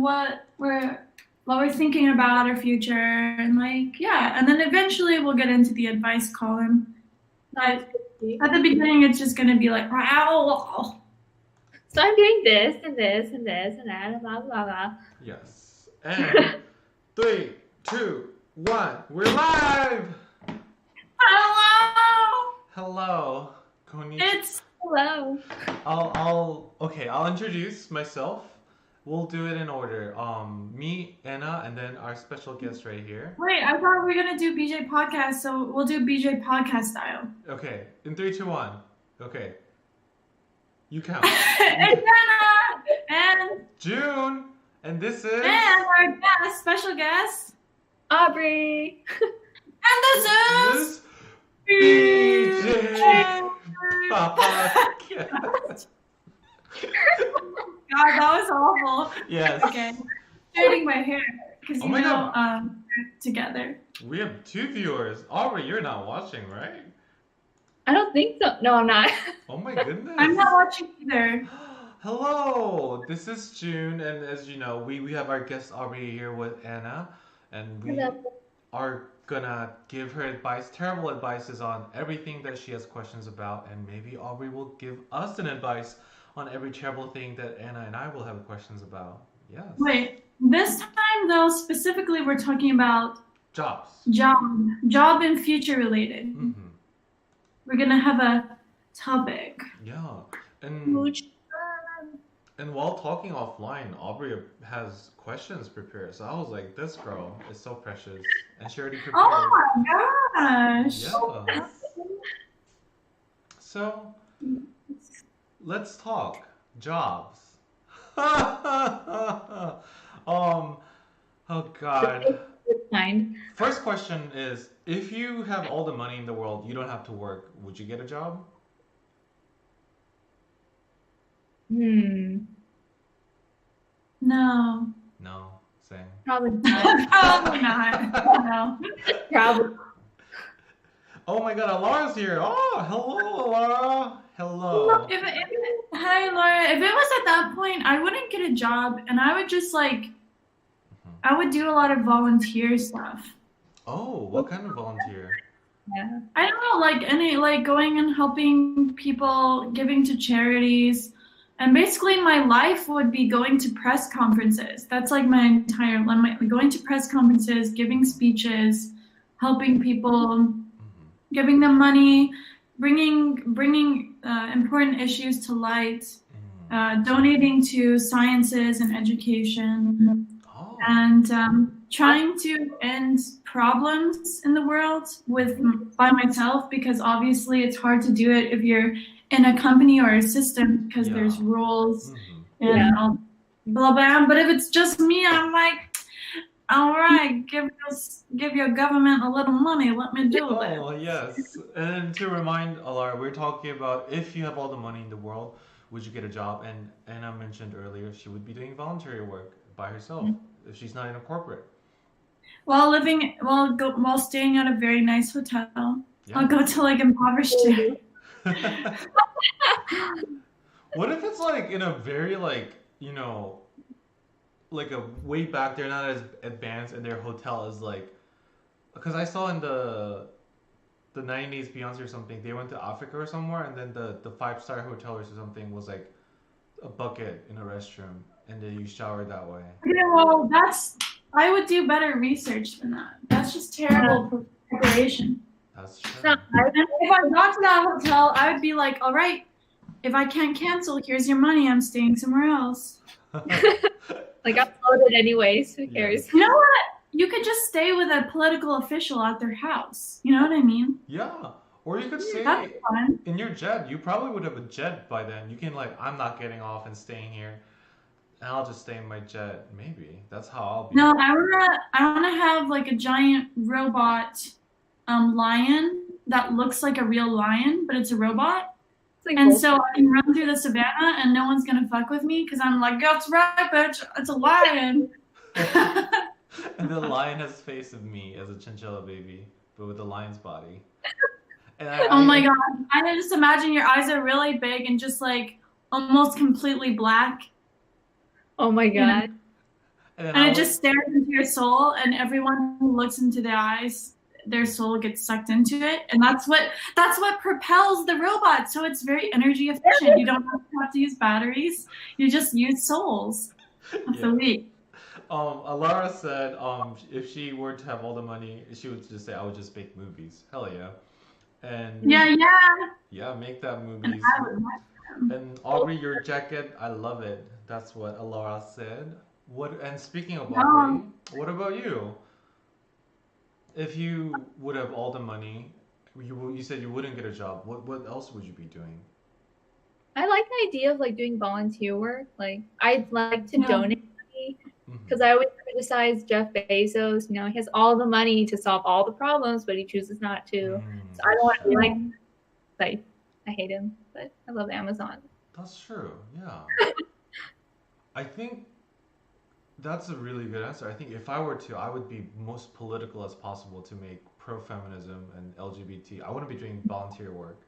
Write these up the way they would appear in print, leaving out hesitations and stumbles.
what we're thinking about our future, and like, yeah, and then eventually we'll get into the advice column. But at the beginning, it's just gonna be like, wow. So I'm doing this and this and this and that, and blah blah blah. Yes. And 3, 2, 1, we're live. Hello. Hello, Konnichiwa. It's Hello. I'll introduce myself. We'll do it in order. Me, Anna, and then our special guest right here. wait. I thought we were gonna do BJ podcast, so we'll do BJ podcast style. Okay, in 3, 2, 1. Okay. You count. It's Anna and June, and this is. and our guest, special guest, Aubrey. and this is BJ Podcast. God, that was awful. Yes. Okay, straightening my hair because Oh my God. Together. We have 2 viewers. Aubrey, you're not watching, right? I don't think so. No, I'm not. Oh my goodness. I'm not watching either. Hello, this is June, and as you know, we have our guest Aubrey here with Anna, and we Hello. are gonna give her advice, terrible advices on everything that she has questions about, and maybe Aubrey will give us an advice on every terrible thing that Anna and I will have questions about. Yes. Wait, this time though, specifically, we're talking about Jobs. job and future related. Mm-hmm. We're gonna have a topic. Yeah. And while talking offline, Aubrey has questions prepared. So I was like, this girl is so precious. And she already prepared. Oh my gosh. Yeah. So let's talk jobs. Oh God. Fine. First question is, if you have all the money in the world, you don't have to work, would you get a job? No. No, same. Probably not. Probably not. No. Probably. Oh my God, Alara's here. Oh, hello, Alara. Hello. Hi, Laura. If it was at that point, I wouldn't get a job, and I would just I would do a lot of volunteer stuff. Oh, what kind of volunteer? Yeah. I don't know, going and helping people, giving to charities, and basically my life would be going to press conferences. That's like my entire life, going to press conferences, giving speeches, helping people, giving them money, bringing important issues to light, donating to sciences and education, and trying to end problems in the world by myself, because obviously it's hard to do it if you're in a company or a system, because there's rules and all blah blah. But if it's just me, I'm like, all right, give your government a little money, let me do it. Oh yes. And to remind Alara, we're talking about if you have all the money in the world, would you get a job? And Anna mentioned earlier she would be doing voluntary work by herself if she's not in a corporate. While staying at a very nice hotel. Yeah. I'll go to like impoverished area. What if it's like in a very like a way back, they're not as advanced, and their hotel is like, because I saw in the 90s Beyonce or something, they went to Africa or somewhere, and then the 5-star hotel or something was like a bucket in a restroom, and then you shower that way. Yeah, well, I would do better research than that. That's just terrible preparation. That's true. If I got to that hotel, I would be like, all right, if I can't cancel, here's your money. I'm staying somewhere else. Like, I'm loaded anyways. Who cares? You know what? You could just stay with a political official at their house. You know what I mean? Yeah. Or you could stay in your jet. You probably would have a jet by then. You can I'm not getting off and staying here. And I'll just stay in my jet. Maybe. That's how I'll be. No, I wanna have like a giant robot lion that looks like a real lion, but it's a robot. And so I can run through the savannah and no one's gonna fuck with me because I'm like, that's right, bitch, it's a lion. And the lion has face of me as a chinchilla baby, but with the lion's body. And oh my God. I just imagine your eyes are really big and just like almost completely black. Oh my God. And then And I it would. just stares into your soul, and everyone who looks into their eyes, their soul gets sucked into it, and that's what propels the robot. So it's very energy efficient. You don't have to use batteries. You just use souls. That's Yeah. elite. Alara said, if she were to have all the money, she would just say, "I would just make movies." Hell yeah. And Yeah, yeah. yeah, make that And movies. I would watch them. And Aubrey, your jacket, I love it. That's what Alara said. What? And speaking of Aubrey, No, what about you? If you would have all the money, you said you wouldn't get a job. What else would you be doing? I like the idea of like doing volunteer work. Like I'd like to yeah. donate money because Hmm. I always criticize Jeff Bezos. You know, he has all the money to solve all the problems, but he chooses not to. So I don't That's want to be true. like I hate him, but I love Amazon. That's true. Yeah. I think that's a really good answer. I think if I were to, I would be most political as possible to make pro-feminism and LGBT. I wouldn't be doing volunteer work.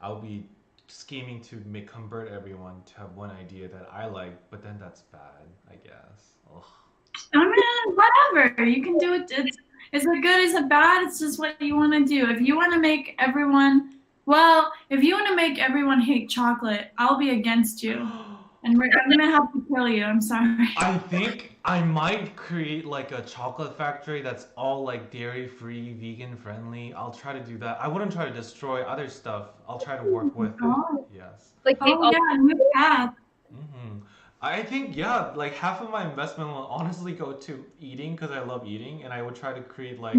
I would be scheming to make convert everyone to have one idea that I like, but then that's bad, I guess. Ugh. I mean, whatever. You can do it. Is it good? Is it bad? It's just what you want to do. If you want to make everyone, well, if you want to make everyone hate chocolate, I'll be against you. And I'm going to have to kill you. I'm sorry. I think I might create like a chocolate factory that's all like dairy free, vegan friendly. I'll try to do that. I wouldn't try to destroy other stuff. I'll try to work with it. Oh, Yes. Like make all yeah, new path. Hmm. I think yeah, like half of my investment will honestly go to eating because I love eating, and I would try to create like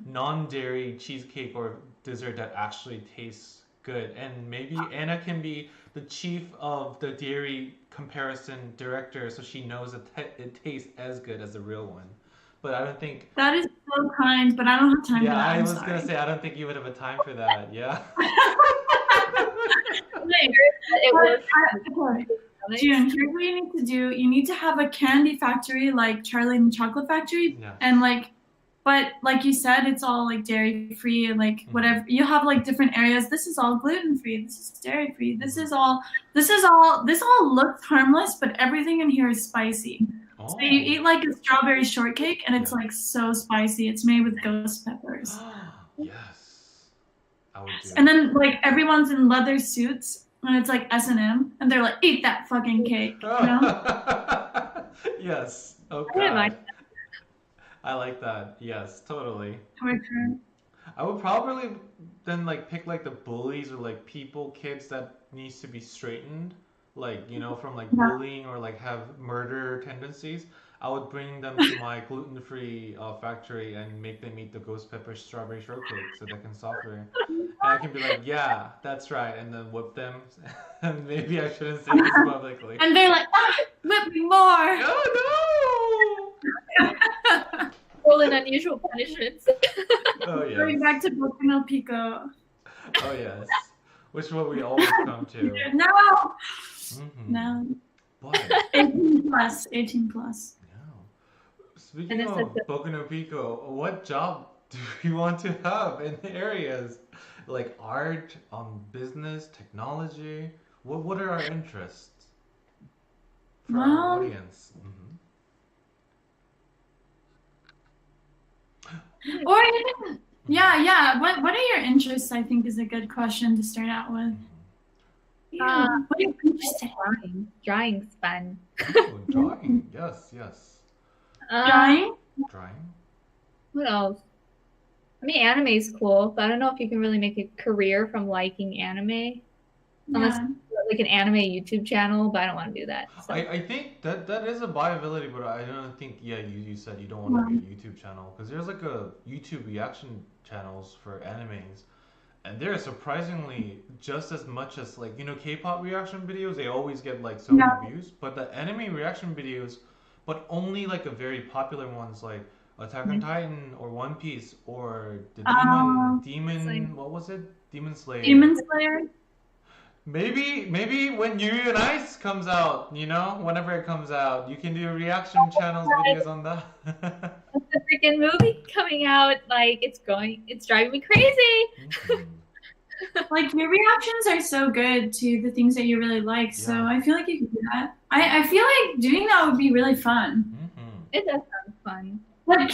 non-dairy cheesecake or dessert that actually tastes good. And maybe Anna can be the chief of the dairy comparison director, so she knows that it tastes as good as the real one. But I don't think. That is so kind, but I don't have time for Yeah, that. I I'm was gonna sorry. say I don't think you would have a time for that. Yeah. it was Okay. June, here's what you need to do. You need to have a candy factory like Charlie and the Chocolate Factory, Yeah. and but like you said, it's all like dairy free and like Mhm. whatever. You have like different areas. This is all gluten free. This is dairy free. This all looks harmless, but everything in here is spicy. So you Oh. eat like a strawberry shortcake, and it's Yeah. like so spicy. It's made with ghost peppers. Yes, I would do. And then like everyone's in leather suits, and it's like S&M, and they're like, eat that fucking cake, you know? Yes. Oh I didn't mind. God. I like that. Yes, totally. Torture. I would probably then like pick like the bullies or like kids that needs to be straightened, like from like Yeah. bullying or like have murder tendencies. I would bring them to my gluten-free factory and make them eat the ghost pepper strawberry shortcake so they can suffer. And I can be like, yeah, that's right, and then whip them. And maybe I shouldn't say this publicly. And they're like, whip me more. Oh Cruel and unusual punishments. no! Oh Going yes. back to Boku no Pico. Oh yes. Which is what we always come to. No, Hmm. no. But 18 plus, 18 plus. no. Speaking And it's of such Boku no Pico, what job do you want to have in the areas like art, business, technology? What are our interests for our Well, audience? or even, yeah. What are your interests? I think is a good question to start out with. Yeah. What are you interested in? Drawing's fun. Oh, drawing. Yes, yes. Drawing? Drawing. What else? I mean, anime is cool, but I don't know if you can really make a career from liking anime. Unless Yeah. like an anime YouTube channel, but I don't want to do that. So. I think that is a viability, but I don't think you said you don't want to make a YouTube channel because there's like a YouTube reaction channels for animes, and they're surprisingly just as much as like K-pop reaction videos. They always get like so Yeah. many views, but the anime reaction videos, but only like a very popular ones like Attack on Titan or One Piece or the Demon Slayer. what was it? Demon Slayer. Demon Slayer? Maybe when Yuri on Ice comes out, whenever it comes out, you can do reaction channels videos on that. With the freaking movie coming out, like it's driving me crazy. Mhm. Like your reactions are so good to the things that you really like, so Yeah. I feel like you can do that. I feel like doing that would be really fun. Mhm. It does sound fun. But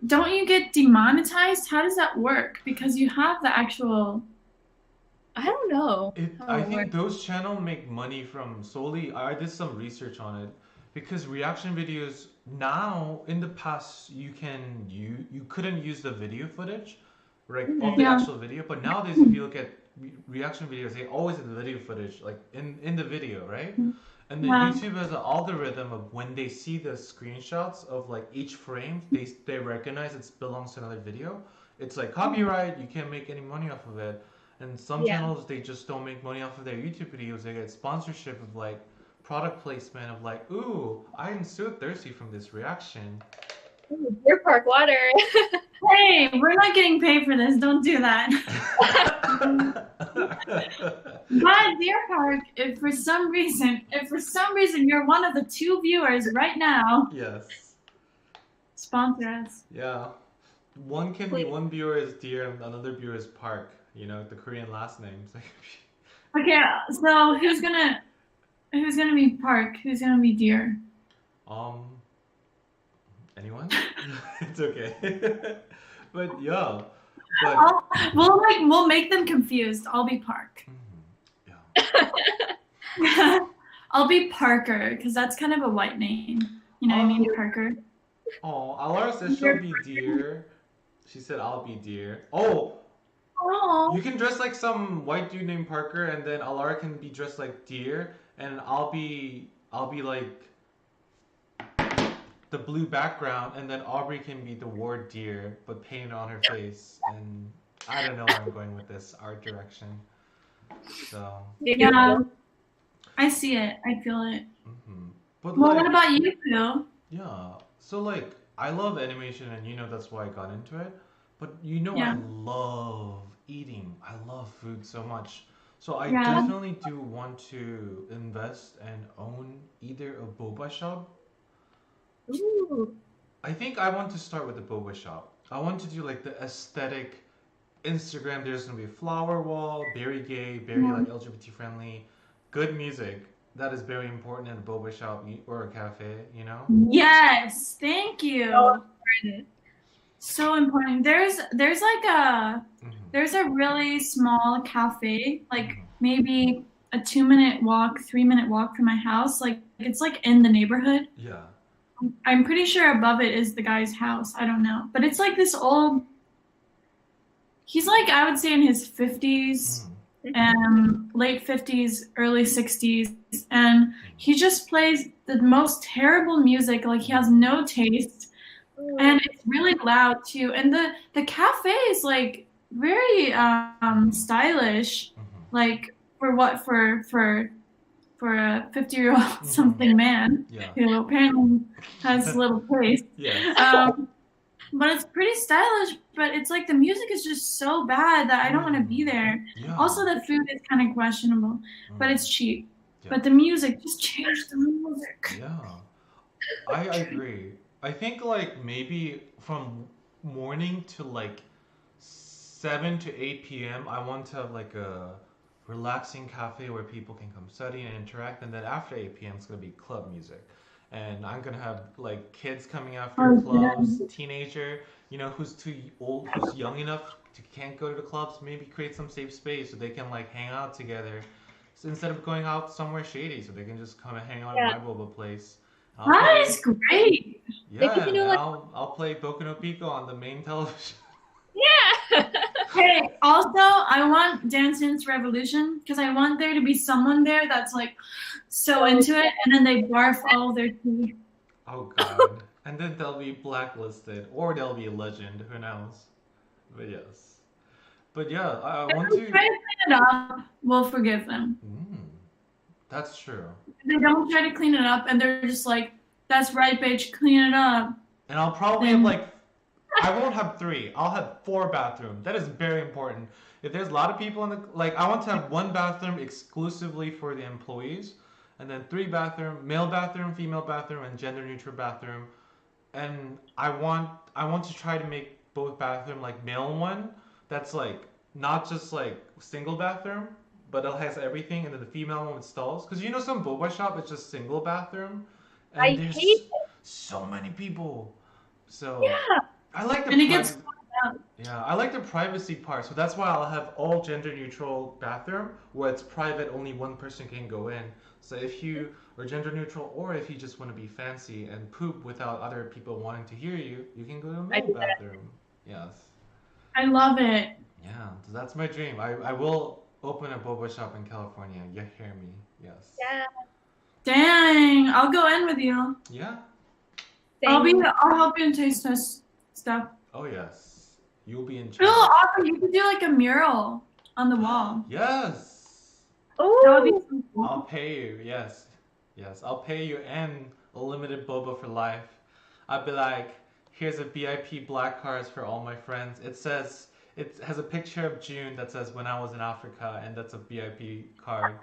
don't you get demonetized? How does that work? Because you have the actual. I don't know how I it think works. those channels make money from solely. I did some research on it because reaction videos now in the past you couldn't use the video footage, right, of the Mhm. Yeah. actual video. But nowadays, if you look at reaction videos, they always have the video footage like in the video, right? And then Yeah. YouTube has an algorithm of when they see the screenshots of like each frame, they recognize it belongs to another video. It's like copyright, you can't make any money off of it. And some Yeah. channels they just don't make money off of their YouTube videos. They get sponsorship of like product placement of like, ooh, I'm so thirsty from this reaction. Ooh, Deer Park water. Hey, we're not getting paid for this. Don't do that. But Deer Park, if for some reason you're one of the 2 viewers right now, Yes. sponsor us. Yeah. One viewer is deer and another viewer is park. You know, the Korean last names. Okay, so who's gonna be Park? Who's gonna be Deer? um anyone? It's okay. But yeah. But We'll make them confused. I'll be Park. yeah. I'll be Parker because that's kind of a white name. You know what I mean, Parker. Oh, Alara says she'll be deer. She said I'll be deer. Oh, Oh, you can dress like some white dude named Parker, and then Alara can be dressed like deer, and I'll be like the blue background, and then Aubrey can be the word deer, but painted on her face. And I don't know where I'm going with this art direction. So. yeah. I see it. I feel it. hmm But Well, like, what about you, Phil? yeah. So like, I love animation, and you know that's why I got into it. But you know, I Yeah. love eating. I love food so much. So I Yeah. definitely do want to invest and own either a boba shop. Ooh. I think I want to start with the boba shop. I want to do like the aesthetic Instagram. There's gonna be a flower wall, very gay, very Yeah. like LGBT friendly, good music. That is very important in a boba shop or a cafe. You know. Yes. Thank you. So important. So important. Mhm. There's a really small cafe, like Mhm. maybe a 2-minute walk, 3-minute walk from my house. Like it's like in the neighborhood. Yeah. I'm pretty sure above it is the guy's house. I don't know. But it's like this old, he's like, I would say in his 50s Mhm. and late 50s, early 60s. And he just plays the most terrible music. Like he has no taste. And it's really loud too. And the cafe is like very stylish. Mhm. Like for a 50-year-old something man Yeah. who apparently has little taste. Yes. But it's pretty stylish, but it's like the music is just so bad that I don't want to be there. Yeah. Also, the food is kind of questionable, but it's cheap. Yeah. But the music, just change the music. Yeah. I agree. I think like maybe from morning to like 7 to 8 p.m. I want to have like a relaxing cafe where people can come study and interact, and then after 8 p.m. it's gonna be club music. And I'm gonna have like kids coming after Oh, clubs, teenager, you know, who's too old, who's young enough to can't go to the clubs, maybe create some safe space so they can like hang out together. So instead of going out somewhere shady, so they can just come and hang out Yeah. at my boba place. That is great. Yeah, They can do, and like- I'll play Boku no Pico on the main television. Yeah. Hey, also, I want Dance Dance Revolution because I want there to be someone there that's like so into it, and then they barf all their tea. Oh god. And then they'll be blacklisted, or they'll be a legend. Who knows? But yes. But yeah, I want If they try to. to clean it up, we'll forgive them. That's true. If they don't try to clean it up, and they're just like, "That's right, bitch, clean it up." And I'll probably have like. I won't have 3. I'll have 4 bathrooms. That is very important. If there's a lot of people in the like, I want to have 1 bathroom exclusively for the employees, and then 3 male bathroom, female bathroom, and gender neutral bathroom. And I want to try to make both bathroom like male one that's like not just like single bathroom, but it has everything, and then the female one with stalls. Because you know some boba shop it's just single bathroom, and I there's hate it. so many people. So Yeah. I like the And it gets yeah, I like the privacy part. So that's why I'll have all gender neutral bathroom where it's private, only one person can go in. So if you are gender neutral or if you just want to be fancy and poop without other people wanting to hear you, you can go to a I male do that. bathroom. Yes. I love it. Yeah, so that's my dream. I will open a boba shop in California. You hear me? Yes. Yeah. Dang, I'll go in with you. Yeah. Same. I'll help you in taste test stuff. Oh yes. You'll be in Oh, charge. Aubrey, you could do like a mural on the wall. Yes. That would be Oh, so cool. I'll pay you. Yes. Yes. I'll pay you and a limited boba for life. I'll be like, here's a VIP black cards for all my friends. It has a picture of June that says when I was in Africa, and that's a VIP card.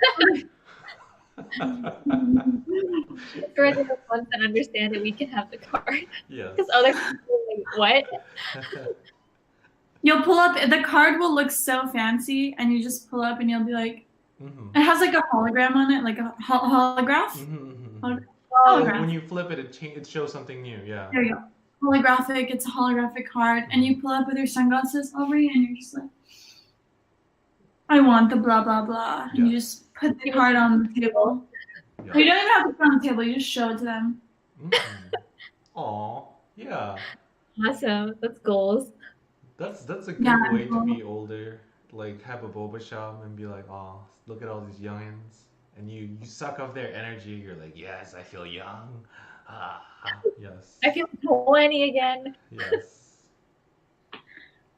for the ones that understand it, we can have the card. Yes. Because other people are like, what? You'll pull up, the card will look so fancy, and you just pull up and you'll be like, Mhm. it has like a hologram on it, like a holograph. Mhm. Holograph. When you flip it, it shows something new. Yeah. There you go. Holographic, it's a holographic card. And you pull up with your sunglasses, Aubrey, and you're just like, I want the blah, blah, blah. And you Yeah. just put the card on the table. Yeah. You don't even have to put it on the table, you just show it to them. Aw. Yeah. Awesome. That's goals. That's a good Yeah, way to well- be older. Like have a boba shop and be like, oh, look at all these youngins, and you suck off their energy. You're like, yes, I feel young. Ah, yes. I feel 20 again. Yes.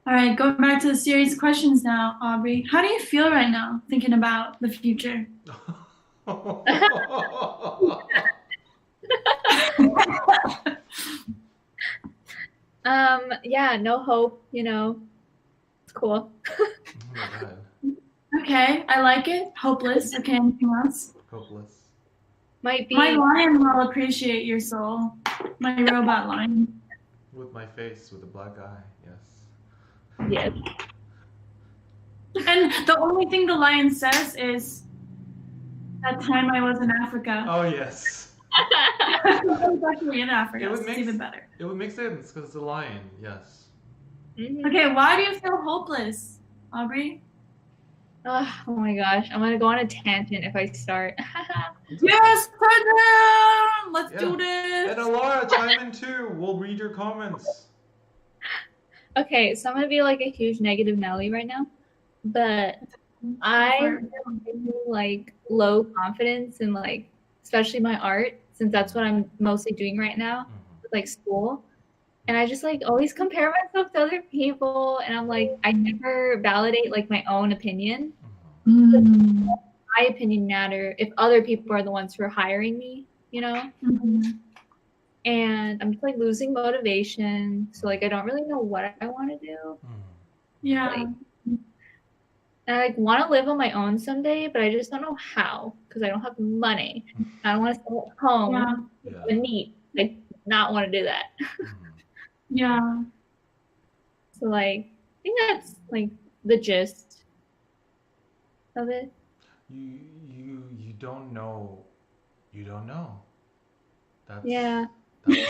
All right, going back to the serious questions now, Aubrey. How do you feel right now thinking about the future? Yeah, no hope, you know. It's cool. Oh my god. Okay, I like it. Hopeless. Okay, anything else? Hopeless. Might be My lion will appreciate your soul. My robot lion. With my face, with a black eye. Yes. yes. And the only thing the lion says is, that time I was in Africa. Oh yes. I was actually in Africa. It would It's make even better. It would make sense because it's a lion. Yes. Mhm. Okay, why do you feel hopeless, Aubrey? Oh my gosh, I'm gonna go on a tangent if I start. Yes, President! Let's Yeah. do this. And Alara, chime in too. We'll read your comments. Okay, so I'm gonna be like a huge negative Nelly right now, but I'm like low confidence in like especially my art since that's what I'm mostly doing right now with like school. And I just like always compare myself to other people and I'm like I never validate like my own opinion. Mm. My opinion matter if other people are the ones who are hiring me, you know? And I'm just like losing motivation. So like I don't really know what I want to do. Yeah. Like, and I like want to live on my own someday, but I just don't know how because I don't have money. I don't want to stay at home Yeah. Yeah. and eat. I do not want to do that. Yeah. So like I think that's like the gist of it. You don't know. You don't know. That's Yeah. That's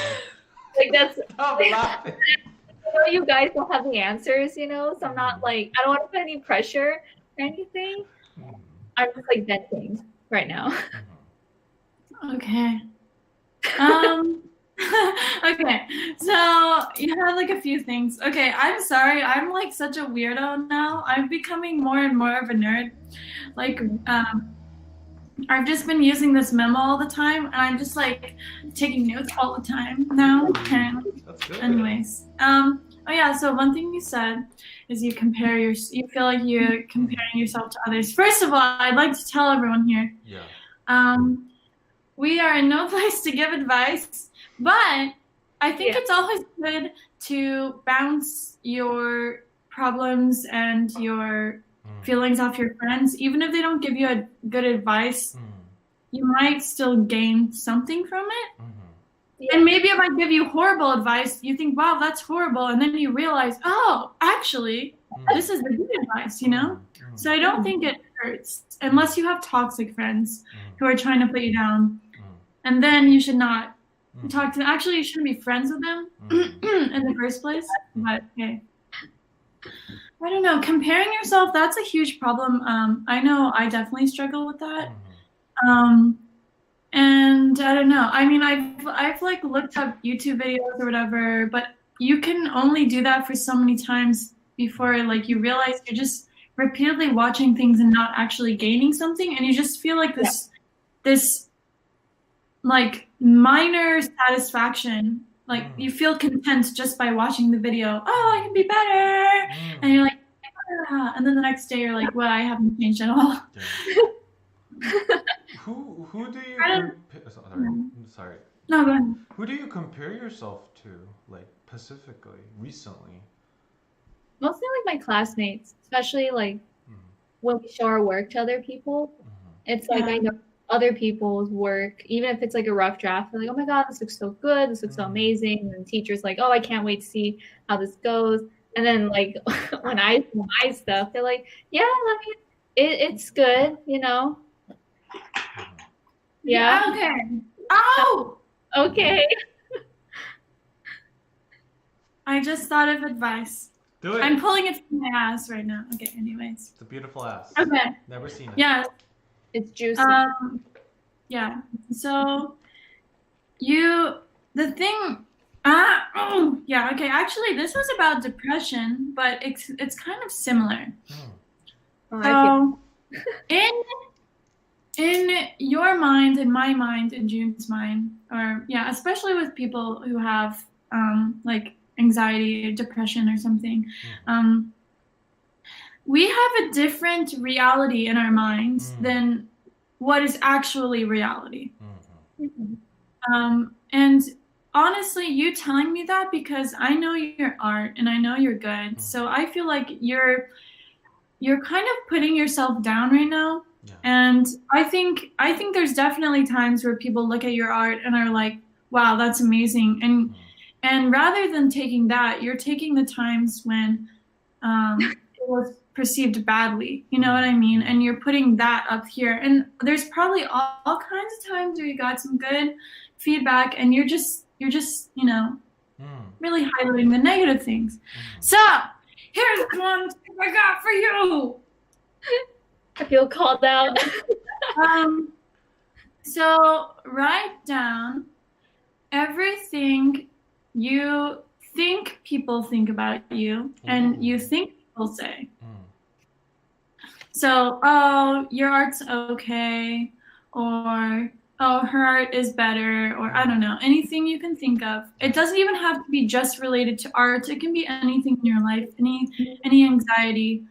Like that's Stop laughing. I know you guys don't have the answers, you know, so I'm not like I don't want to put any pressure or anything. I'm just like venting right now. Okay. Okay. So you have like a few things. Okay, I'm sorry. I'm like such a weirdo now. I'm becoming more and more of a nerd. Like, I've just been using this memo all the time, and I'm just like taking notes all the time now. Apparently. That's good. Anyways, oh yeah. So one thing you said is you feel like you're comparing yourself to others. First of all, I'd like to tell everyone here. Yeah. We are in no place to give advice, but I think it's always good to bounce your problems and your feelings off your friends. Even if they don't give you a good advice, you might still gain something from it. And maybe if I give you horrible advice, you think, wow, that's horrible. And then you realize, oh, actually, this is the good advice, you know? So I don't think it hurts unless you have toxic friends who are trying to put you down. And then you should not talk to them. Actually, you shouldn't be friends with them in the first place. But okay. I don't know. Comparing yourself, that's a huge problem. I know I definitely struggle with that. And I don't know. I mean, I've like looked up YouTube videos or whatever, but you can only do that for so many times before like you realize you're just repeatedly watching things and not actually gaining something, and you just feel like this like minor satisfaction. Like you feel content just by watching the video. Oh, I can be better, and you're like, ah. And then the next day you're like, well, I haven't changed at all. Who do you sorry. No, go ahead. Who do you compare yourself to, like specifically, recently? Mostly like my classmates, especially like when we show our work to other people. It's like I know other people's work, even if it's like a rough draft, they're like, oh my god, this looks so good, this looks so amazing. And the teacher's like, oh, I can't wait to see how this goes. And then like when I do my stuff, they're like, yeah, I mean, it's good, you know. Yeah. Okay. Oh. Okay. I just thought of advice. Do it. I'm pulling it from my ass right now. Okay, anyways. It's a beautiful ass. Okay. Never seen it. Yeah. It's juicy. Yeah. So the thing yeah, okay. Actually, this was about depression, but it's kind of similar. So in your mind, in my mind, in June's mind, or yeah, especially with people who have like anxiety or depression or something, we have a different reality in our minds than what is actually reality. And honestly, you telling me that because I know your art and I know you're good. So I feel like you're kind of putting yourself down right now. Yeah. And I think there's definitely times where people look at your art and are like, wow, that's amazing. And rather than taking that, you're taking the times when it was perceived badly, you know what I mean? And you're putting that up here. And there's probably all kinds of times where you got some good feedback and you're just, you know, really highlighting the negative things. So here's one thing I got for you. I feel called out. So write down everything you think people think about you and you think people say. So, oh, your art's okay, or oh, her art is better, or I don't know, anything you can think of. It doesn't even have to be just related to art. It can be anything in your life, any anxiety,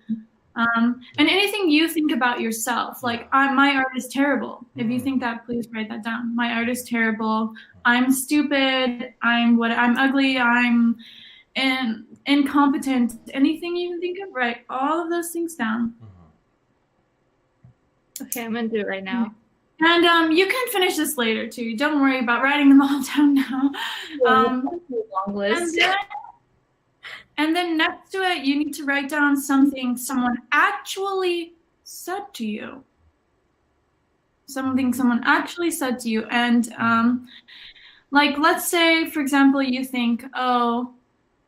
and anything you think about yourself. Like, my art is terrible. If you think that, please write that down. My art is terrible. I'm stupid. I'm ugly. I'm incompetent. Anything you can think of, write all of those things down. Okay, I'm gonna do it right now. And you can finish this later too. Don't worry about writing them all down now. Long list. And then next to it, you need to write down something someone actually said to you. Something someone actually said to you. And like, let's say, for example, you think, oh,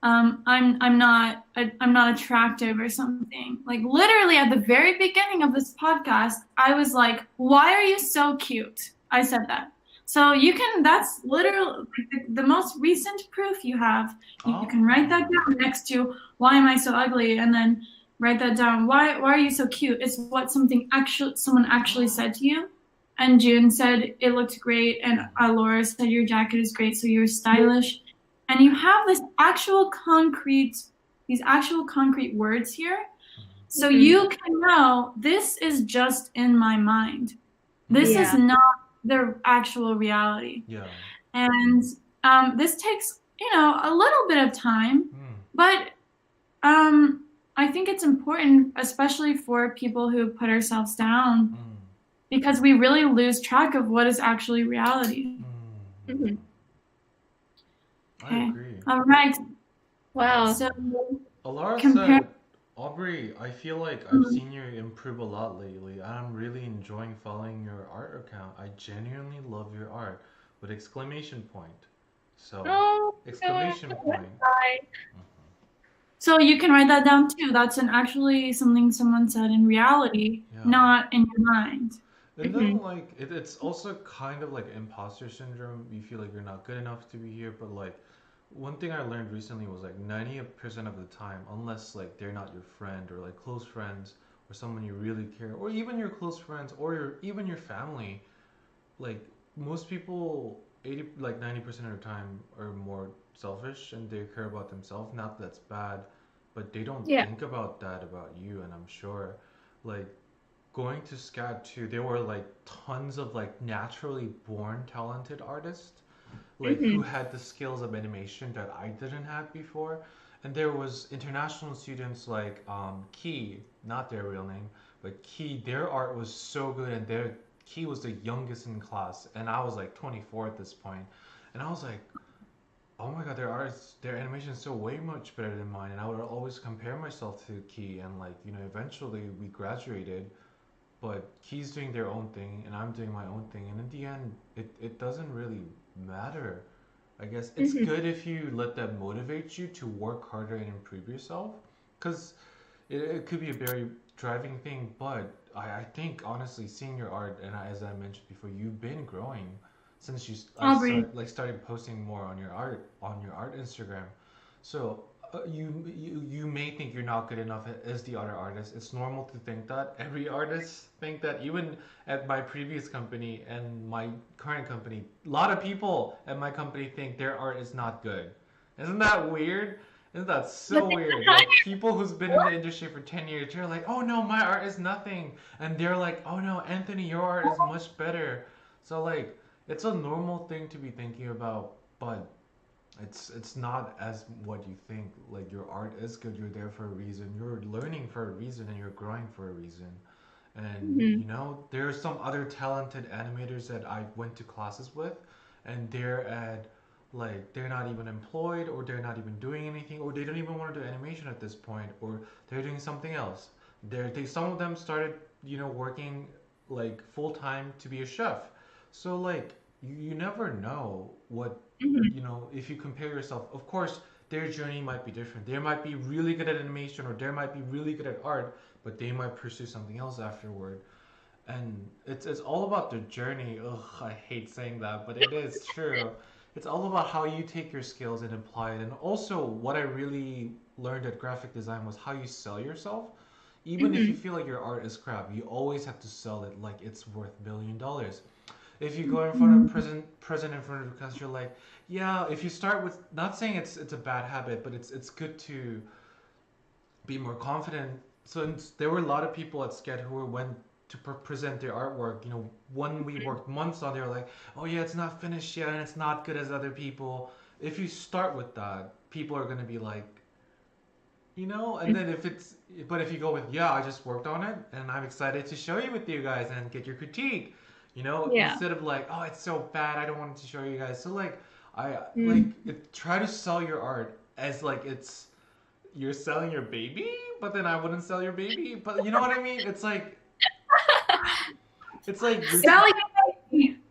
I'm not attractive or something. Like literally at the very beginning of this podcast, I was like, why are you so cute? I said that. So you can, that's literally the most recent proof you have. You can write that down next to why am I so ugly? And then write that down. Why are you so cute? It's what someone actually said to you. And June said it looked great. And Laura said your jacket is great. So you're stylish. And you have these actual concrete words here. So you can know this is just in my mind. This is not the actual reality. Yeah. And this takes, a little bit of time, but I think it's important, especially for people who put ourselves down, because we really lose track of what is actually reality. I agree. All right. Wow. So Alara said, Aubrey, I feel like I've seen you improve a lot lately. I'm really enjoying following your art account. I genuinely love your art. with exclamation point. So Oh, exclamation point. bye. Mhm. So you can write that down too. That's actually something someone said in reality, Yeah. not in your mind. And Mhm. then like it's also kind of like imposter syndrome. You feel like you're not good enough to be here, but like one thing I learned recently was like 90% of the time, unless like they're not your friend or like close friends or someone you really care, or even your close friends or even your family, like most people 80 like 90% of the time are more selfish and they care about themselves. Not that that's bad, but they don't Yeah. think about that about you, and I'm sure like going to SCAD too, there were like tons of like naturally born talented artists, like who Mhm. had the skills of animation that I didn't have before. And there was international students like Key, not their real name, but Key. Their art was so good, and their Key was the youngest in class, and I was like 24 at this point, and I was like, oh my god, their art, their animation is so way much better than mine, and I would always compare myself to Key, and like eventually we graduated, but he's doing their own thing and I'm doing my own thing. And in the end, it doesn't really matter. I guess it's Mhm. good if you let that motivate you to work harder and improve yourself. Because it could be a very driving thing, but I think honestly, seeing your art, and as I mentioned before, you've been growing since Aubrey. started posting more on your art Instagram. So you may think you're not good enough as the other artists. It's normal to think that. Every artist think that. Even at my previous company and my current company, a lot of people at my company think their art is not good. Isn't that weird? Isn't that But so they weird? hire Like people who's been in the industry for 10 years, they're like, "Oh no, my art is nothing." And they're like, "Oh no, Anthony, your art is much better." So like it's a normal thing to be thinking about, but it's not as what you think. Like your art is good, you're there for a reason. You're learning for a reason and you're growing for a reason. And Mhm. there are some other talented animators that I went to classes with, and they're not even employed, or they're not even doing anything, or they don't even want to do animation at this point, or they're doing something else. Some of them started, working like full time to be a chef. So like you never know what, Mhm. if you compare yourself. Of course, their journey might be different. They might be really good at animation, or they might be really good at art, but they might pursue something else afterward. And it's all about the journey. Ugh, I hate saying that, but it is true. It's all about how you take your skills and apply it. And also, what I really learned at graphic design was how you sell yourself. Even if you Mhm. feel like your art is crap, you always have to sell it like it's worth $1 billion. If you go in front of present in front of the class, you're like, yeah. If you start with, not saying it's a bad habit, but it's good to be more confident. So there were a lot of people at SCED who went to present their artwork. When we worked months on, they were like, "Oh yeah, it's not finished yet, and it's not good as other people." If you start with that, people are gonna be like, and then but if you go with, "Yeah, I just worked on it, and I'm excited to show you with you guys and get your critique," Yeah. instead of like, "Oh, it's so bad, I don't want to show you guys." So like, Mm. try to sell your art as like you're selling your baby, but then I wouldn't sell your baby. But you know what I mean? It's like you're Sally,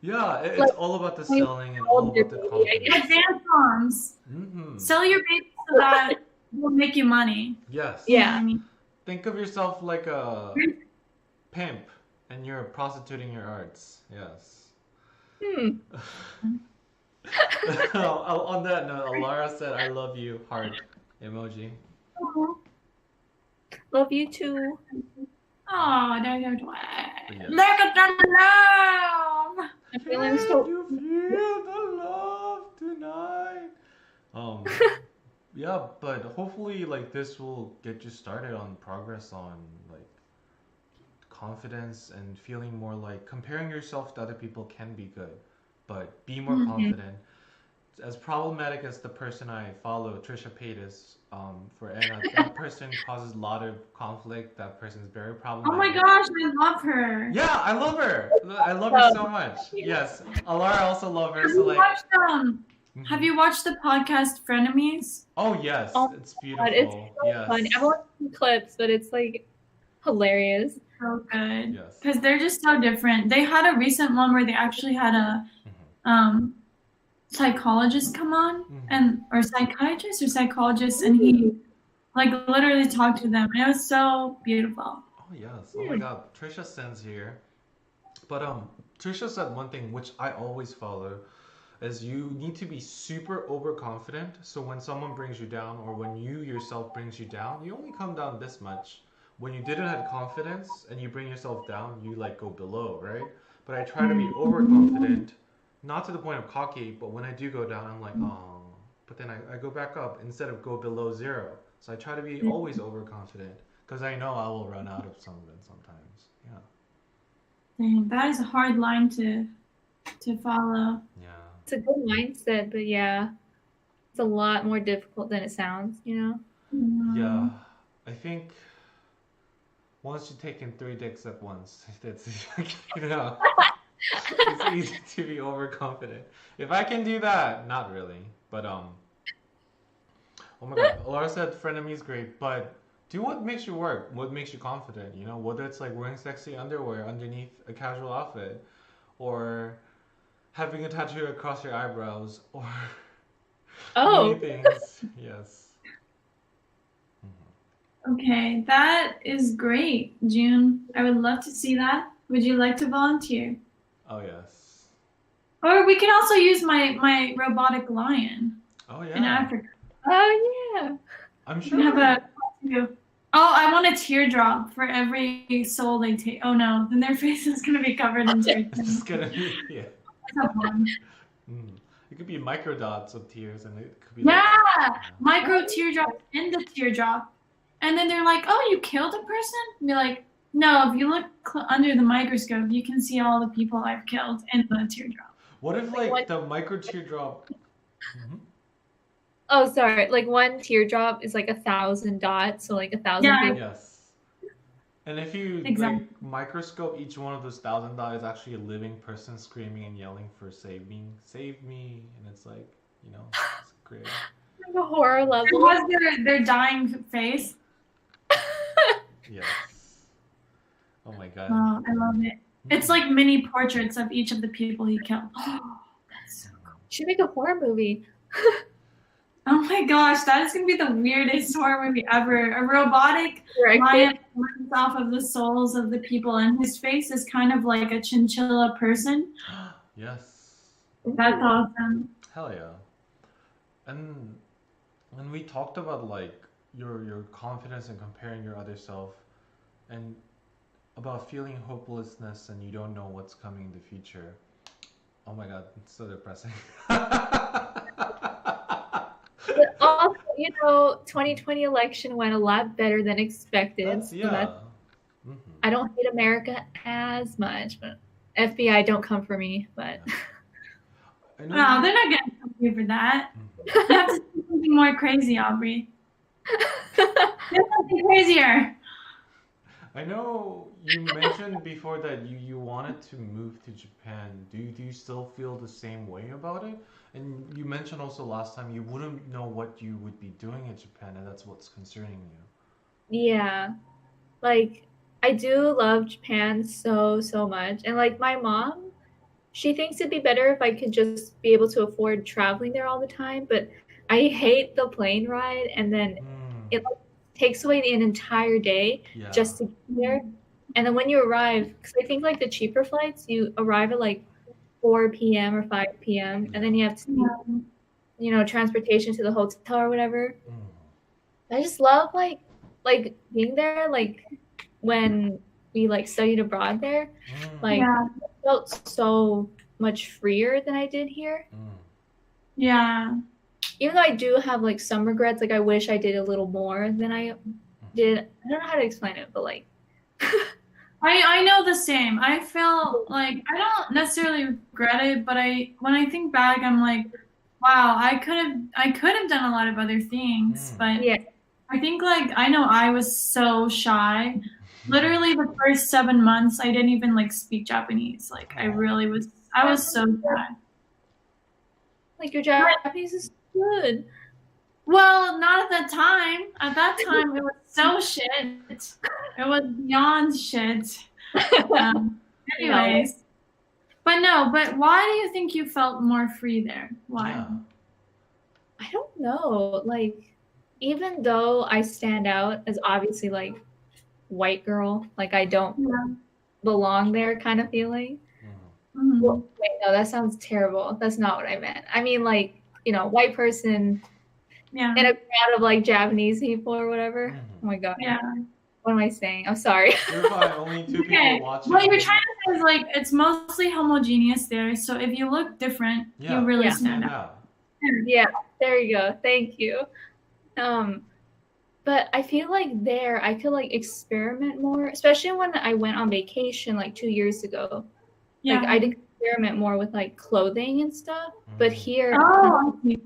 yeah. It's Like, all about the I selling and all told your about the baby, I confidence. guess. advance moms. Mm-hmm. Sell your baby so that it will make you money. You Yes. know what Yeah. I mean? Think of yourself like a pimp, and you're prostituting your arts. Yes. Hmm. On that note, Alara said, "I love you." Heart emoji. Love you too. Oh, don't But yes. look at the love. I'm feeling Can so. you feel the love tonight? Um, yeah, but hopefully, like this will get you started on progress on like confidence and feeling more like comparing yourself to other people can be good, but be more Mhm. confident. As problematic as the person I follow, Trisha Paytas, for Anna, that person causes a lot of conflict. That person is very Oh my problematic. gosh, I love her. Yeah, I love her. I love her so much. Yes, Alara also love her. Have So you like, watched Have mhm. you watched the podcast Frenemies? Oh yes, Oh it's my god, it's beautiful. so funny. I've Yes, watched some clips, but it's like hilarious. So good yes. because they're just so different. They had a recent one where they actually had a Mhm. psychologist come on, Mhm. and or psychiatrist or psychologist, and he like literally talked to them, and it was so beautiful. Oh yes. Oh my God. Trisha sends here. But Trisha said one thing which I always follow is you need to be super overconfident. So when someone brings you down or when you yourself brings you down, you only come down this much. When you didn't have confidence and you bring yourself down, you like go below, right? But I try to be overconfident, not to the point of cocky, but when I do go down, I'm like, oh. But then I go back up instead of go below zero. So I try to be always overconfident because I know I will run out of something sometimes. Yeah. Dang, that is a hard line to follow. Yeah. It's a good mindset, but yeah, it's a lot more difficult than it sounds, you know? Yeah. I think once you take in 3 dicks at once, that's you know, it's easy to be overconfident. If I can do that, not really, but oh my God, Laura said frenemy is great, but do what makes you work, what makes you confident. You know, whether it's like wearing sexy underwear underneath a casual outfit, or having a tattoo across your eyebrows, or many Oh, things. Yes. Okay, that is great, June. I would love to see that. Would you like to volunteer? Oh yes. Or we can also use my robotic lion Oh in yeah. Africa. oh yeah. I'm We can have sure. oh, I want a teardrop for every soul they take. Oh no, then their face is gonna be covered in tears. It's gonna be yeah. That's not fun. Mm. It could be micro dots of tears, and it could be like Yeah, micro teardrops in the teardrop, and then they're like, "Oh, you killed a person?" And you're like, "No, if you look under the microscope, you can see all the people I've killed in the teardrop." What if Like one, like the micro teardrop? Mhm. oh, sorry. Like one teardrop is like 1,000 dots, so like 1,000 Yeah, people. Yes. And if you exactly. like microscope each one of those 1,000 dots, actually a living person screaming and yelling for save me, and it's like, it's great. Like a horror It level. was their dying face. Yes. Oh my God. Oh, I love it. It's like mini portraits of each of the people he killed. Oh, that's so cool. Should make a horror movie. Oh my gosh, that is gonna be the weirdest horror movie ever. A robotic lion runs off of the souls of the people, and his face is kind of like a chinchilla person. Yes. That's awesome. Hell yeah. And when we talked about like your confidence and comparing your other self, and about feeling hopelessness and you don't know what's coming in the future. Oh my God, it's so depressing. But also, 2020 election went a lot better than expected. That's, So yeah. I don't hate America as much, but FBI don't come for me. But I know Wow, you- they're not gonna come here for that. Mhm. You have to do something more crazy, Aubrey. Do something crazier. I know you mentioned before that you wanted to move to Japan. Do you still feel the same way about it? And you mentioned also last time you wouldn't know what you would be doing in Japan, and that's what's concerning you. yeah, like I do love Japan so much, and like my mom, she thinks it'd be better if I could just be able to afford traveling there all the time. But I hate the plane ride, and then it like, takes away an entire day Yeah. just to get there. And then when you arrive, because I think like the cheaper flights, you arrive at like 4 p.m. or 5 p.m. and then you have to, transportation to the hotel or whatever. I just love like being there. Like when we like studied abroad there, like Yeah. I felt so much freer than I did here. Yeah. Even though I do have like some regrets, like I wish I did a little more than I did. I don't know how to explain it, but like I know the same. I feel like I don't necessarily regret it, but when I think back, I'm like, wow, I could have done a lot of other things, but yeah. I think like I know I was so shy. Literally the first 7 months, I didn't even like speak Japanese. Like I was so shy. Like your Japanese is good. Well, not at that time. At that time, it was so shit. It was beyond shit. Anyways, But no, but why do you think you felt more free there? Why? Yeah. I don't know. Like, even though I stand out as obviously like white girl, like I don't Yeah. belong there kind of feeling. Mhm. Well, wait, no, that sounds terrible. That's not what I meant. I mean, like, white person Yeah. in a crowd of like Japanese people or whatever. Mhm. Oh my god. Yeah. What am I saying? I'm sorry. You're fine. Only two people Okay. watching. What you're trying to say is like it's mostly homogeneous there. So if you look different, Yeah, you really Yeah. stand out. Yeah, there you go. Thank you. But I feel like there I could like experiment more, especially when I went on vacation like 2 years ago. Yeah. Like I did experiment more with like clothing and stuff. But here I'm Oh, I see.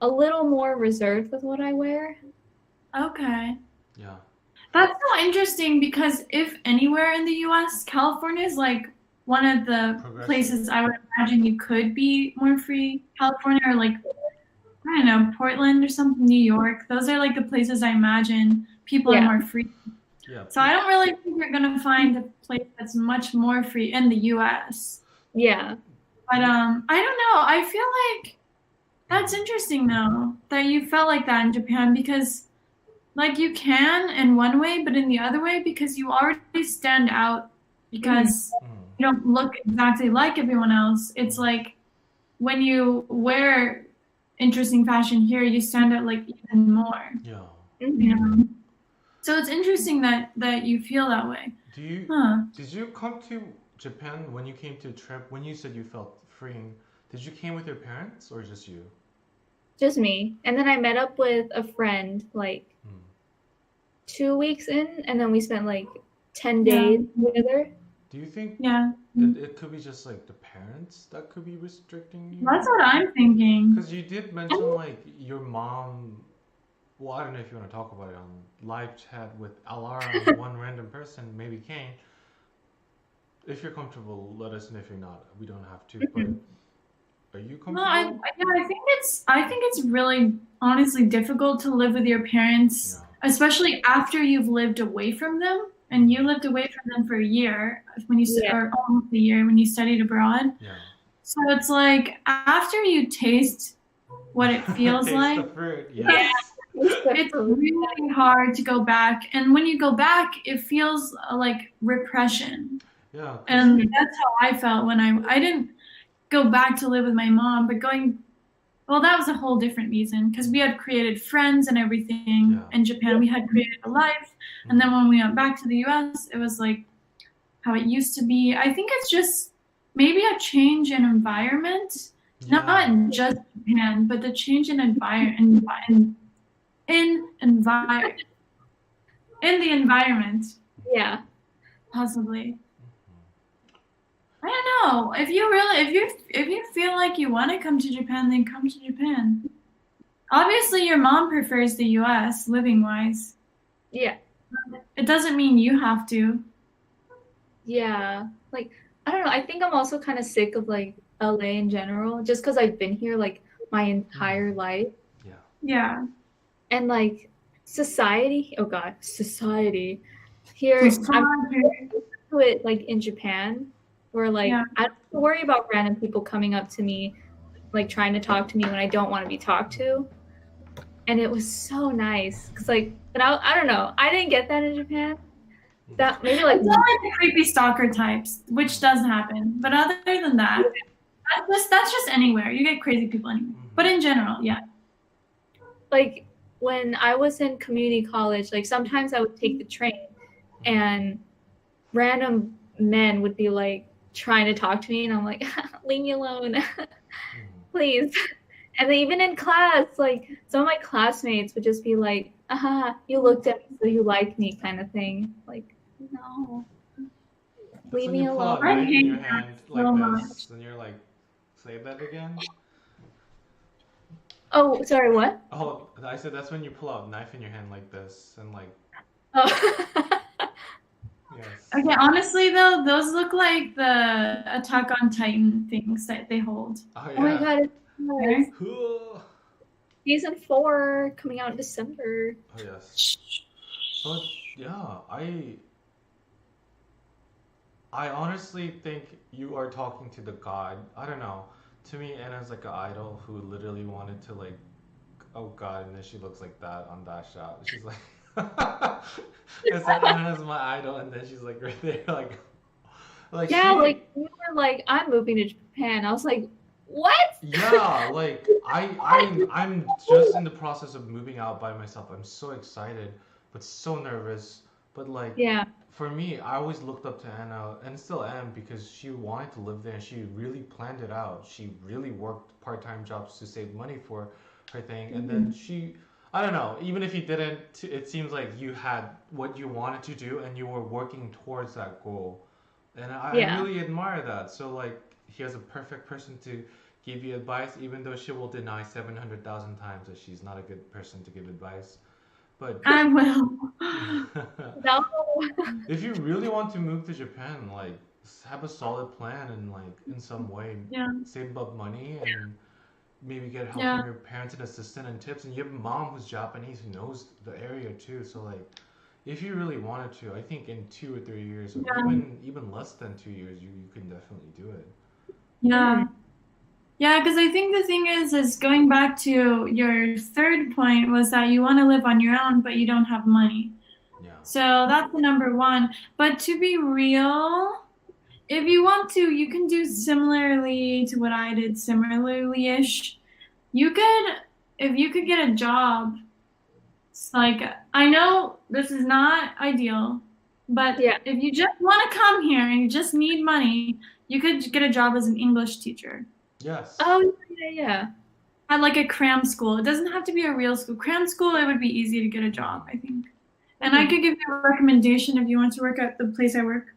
a little more reserved with what I wear. Okay. Yeah. That's so interesting because if anywhere in the US, California is like one of the Progressive. places I would imagine you could be more free. California or like, I don't know, Portland or something, New York. Those are like the places I imagine people are Yeah. more free. Yeah. So I don't really think you're going to find a place that's much more free in the US. Yeah. But I don't know. I feel like that's interesting though, that you felt like that in Japan because like you can in one way, but in the other way because you already stand out because Mhm. you don't look exactly like everyone else. It's like when you wear interesting fashion here, you stand out like even more. Yeah. You know? So it's interesting that you feel that way. Do you? Huh. Did you come to Japan when you came to a trip? When you said you felt freeing, did you came with your parents or just you? Just me. And then I met up with a friend like 2 weeks in, and then we spent like 10 Yeah. days together. Do you think Yeah. it could be just like the parents that could be restricting you? That's what I'm thinking. Because you did mention like your mom. Well, I don't know if you want to talk about it on live chat with Alara and one random person, maybe Kane. If you're comfortable, let us know. If you're not, we don't have to. But are you comfortable? No, I think it's really honestly difficult to live with your parents, Yeah. especially after you've lived away from them. And you lived away from them for a year when you or almost a year when you studied abroad. Yeah. So it's like after you taste what it feels Taste like, the fruit. Yes. it's really hard to go back. And when you go back, it feels like repression. Yeah. And that's how I felt when I didn't go back to live with my mom, but well, that was a whole different reason because we had created friends and everything in Japan. We had created a life. And then when we went back to the US, it was like how it used to be. I think it's just maybe a change in environment, not just Japan, but the change in environment, in the environment. Yeah. Possibly. I don't know. If you feel like you want to come to Japan, then come to Japan. Obviously, your mom prefers the U.S. living wise. Yeah. It doesn't mean you have to. Yeah. Like, I don't know. I think I'm also kind of sick of like LA in general, just because I've been here like my entire life. Yeah. Yeah. And like society. Oh God, society. Here, I'm used to it like in Japan, where like I don't have to worry about random people coming up to me, like trying to talk to me when I don't want to be talked to. And it was so nice because like, but I don't know. I didn't get that in Japan. That maybe like it's not like the creepy stalker types, which does happen. But other than that, that's just anywhere. You get crazy people anywhere. But in general, yeah. Like when I was in community college, like sometimes I would take the train and random men would be like trying to talk to me and I'm like, leave me alone, please. And then even in class, like some of my classmates would just be like, you looked at me so you like me kind of thing. Like, no. Leave me alone. I hate your hand like this, and you're like, say that again. Oh, sorry, what? Oh, I said that's when you pull out a knife in your hand like this, and like. Oh. Yes. Okay, honestly though, those look like the Attack on Titan things that they hold. Oh, yeah. Oh my God, it's nice. Cool. Season 4 coming out in December. Oh yes. But yeah, I honestly think you are talking to the god. I don't know. To me, Anna's like an idol who literally wanted to like, oh god, and then she looks like that on that shot. She's like, it's like Anna's my idol, and then she's like right there, like Yeah, she, like you were like, I'm moving to Japan. I was like, what? yeah, like I'm just in the process of moving out by myself. I'm so excited, but so nervous. But like Yeah. for me, I always looked up to Anna and still am because she wanted to live there and she really planned it out. She really worked part-time jobs to save money for her thing and then Mhm. she I don't know, even if you didn't, it seems like you had what you wanted to do and you were working towards that goal. And I Yeah. really admire that. So like he has a perfect person to give you advice, even though she will deny 700,000 times that she's not a good person to give advice. But I will. No. if you really want to move to Japan, like have a solid plan and like in some way Yeah, save up money and maybe get help yeah, from your parents and assistant and tips. And you have a mom who's Japanese who knows the area too. So like if you really wanted to, I think in 2 or 3 years or yeah, even less than 2 years, you can definitely do it. yeah. Mhm. Yeah, because I think the thing is going back to your third point was that you want to live on your own, but you don't have money. Yeah. So that's the number one. But to be real, if you want to, you can do similarly to what I did, similarly-ish. You could, if you could get a job, it's like, I know this is not ideal, but Yeah. if you just want to come here and you just need money, you could get a job as an English teacher Yes. Oh, yeah, yeah. at like a cram school. It doesn't have to be a real school. Cram school, it would be easy to get a job, I think. And I Mhm. could give you a recommendation if you want to work at the place I work.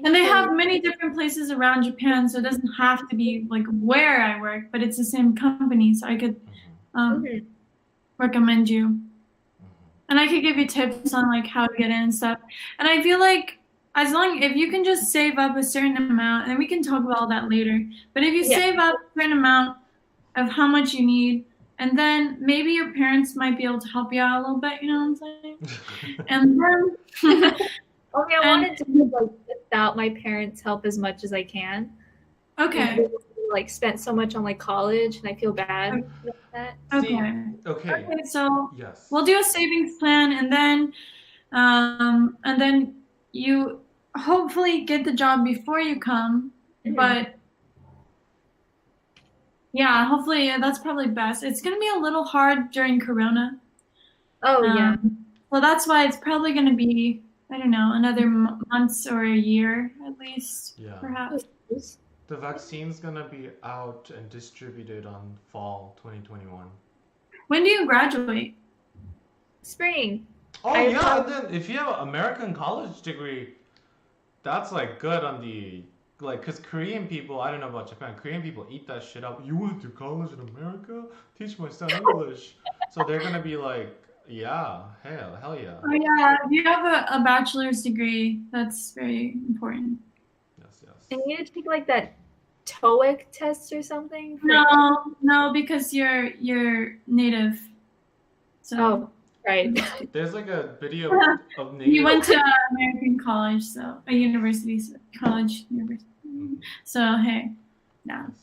And Thank they you. have many different places around Japan, so it doesn't have to be like where I work, but it's the same company, so I could Mhm. um, Mhm. recommend you. Mhm. And I could give you tips on like how to get in and stuff. And I feel like as long if you can just save up a certain amount, and we can talk about all that later. But if you Yeah. save up a certain amount of how much you need, and then maybe your parents might be able to help you out a little bit, you know what I'm saying? And then Okay, I and wanted to like without my parents' help as much as I can because okay. like spent so much on like college and I feel bad about that. See, Okay. okay, Okay, so yes. we'll do a savings plan and then you hopefully get the job before you come. Mhm. But yeah, hopefully that's probably best. It's gonna be a little hard during Corona. Oh yeah. So that's why it's probably gonna be, I don't know, another months or a year at least, Yeah. perhaps. The vaccine's gonna be out and distributed on fall 2021. When do you graduate? Spring. Oh I yeah, applied. and then if you have an American college degree, that's like good on the like, cause Korean people, I don't know about Japan, Korean people eat that shit up. You went to college in America? Teach my son English. So they're gonna be like, yeah, hell yeah. Oh yeah, if you have a bachelor's degree, that's very important. Yes, yes. And you need to take like that TOEIC test or something for. No, no, because you're native. So Oh, right. There's like a video of you native. went to American college, so a university, so college, university. Mhm. So hey, yeah. Yes.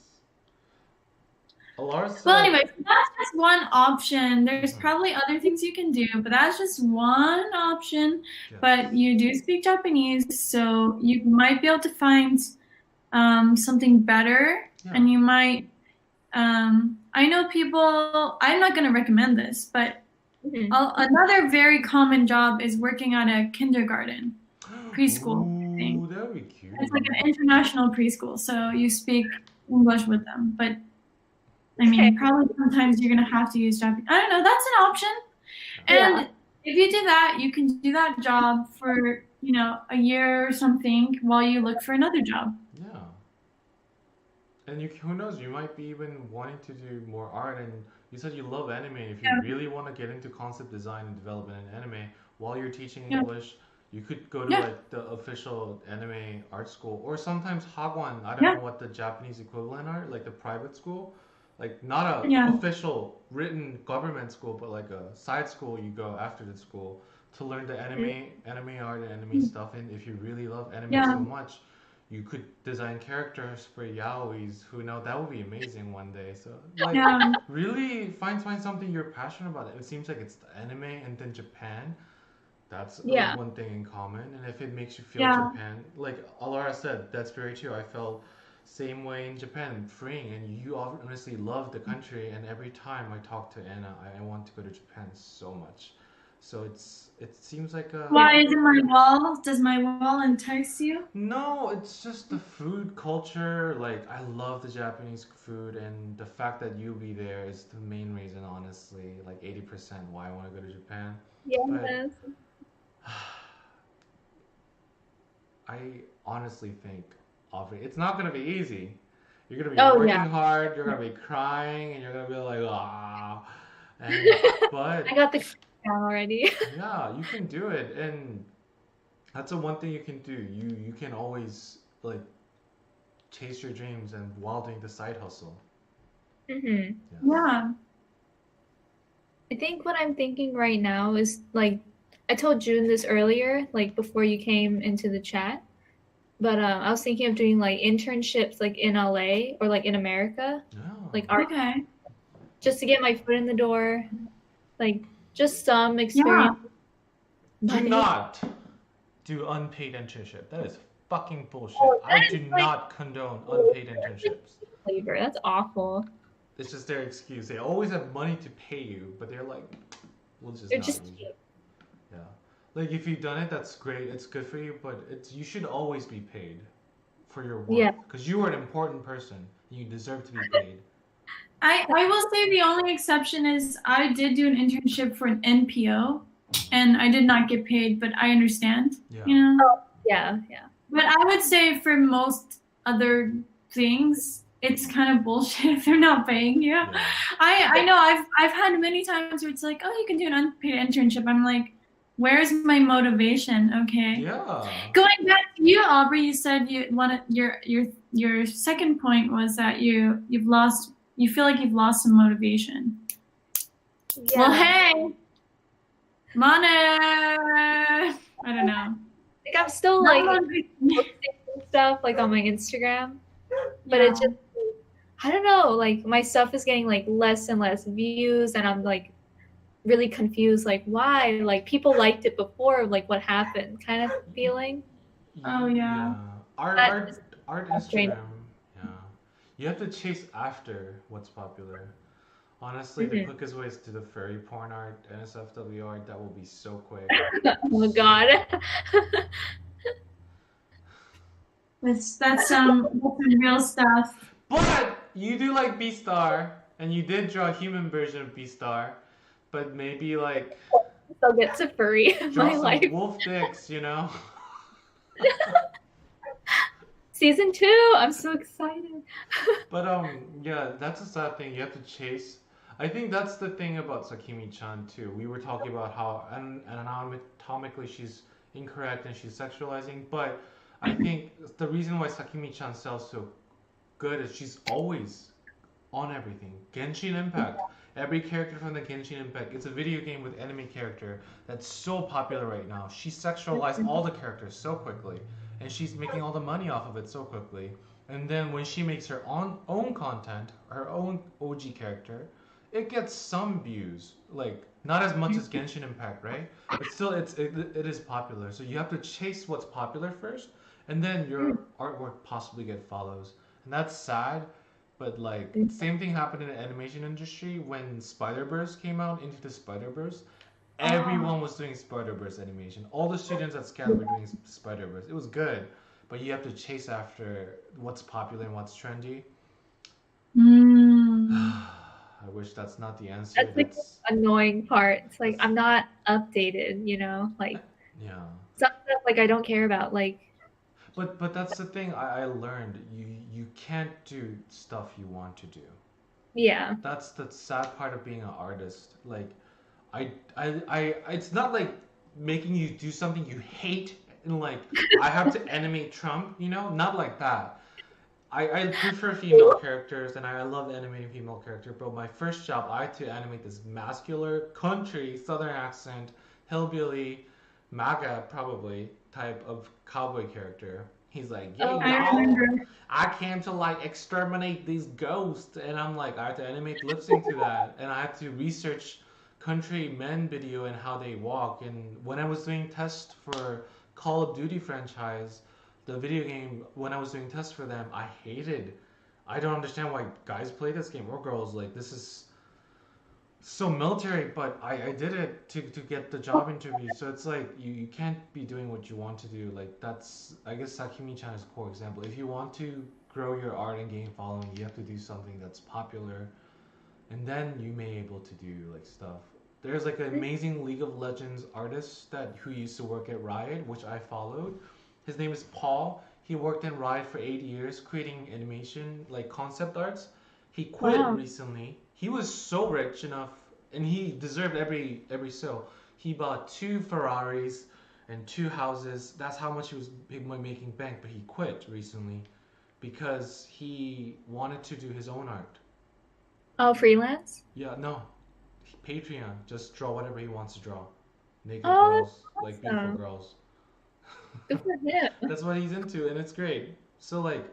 Alara Well, said, anyway, so that's just one option. There's mhm, probably other things you can do, but that's just one option. But yes. you do speak Japanese, so you might be able to find something better, Yeah. and you might. I know people. I'm not going to recommend this, but Mhm. another very common job is working at a kindergarten, preschool, I think. Ooh, that would be cute. It's like an international preschool, so you speak English with them. But I Okay. mean, probably sometimes you're gonna have to use Japanese. I don't know. That's an option. Yeah. And if you do that, you can do that job for a year or something while you look for another job. Yeah. And who knows, you might be even wanting to do more art. And you said you love anime. If you Yeah, really want to get into concept design and development in anime while you're teaching yeah, English, you could go to yeah, like the official anime art school or sometimes Hagwon. I don't yeah, know what the Japanese equivalent are, like the private school. Like not a yeah, official written government school, but like a side school you go after the school. to learn the anime art and anime stuff. And if you really love anime Yeah. so much, you could design characters for yaois. Who know that would be amazing one day. So like, Yeah. really find something you're passionate about. It seems like it's the anime and then Japan. That's like Yeah. one thing in common. And if it makes you feel Yeah. Japan, like Alara said, that's very true. I felt same way in Japan, freeing, and you honestly love the country. And every time I talk to Anna, I want to go to Japan so much. So it seems like a Why isn't my wall? Does my wall entice you? no. It's just the food culture. Like I love the Japanese food, and the fact that you'll be there is the main reason. Honestly, like 80% why I want to go to Japan. But Yes. I honestly think, Aubrey, it's not gonna be easy. You're gonna be Oh working yeah. hard. You're gonna be crying, and you're gonna be like, ah. And I but got the down already. yeah, you can do it, and that's the one thing you can do. You can always like chase your dreams and while doing the side hustle. hmm Yeah. Yeah. I think what I'm thinking right now is like I told June this earlier, like before you came into the chat. But I was thinking of doing like internships like in LA or like in America, No. like art, Okay. just to get my foot in the door, like just some Yeah. experience. Do Money. not do unpaid internship. That is fucking bullshit. Oh, I that do is like not condone unpaid internships. flavor. That's awful. It's just their excuse. They always have money to pay you, but they're like, we'll just They're not just use cheap. it. Yeah. Like if you've done it, that's great. It's good for you, but it's you should always be paid for your Yeah. work because you are an important person. And you deserve to be paid. I will say the only exception is I did do an internship for an NPO and I did not get paid, but I understand, Yeah. you know. Yeah. But I would say for most other things, it's kind of bullshit if they're not paying you. Yeah. I know I've had many times where it's like, oh, you can do an unpaid internship. I'm like, where's my motivation? Okay. Yeah. Going back to you, Aubrey, you said your second point was that you feel like you've lost some motivation. Yeah. Well, hey, money. I don't know. Like I'm still Not like motivation. posting stuff like on my Instagram, but Yeah. it just I don't know, like my stuff is getting like less and less views and I'm like really confused like why? Like people liked it before, like what happened kind of feeling. Oh, yeah. Art frustrating. Instagram. Yeah. You have to chase after what's popular. Honestly, the Mhm. quickest way is to the furry porn art, NSFW art. That will be so quick. Oh my god. That's some real stuff. But you do like Beastar, and you did draw a human version of Beastar, but maybe like I'll get to furry in draw my some life. wolf dicks, you know? Season 2, I'm so excited. But yeah, that's a sad thing. You have to chase. I think that's the thing about Sakimi-chan too. We were talking about how anatomically she's incorrect and she's sexualizing, but I think the reason why Sakimi-chan sells so good is she's always on everything. Genshin Impact. Every character from the Genshin Impact. It's a video game with enemy character that's so popular right now. She sexualized all the characters so quickly, and she's making all the money off of it so quickly. And then when she makes her own content, her own OG character, it gets some views. Like not as much as Genshin Impact, right? But still, it is popular. So you have to chase what's popular first, and then your artwork possibly get follows. And that's sad, but like same thing happened in the animation industry when Spider-Verse came out, Into the Spider-Verse. Everyone was doing Spider-Verse animation. All the students at Scout were doing Spider-Verse. It was good, but you have to chase after what's popular and what's trendy. I wish that's not the answer. That's like the annoying part. It's like I'm not updated, you know? Like yeah. some stuff like I don't care about. Like But that's the thing I learned. You can't do stuff you want to do. yeah. That's the sad part of being an artist. Like I it's not like making you do something you hate and like I have to animate Trump, you know? Not like that. I prefer female characters and I love animating female character, but my first job I had to animate this masculine country southern accent hillbilly, MAGA probably type of cowboy character. He's like, yeah, Oh, I y'all, remember. I came to like exterminate these ghosts, and I'm like, I have to animate lip sync to that, and I have to research country men video and how they walk. And when I was doing tests for Call of Duty franchise, the video game, when I was doing tests for them, I hated. I don't understand why guys play this game or girls. Like this is so military, but I did it to get the job interview. So it's like you can't be doing what you want to do. Like that's I guess Sakimi-chan is a core example. If you want to grow your art and game following, you have to do something that's popular, and then you may able to do like stuff. There's like an amazing League of Legends artist that who used to work at Riot, which I followed. His name is Paul. He worked in Riot for 8 years, creating animation like concept arts. He quit wow. recently. He was so rich enough, and he deserved every sale. He bought two Ferraris and two houses. That's how much he was making bank. But he quit recently because he wanted to do his own art. Oh, freelance? Yeah, no, Patreon. Just draw whatever he wants to draw. Naked Oh, girls, like that's beautiful awesome. girls. Good for him. That's what he's into, and it's great. So like,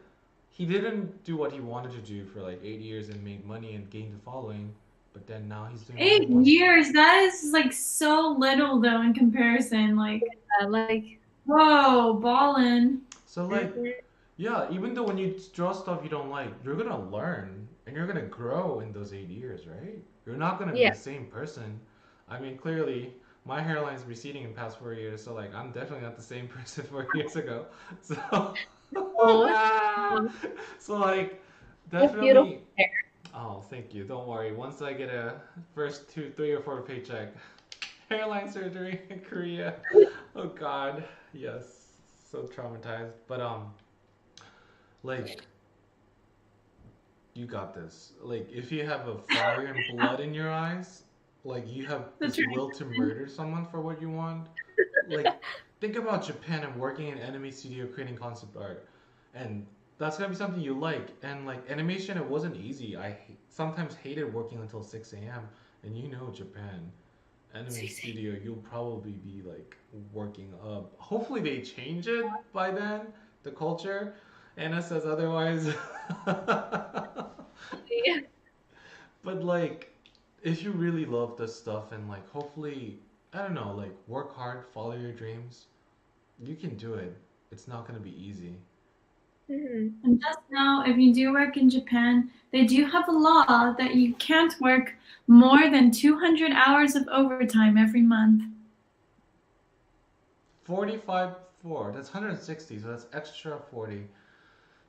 he didn't do what he wanted to do for like 8 years and made money and gained a following, but then now he's doing what he Eight wants. years, that is like so little though in comparison. Like, Like, whoa, ballin'. So like, yeah, even though when you draw stuff you don't like, you're gonna learn and you're gonna grow in those 8 years, right? You're not gonna be yeah. the same person. I mean, clearly my hairline's receding in the past 4 years, so like I'm definitely not the same person 4 years ago. So, Oh, so like, that's beautiful definitely. hair. Oh, thank you. Don't worry. Once I get a first two, three, or four paycheck, hairline surgery in Korea. Oh God, yes, so traumatized. But like you got this. Like if you have a fire and blood in your eyes, like you have The this truth. will to murder someone for what you want. Like think about Japan and working in anime studio creating concept art, and that's gonna be something you like. And like animation, it wasn't easy. Sometimes hated working until 6 a.m. And you know Japan anime studio, you'll probably be like working up. Hopefully they change it by then, the culture. Anna says otherwise. Yeah. But like, if you really love this stuff and like, hopefully, I don't know, like work hard, follow your dreams. You can do it. It's not gonna be easy. Mhm. And just now, if you do work in Japan, they do have a law that you can't work more than 200 hours of overtime every month. 45 4. That's 160, so that's extra 40.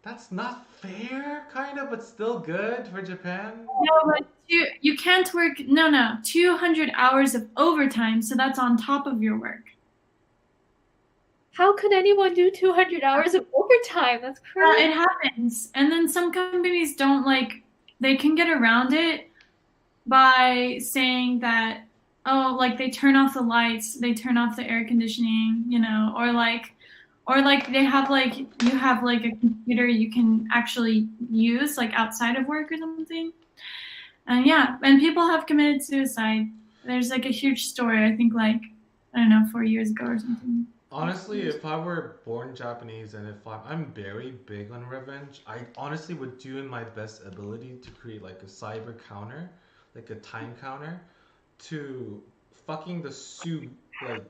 That's not fair, kind of, but still good for Japan. No, but you can't work, no, 200 hours of overtime, so that's on top of your work. How could anyone do 200 hours of overtime? That's crazy. It happens. And then some companies don't like, they can get around it by saying that, oh, like they turn off the lights, they turn off the air conditioning, you know, or like they have like, you have like a computer you can actually use like outside of work or something. And yeah, and people have committed suicide. There's like a huge story, I think like, I don't know, 4 years ago or something. Honestly, if I were born Japanese and if I'm very big on revenge, I honestly would do in my best ability to create like a cyber counter, like a time counter, to fucking the suit, like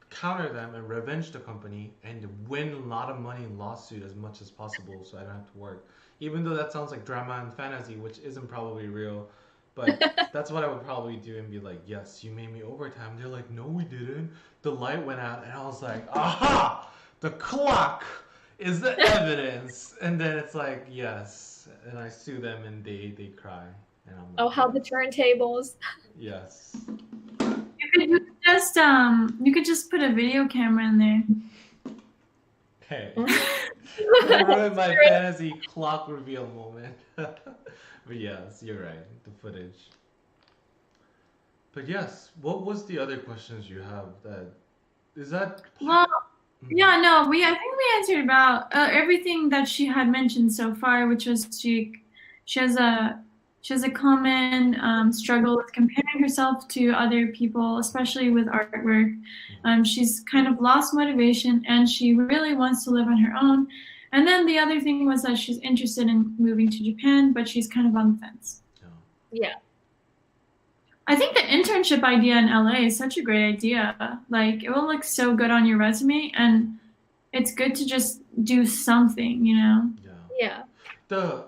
counter them and revenge the company and win a lot of money in lawsuit as much as possible so I don't have to work. Even though that sounds like drama and fantasy, which isn't probably real, but that's what I would probably do and be like, yes, you made me overtime. They're like, no, we didn't. The light went out, and I was like, aha! The clock is the evidence. And then it's like, yes. And I sue them, and they cry. And I'm like, Oh, how the yes. turntables. Yes. You could just put a video camera in there. Hey. I ruined my fantasy clock reveal moment. But yes, you're right. The footage. But yes, what was the other questions you have? That is that. Well, Mhm. yeah, no, I think we answered about everything that she had mentioned so far, which was she has she has a common struggle with comparing herself to other people, especially with artwork. She's kind of lost motivation and she really wants to live on her own. And then the other thing was that she's interested in moving to Japan, but she's kind of on the fence. Yeah. I think the internship idea in LA is such a great idea. Like, it will look so good on your resume, and it's good to just do something, you know? Yeah. The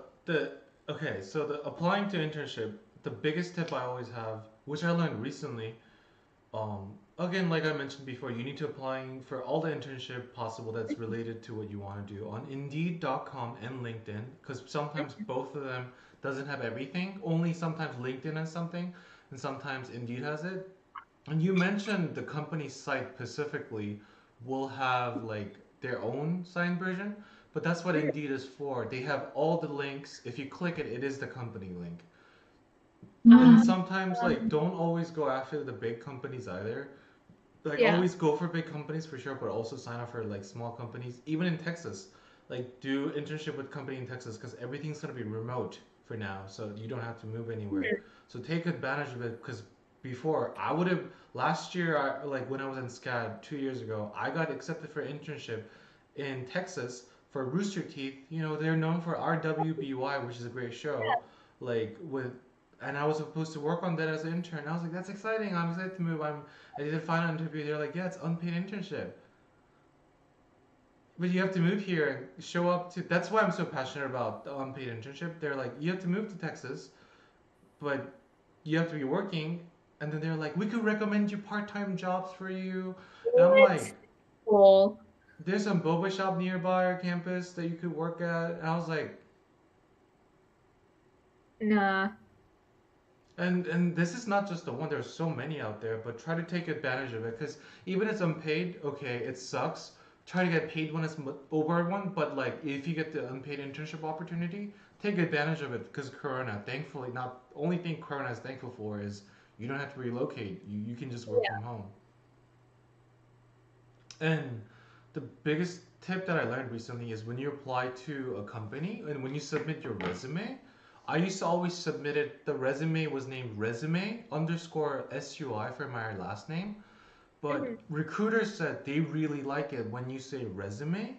okay, so the applying to internship, the biggest tip I always have, which I learned recently, again, like I mentioned before, you need to apply for all the internship possible that's related to what you want to do on Indeed.com and LinkedIn, because sometimes both of them doesn't have everything. Only sometimes LinkedIn has something, and sometimes Indeed has it. And you mentioned the company site specifically will have like their own signed version, but that's what Indeed is for. They have all the links. If you click it, it is the company link. And sometimes like don't always go after the big companies either. Like Yeah. always go for big companies for sure, but also sign up for like small companies. Even in Texas, like do internship with company in Texas because everything's gonna be remote for now, so you don't have to move anywhere. So take advantage of it because before I would have last year, like when I was in SCAD 2 years ago, I got accepted for internship in Texas for Rooster Teeth. You know they're known for RWBY, which is a great show. Like with and I was supposed to work on that as an intern. I was like, that's exciting. I'm excited to move. I did a final interview. They're like, yeah, it's unpaid internship. But you have to move here and show up to. That's why I'm so passionate about the unpaid internship. They're like, you have to move to Texas, but you have to be working. And then they're like, we could recommend you part-time jobs for you. And I'm What? like, Cool. there's some boba shop nearby our campus that you could work at. And I was like, Nah. and this is not just the one. There's so many out there, but try to take advantage of it because even if it's unpaid, okay, it sucks. Try to get paid when it's over one, but like if you get the unpaid internship opportunity, take advantage of it because Corona. Thankfully, not only thing Corona is thankful for is you don't have to relocate. You can just work from home. And the biggest tip that I learned recently is when you apply to a company and when you submit your resume, I used to always submit it, the resume was named resume underscore SUI for my last name. But recruiters said they really like it when you say resume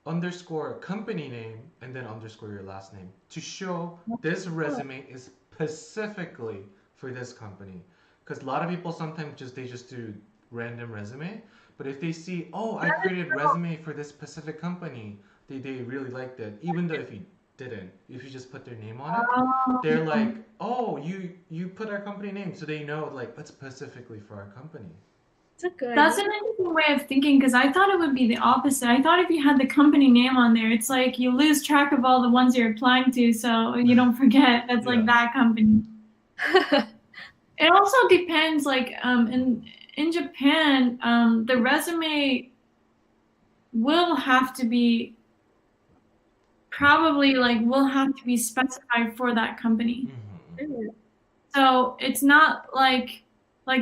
underscore company name and then underscore your last name to show this resume is specifically for this company. Because a lot of people sometimes just do random resume, but if they see, oh, I created resume for this specific company, they really liked it. Even though if you didn't, if you just put their name on it, they're like, oh, you put our company name, so they know like it's specifically for our company. It's a good That's idea. an interesting way of thinking because I thought it would be the opposite. I thought if you had the company name on there, it's like you lose track of all the ones you're applying to, so you don't forget that's like Yeah. that company. It also depends, like in Japan, the resume will have to be probably like will have to be specified for that company. Mm-hmm. So it's not like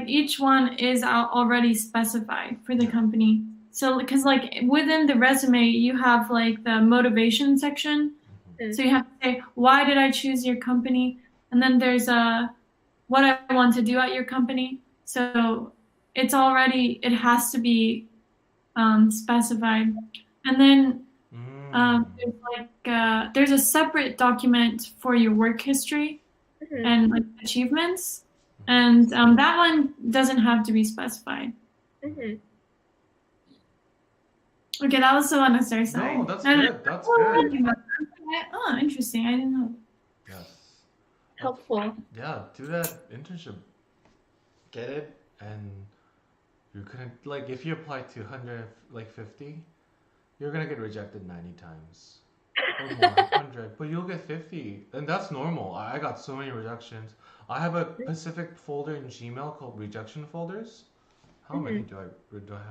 each one is already specified for the company. So because like within the resume you have like the motivation section. So you have to say why did I choose your company, and then there's what I want to do at your company. So it has to be specified, and then there's a separate document for your work history and like achievements, and that one doesn't have to be specified. Okay, that was so unnecessary. Sorry. No, that's good. That's good. Oh, interesting. I didn't know. Yes. Helpful. Yeah, do that internship. Get it, and you're gonna like if you apply to 150, you're gonna get rejected 90 times or more, 100, but you'll get 50, and that's normal. I got so many rejections. I have a specific folder in Gmail called rejection folders. How many do I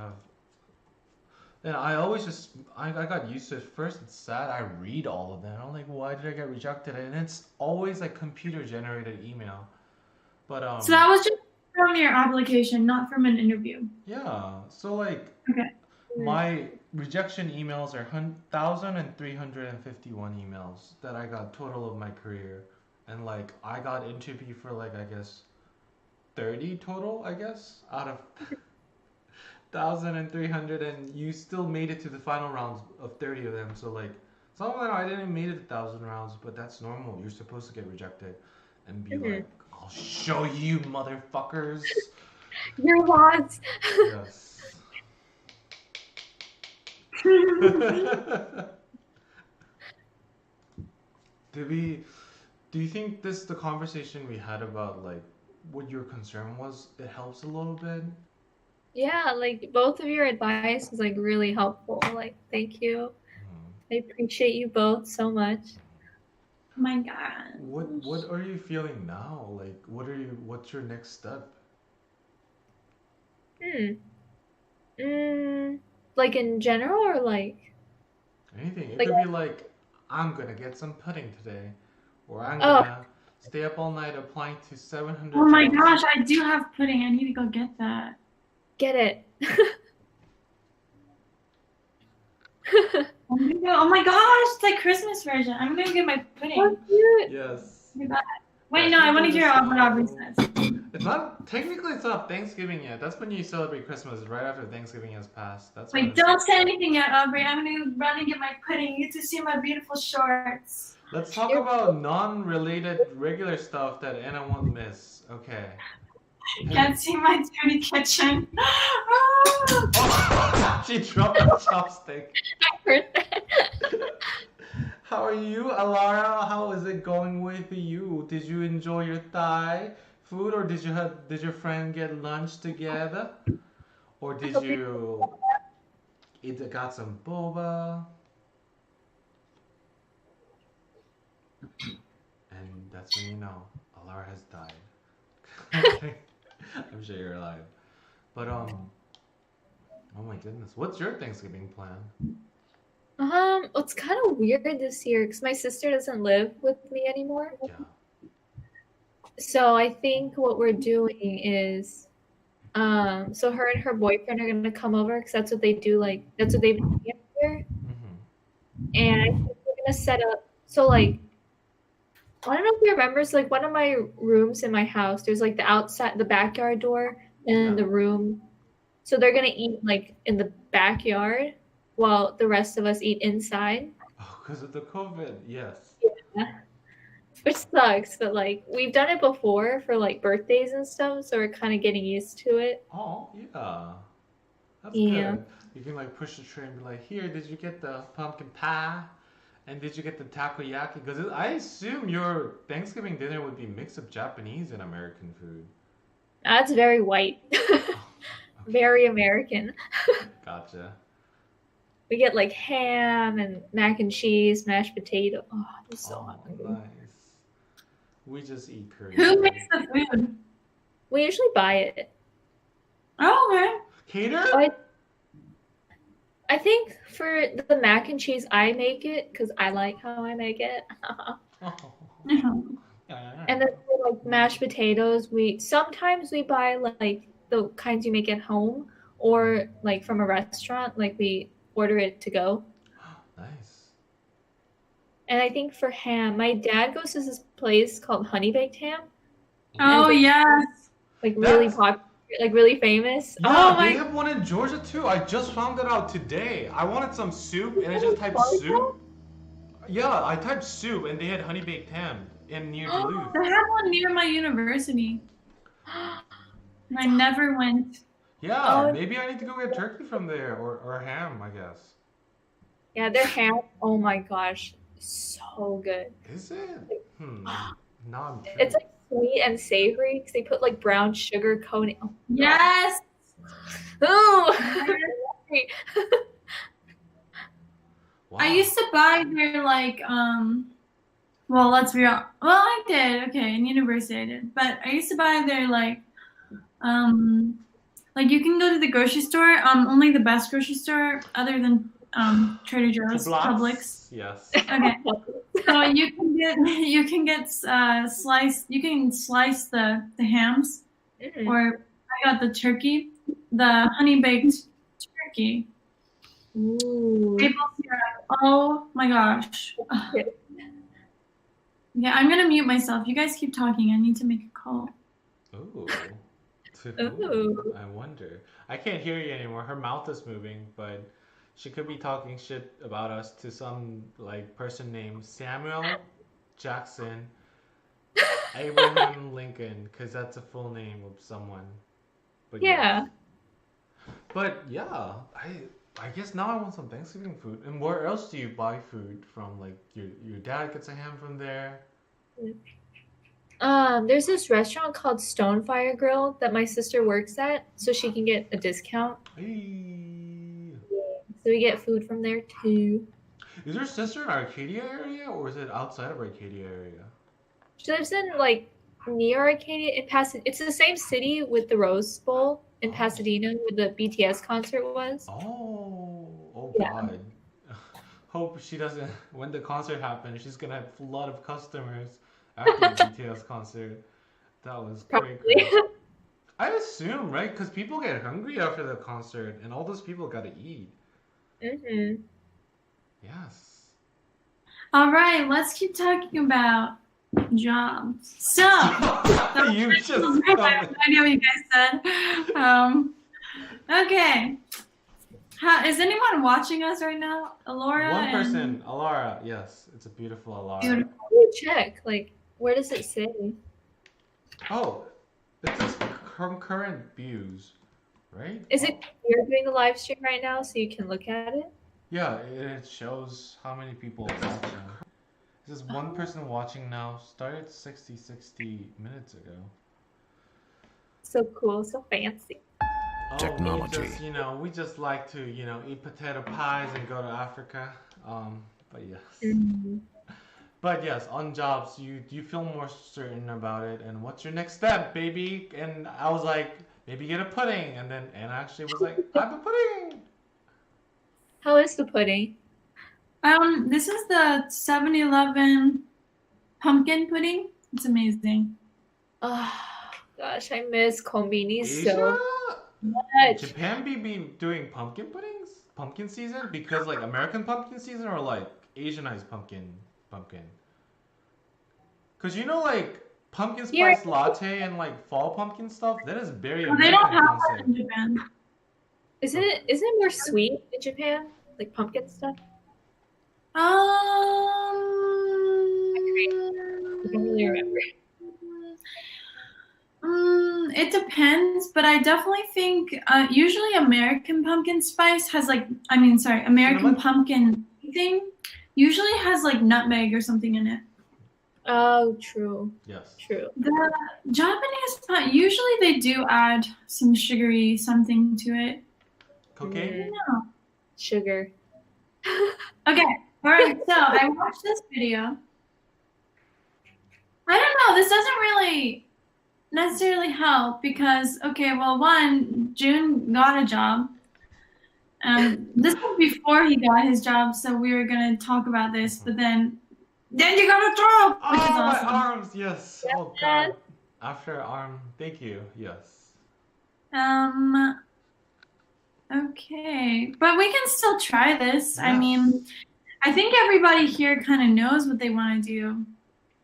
have? And I always I got used to it. First, it's sad. I read all of them. I'm like, why did I get rejected? And it's always like computer generated email. But So that was just from your application, not from an interview. yeah. So like Okay. my rejection emails are 1,351 emails that I got total of my career. and like I got into B for like I guess 30 total, I guess, out of 1,300, and you still made it to the final rounds of 30 of them. So like some of them I didn't make it 1,000 rounds, but that's normal. You're supposed to get rejected and be like, I'll show you, motherfuckers. Your lots. Yes. Do you think the conversation we had about like what your concern was, it helps a little bit? Yeah, like both of your advice was like really helpful. Like, thank you. I appreciate you both so much. Oh my god. What are you feeling now? Like what's your next step? Hmm. Like in general or like Anything. It like could be like, I'm gonna get some pudding today. Or I'm oh gonna stay up all night applying to 700 Oh my jobs. gosh, I do have pudding. I need to go get that. get it. Oh my gosh, it's like Christmas version. I'm gonna go get my pudding. So cute. Yes. Wait, no, I want to hear what Aubrey says. It's not technically, it's not Thanksgiving yet. That's when you celebrate Christmas, right after Thanksgiving has passed. That's when Wait, don't say anything yet, Aubrey. I'm gonna run and get my pudding. You get to see my beautiful shorts. Let's talk about non-related regular stuff that Anna won't miss. Okay. Can't see my dirty kitchen. She dropped a chopstick. I heard that. How are you, Alara? How is it going with you? Did you enjoy your Thai food, or did your friend get lunch together, or did you got some boba? And that's when you know Alara has died. Okay. I'm sure you're alive. But oh my goodness, what's your Thanksgiving plan? It's kind of weird this year because my sister doesn't live with me anymore. Yeah. So I think what we're doing is, so her and her boyfriend are gonna come over because that's what they do. Like that's what they've been doing here. And I think we're gonna set up. So like, I don't know if you remember. So like one of my rooms in my house, there's like the outside, the backyard door, and the room. So they're gonna eat like in the backyard, while the rest of us eat inside. Oh, because of the COVID, yes. Yeah. Which sucks, but like we've done it before for like birthdays and stuff, so we're kind of getting used to it. Oh, yeah. That's Yeah. good. You can like push the tray and be like, here, did you get the pumpkin pie? And did you get the takoyaki? Because I assume your Thanksgiving dinner would be mix of Japanese and American food. That's very white. Very American. Gotcha. We get like ham and mac and cheese, mashed potato. Oh, I'm so hungry. Nice. We just eat curry. Who makes the food? We usually buy it. Oh, okay. Cater? I think for the mac and cheese, I make it because I like how I make it. And then for like mashed potatoes, sometimes we buy like the kinds you make at home or like from a restaurant, like we order it to go. Nice. And I think for ham, my dad goes to this place called Honey Baked Ham. Oh, like, yes. Like really popular, like really famous. Yeah, Oh they my! have one in Georgia too. I just found it out today. I wanted some soup and I just typed soup. Yeah, I typed soup and they had honey baked ham in near Duluth. They have one near my university. I never went. Yeah, maybe I need to go get turkey from there or ham, I guess. Yeah, their ham. Oh my gosh, so good. Is it? Now I'm curious. It's like sweet and savory because they put like brown sugar coating. Oh, Yes. oh. Wow. I used to buy their like well, let's be real. Well, I did. Okay, in university I did. But I used to buy their like you can go to the grocery store, only the best grocery store other than Trader Joe's, Publix. Yes. Okay. So you can slice the hams, or I got the turkey, the honey baked turkey. Ooh. Maple syrup. Oh my gosh. Yeah, I'm gonna mute myself. You guys keep talking. I need to make a call. Ooh. To whom? Ooh. I wonder. I can't hear you anymore. Her mouth is moving, but she could be talking shit about us to some like person named Samuel Jackson Abraham Lincoln, because that's a full name of someone. But yes. Yeah. But yeah, I guess now I want some Thanksgiving food. And where else do you buy food from? Like your dad gets a ham from there. There's this restaurant called Stonefire Grill that my sister works at, so she can get a discount. Hey. So we get food from there too. Is your sister in Arcadia area or is it outside of Arcadia area? She lives in like near Arcadia in Pasadena. It's the same city with the Rose Bowl in Pasadena where the BTS concert was. Oh Yeah. God. Hope she doesn't. When the concert happens, she's gonna have a lot of customers after the BTS concert. That was Probably. crazy. I assume, right? Because people get hungry after the concert, and all those people gotta eat. Mm-hmm. Yes. All right, let's keep talking about jobs. So, You just I have no idea what you guys said. Okay. Is anyone watching us right now? Alora? One person, Alara. Yes, it's a beautiful Alara. Beautiful. Check. Like, where does it say? Oh, it says concurrent views, right? Is it you're doing the live stream right now so you can look at it? Yeah, it shows how many people are watching. It says one person watching now. Started 60 minutes ago. So cool, so fancy. Technology. We just like to, eat potato pies and go to Africa. But yes. Mm-hmm. But yes, on jobs, you feel more certain about it. And what's your next step, baby? And I was like, maybe get a pudding. And then Anna actually was like, I have a pudding. How is the pudding? This is the 7-Eleven pumpkin pudding. It's amazing. Oh gosh, I miss konbini Asia? so much. Japan be doing pumpkin puddings? Pumpkin season? Because like American pumpkin season or like Asianized pumpkin? Because like pumpkin spice latte and like fall pumpkin stuff, that is very American They don't have that concept. in Japan. Isn't it more sweet in Japan? Like pumpkin stuff? I don't really remember. It depends, but I definitely think usually American pumpkin spice has American Cinnamon? pumpkin thing usually has like nutmeg or something in it. Oh, true. Yes. True. The Japanese usually they do add some sugary something to it. Cocaine? No. Sugar. Okay. All right. So I watched this video. I don't know. This doesn't really necessarily help because one, June got a job. This was before he got his job, so we were gonna talk about this, but then you got a job, which is awesome. My arms, yes. Oh God. After arm, thank you. Yes. Okay, but we can still try this. Yes. I mean, I think everybody here kind of knows what they want to do.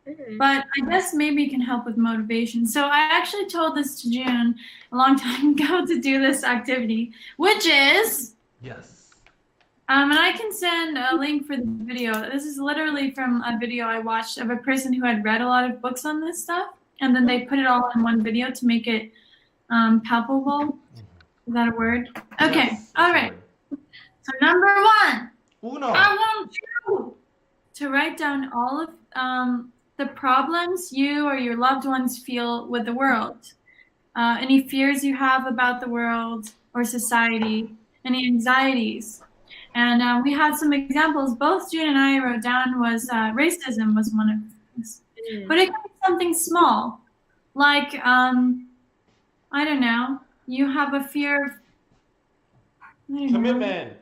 Mm-hmm. But I guess maybe it can help with motivation. So I actually told this to June a long time ago to do this activity, which is Yes. and I can send a link for the video. This is literally from a video I watched of a person who had read a lot of books on this stuff, and then they put it all in one video to make it palpable. Is that a word? Okay. Yes, all right. So number one, Uno. I want you to write down all of the problems you or your loved ones feel with the world. Any fears you have about the world or society, any anxieties. And we had some examples. Both June and I wrote down was racism was one of things. But it can be something small. Like, I don't know, you have a fear of Commitment.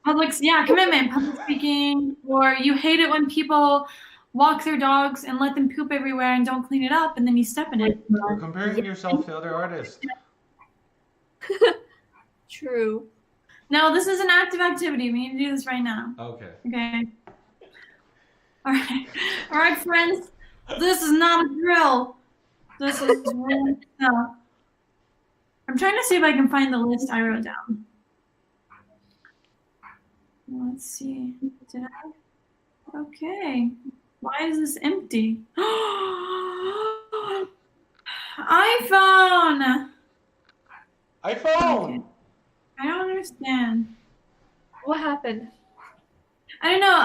Commitment, public speaking, or you hate it when people walk their dogs and let them poop everywhere and don't clean it up, and then you step in it. You're comparing yourself to other artists. True. No, this is an active activity. We need to do this right now. Okay. Okay. All right, all right, friends. This is not a drill. This is real stuff. I'm trying to see if I can find the list I wrote down. Let's see. Did I? Okay. Why is this empty? iPhone. iPhone. Okay. I don't understand. What happened? I don't know.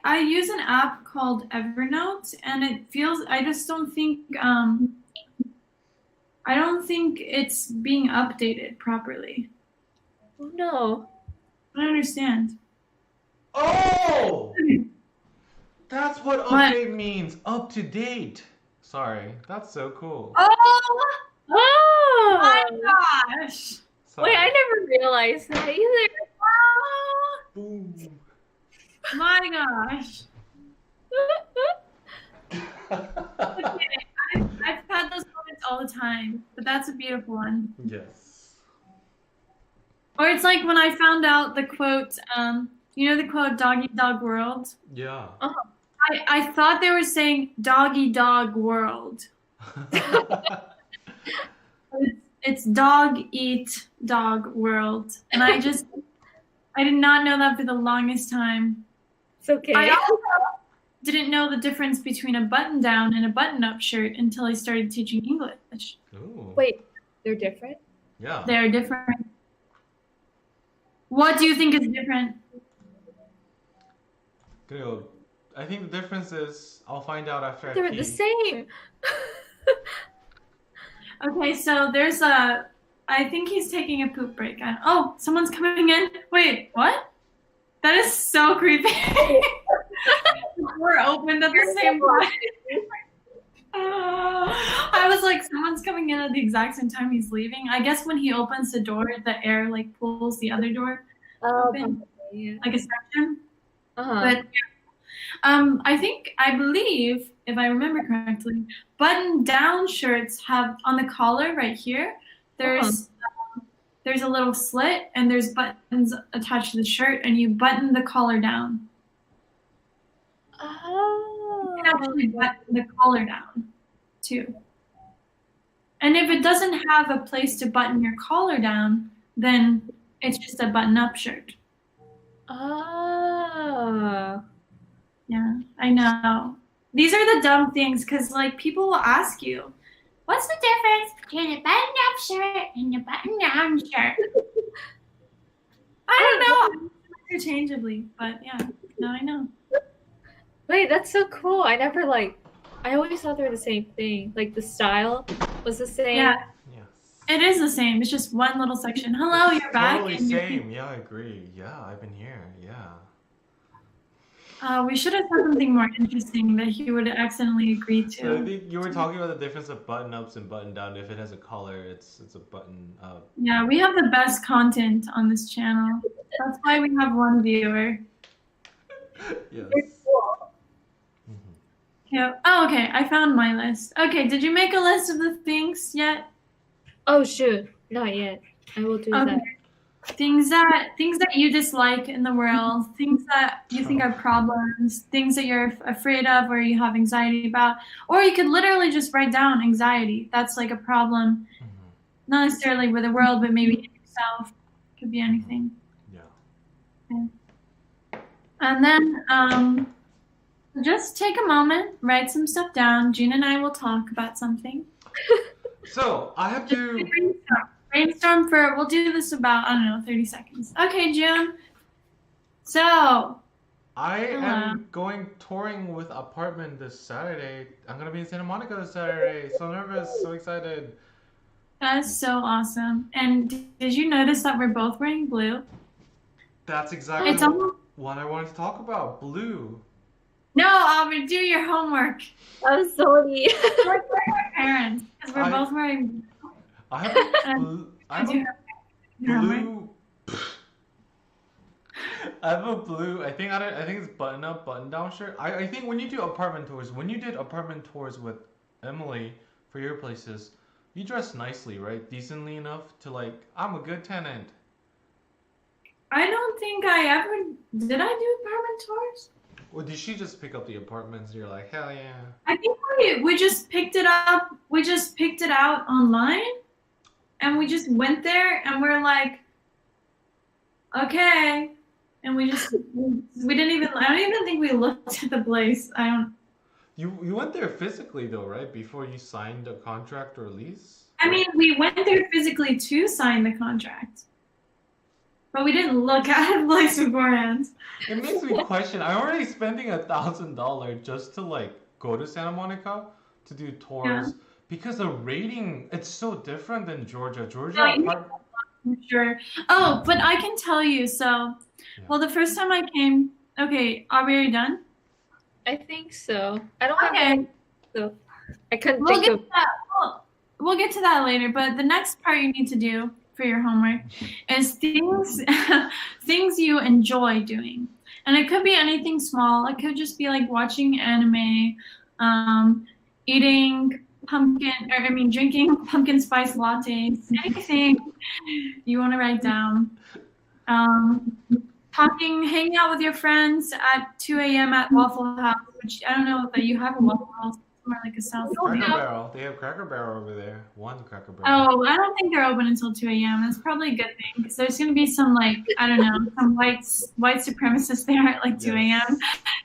I use an app called Evernote, and it feels. I just don't think. I don't think it's being updated properly. Oh no. I don't understand. Oh, that's what What? update means. Up to date. Sorry, that's so cool. Oh Oh my gosh! Sorry. wait, I never realized that either. Oh Boom. my gosh! Okay, I've had those moments all the time, but that's a beautiful one. Yes. Or it's like when I found out the quote, you know the quote "Doggy Dog World." Yeah. I thought they were saying "Doggy Dog World." It's "Dog Eat Dog World," and I did not know that for the longest time. It's okay. I also didn't know the difference between a button-down and a button-up shirt until I started teaching English. Ooh. Wait, they're different? Yeah. They're different. What do you think is different? I think the difference is I'll find out after I They're pee. the same. Okay, so there's I think he's taking a poop break. Oh, someone's coming in. Wait, what? That is so creepy. The door opened at the same time. I was like, someone's coming in at the exact same time he's leaving. I guess when he opens the door, the air like pulls the other door open, Yeah. like a section. Uh-huh. But I believe, if I remember correctly, button-down shirts have on the collar right here. There's a little slit, and there's buttons attached to the shirt, and you button the collar down. Oh. You can actually button the collar down too. And if it doesn't have a place to button your collar down, then it's just a button-up shirt. Oh. Yeah, I know. These are the dumb things because, like, people will ask you, what's the difference between a button-up shirt and a button-down shirt? I don't know. Interchangeably, but yeah, now I know. Wait, that's so cool. I always thought they were the same thing. Like the style was the same. Yeah, Yes. it is the same. It's just one little section. Hello, you're back. Totally and you're- same. Yeah, I agree. Yeah, I've been here. Yeah. We should have said something more interesting that he would accidentally agree So I to. think you were talking about the difference of button ups and button down. If it has a collar, it's a button up. Yeah, we have the best content on this channel. That's why we have one viewer. Yes. Mhm. Yeah. Oh, okay. I found my list. Okay, did you make a list of the things yet? Oh shoot, not yet. I will do Okay. that. Things that you dislike in the world, things that you think are problems, things that you're afraid of or you have anxiety about, or you could literally just write down anxiety. That's like a problem, Mhm. not necessarily with the world, but maybe in yourself. Could be anything. Yeah. And then just take a moment, write some stuff down. Gina and I will talk about something. So I have to. Brainstorm for, we'll do this about, I don't know, 30 seconds. Okay, June. So, I Hello. am going touring with Apartment this Saturday. I'm gonna be in Santa Monica this Saturday. So nervous, so excited. that is so awesome. And did you notice that we're both wearing blue? That's exactly It's almost, what I wanted to talk about. Blue. no, Aubrey, do your homework. I'm sorry. We're like our parents, because we're I- both wearing blue. I have a blue. I have Did you a have your homework? blue. I have a blue. I think it's button up, button down shirt. I think when you do apartment tours, when you did apartment tours with Emily for your places, you dress nicely, right? Decently enough to like, I'm a good tenant. I don't think I ever, did I do apartment tours? Or did she just pick up the apartments and you're like, hell yeah? I think we just picked it up. We just picked it out online, and we just went there, and we're like, okay, and we didn't even. I don't even think we looked at the place. I don't. You went there physically though, right? Before you signed a contract or lease? I mean, we went there physically to sign the contract, but we didn't look at the place beforehand. It makes me question. I'm already spending $1,000 just to like go to Santa Monica to do Yeah. tours because the rating it's so different than Georgia. Georgia Yeah, apart. sure. Oh, but I can tell you. So, well, the first time I came. Okay, are we already done? I think so. I don't have Okay. any, so I couldn't We'll think get of. to that. We'll get to that later. But the next part you need to do for your homework is things you enjoy doing, and it could be anything small. It could just be like watching anime, eating drinking pumpkin spice lattes. Anything you want to write down. Hanging out with your friends at 2 a.m. at Waffle House, which I don't know if you have a Waffle House, somewhere like a South. Cracker Barrel. They have Cracker Barrel over there. One Cracker Barrel. Oh, I don't think they're open until 2 a.m. That's probably a good thing because there's going to be some I don't know, some white supremacists there at like 2 a.m.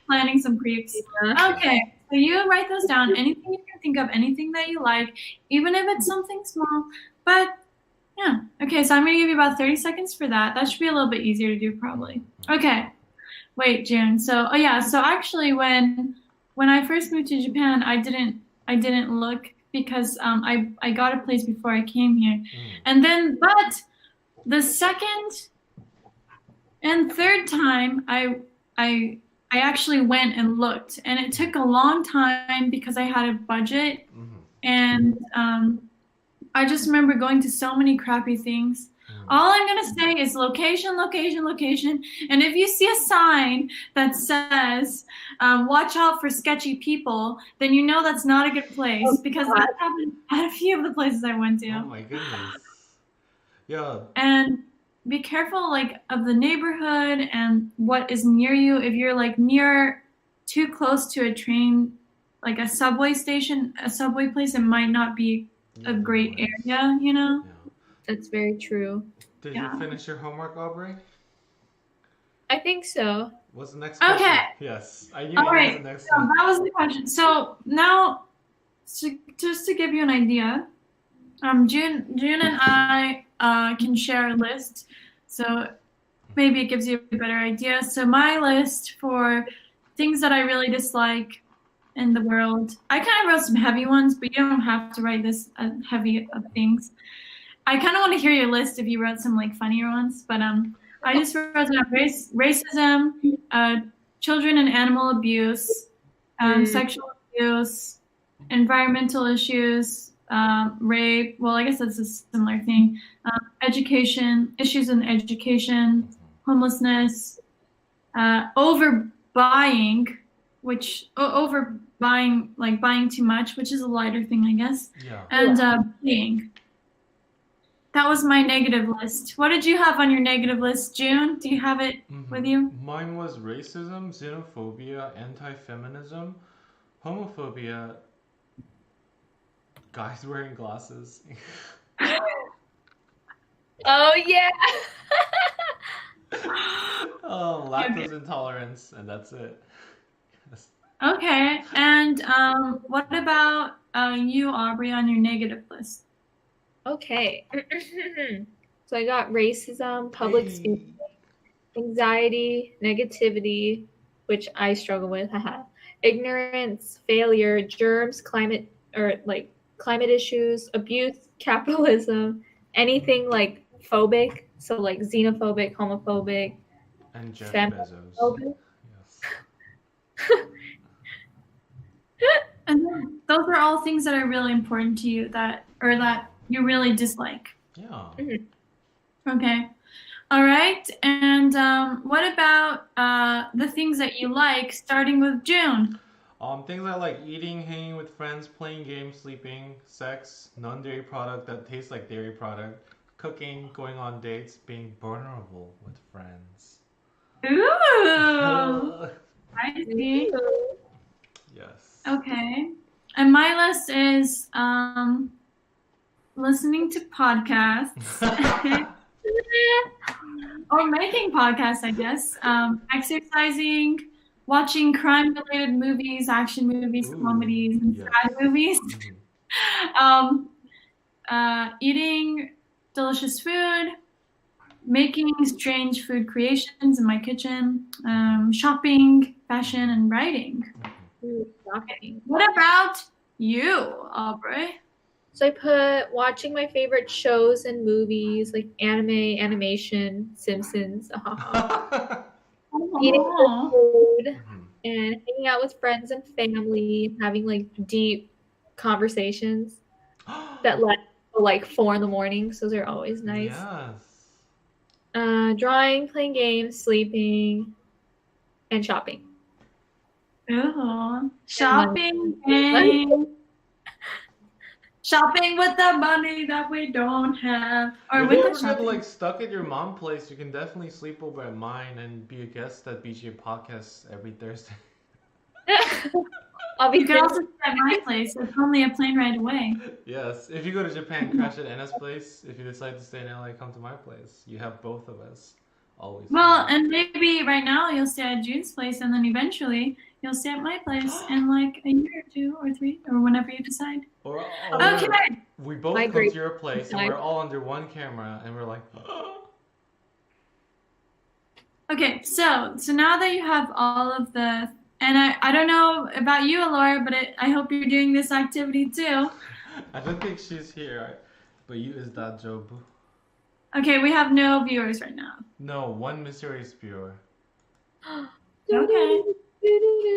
planning some creeps. Okay, so you write those down. Anything you can think of, anything that you like, even if it's something small. But yeah, okay. So I'm going to give you about 30 seconds for that. That should be a little bit easier to do, probably. Okay. Wait, June. So So actually, when I first moved to Japan, I didn't look because I got a place before I came here, and then but the second and third time I actually went and looked, and it took a long time because I had a budget, and I just remember going to so many crappy things. All I'm going to say is location, location, location. And if you see a sign that says, watch out for sketchy people, then you know that's not a good place because that happened at a few of the places I went to. Oh my goodness. Yeah. And be careful of the neighborhood and what is near you. If you're near too close to a train, like a subway station, a subway place, it might not be a great area, Yeah. That's very true. Did you finish your homework, Aubrey? I think so. What's the next question? Okay. Yes. I All right. The next So one. that was the question. So now, just to give you an idea, June and I can share a list. So maybe it gives you a better idea. So my list for things that I really dislike in the world. I kind of wrote some heavy ones, but you don't have to write this heavy of things. I kind of want to hear your list if you wrote some funnier ones, but I just wrote down racism, children and animal abuse, sexual abuse, environmental issues, rape. Well, I guess that's a similar thing. Education, issues in education, homelessness, overbuying, buying too much, which is a lighter thing, I guess. Yeah. And bullying. That was my negative list. What did you have on your negative list, June? Do you have it with you? Mine was racism, xenophobia, anti-feminism, homophobia, guys wearing glasses. Oh yeah. Lactose intolerance, and that's it. Okay. And what about you, Aubrey, on your negative list? Okay. So I got racism, public speaking, anxiety, negativity, which I struggle with, ignorance, failure, germs, climate issues, abuse, capitalism, anything phobic, so xenophobic, homophobic, and Jeff Bezos. Yes. And those are all things that are really important to you that you really dislike. Yeah. Okay. All right. And what about the things that you like, starting with June? Things I like: eating, hanging with friends, playing games, sleeping, sex, non-dairy product that tastes like dairy product, cooking, going on dates, being vulnerable with friends. Ooh. I see. Yes. Okay. And my list is listening to podcasts or making podcasts, I guess. Exercising, watching crime-related movies, action movies, Ooh, comedies, and yes. sad movies. Mhm. Eating delicious food, making strange food creations in my kitchen, shopping, fashion, and writing. Ooh, shopping. What about you, Aubrey? So I put watching my favorite shows and movies like anime, animation, Simpsons, eating good food, Mhm. and hanging out with friends and family, having like deep conversations that last till like 4 in the morning. So those are always nice. Yes. Drawing, playing games, sleeping, and shopping. Ooh, shopping. Shopping with the money that we don't have, or If with you the ever get shopping. like stuck at your mom's place, you can definitely sleep over at mine and be a guest at BJ Podcasts every Thursday. I'll be You can also stay at my place. It's only a plane ride away. Yes, if you go to Japan, crash at Anna's place. If you decide to stay in LA, come to my place. You have both of us always. Well, and maybe right now you'll stay at June's place, and then eventually you'll stay at my place in like a year or 2 or 3, or whenever you decide. Or Okay. we both I come agree. to your place and we're all under one camera and we're like, Okay, so now that you have all of the, and I don't know about you, Alora, but I hope you're doing this activity too. I don't think she's here, but you is that job. Okay, we have no viewers right now. No, one mysterious viewer. Okay.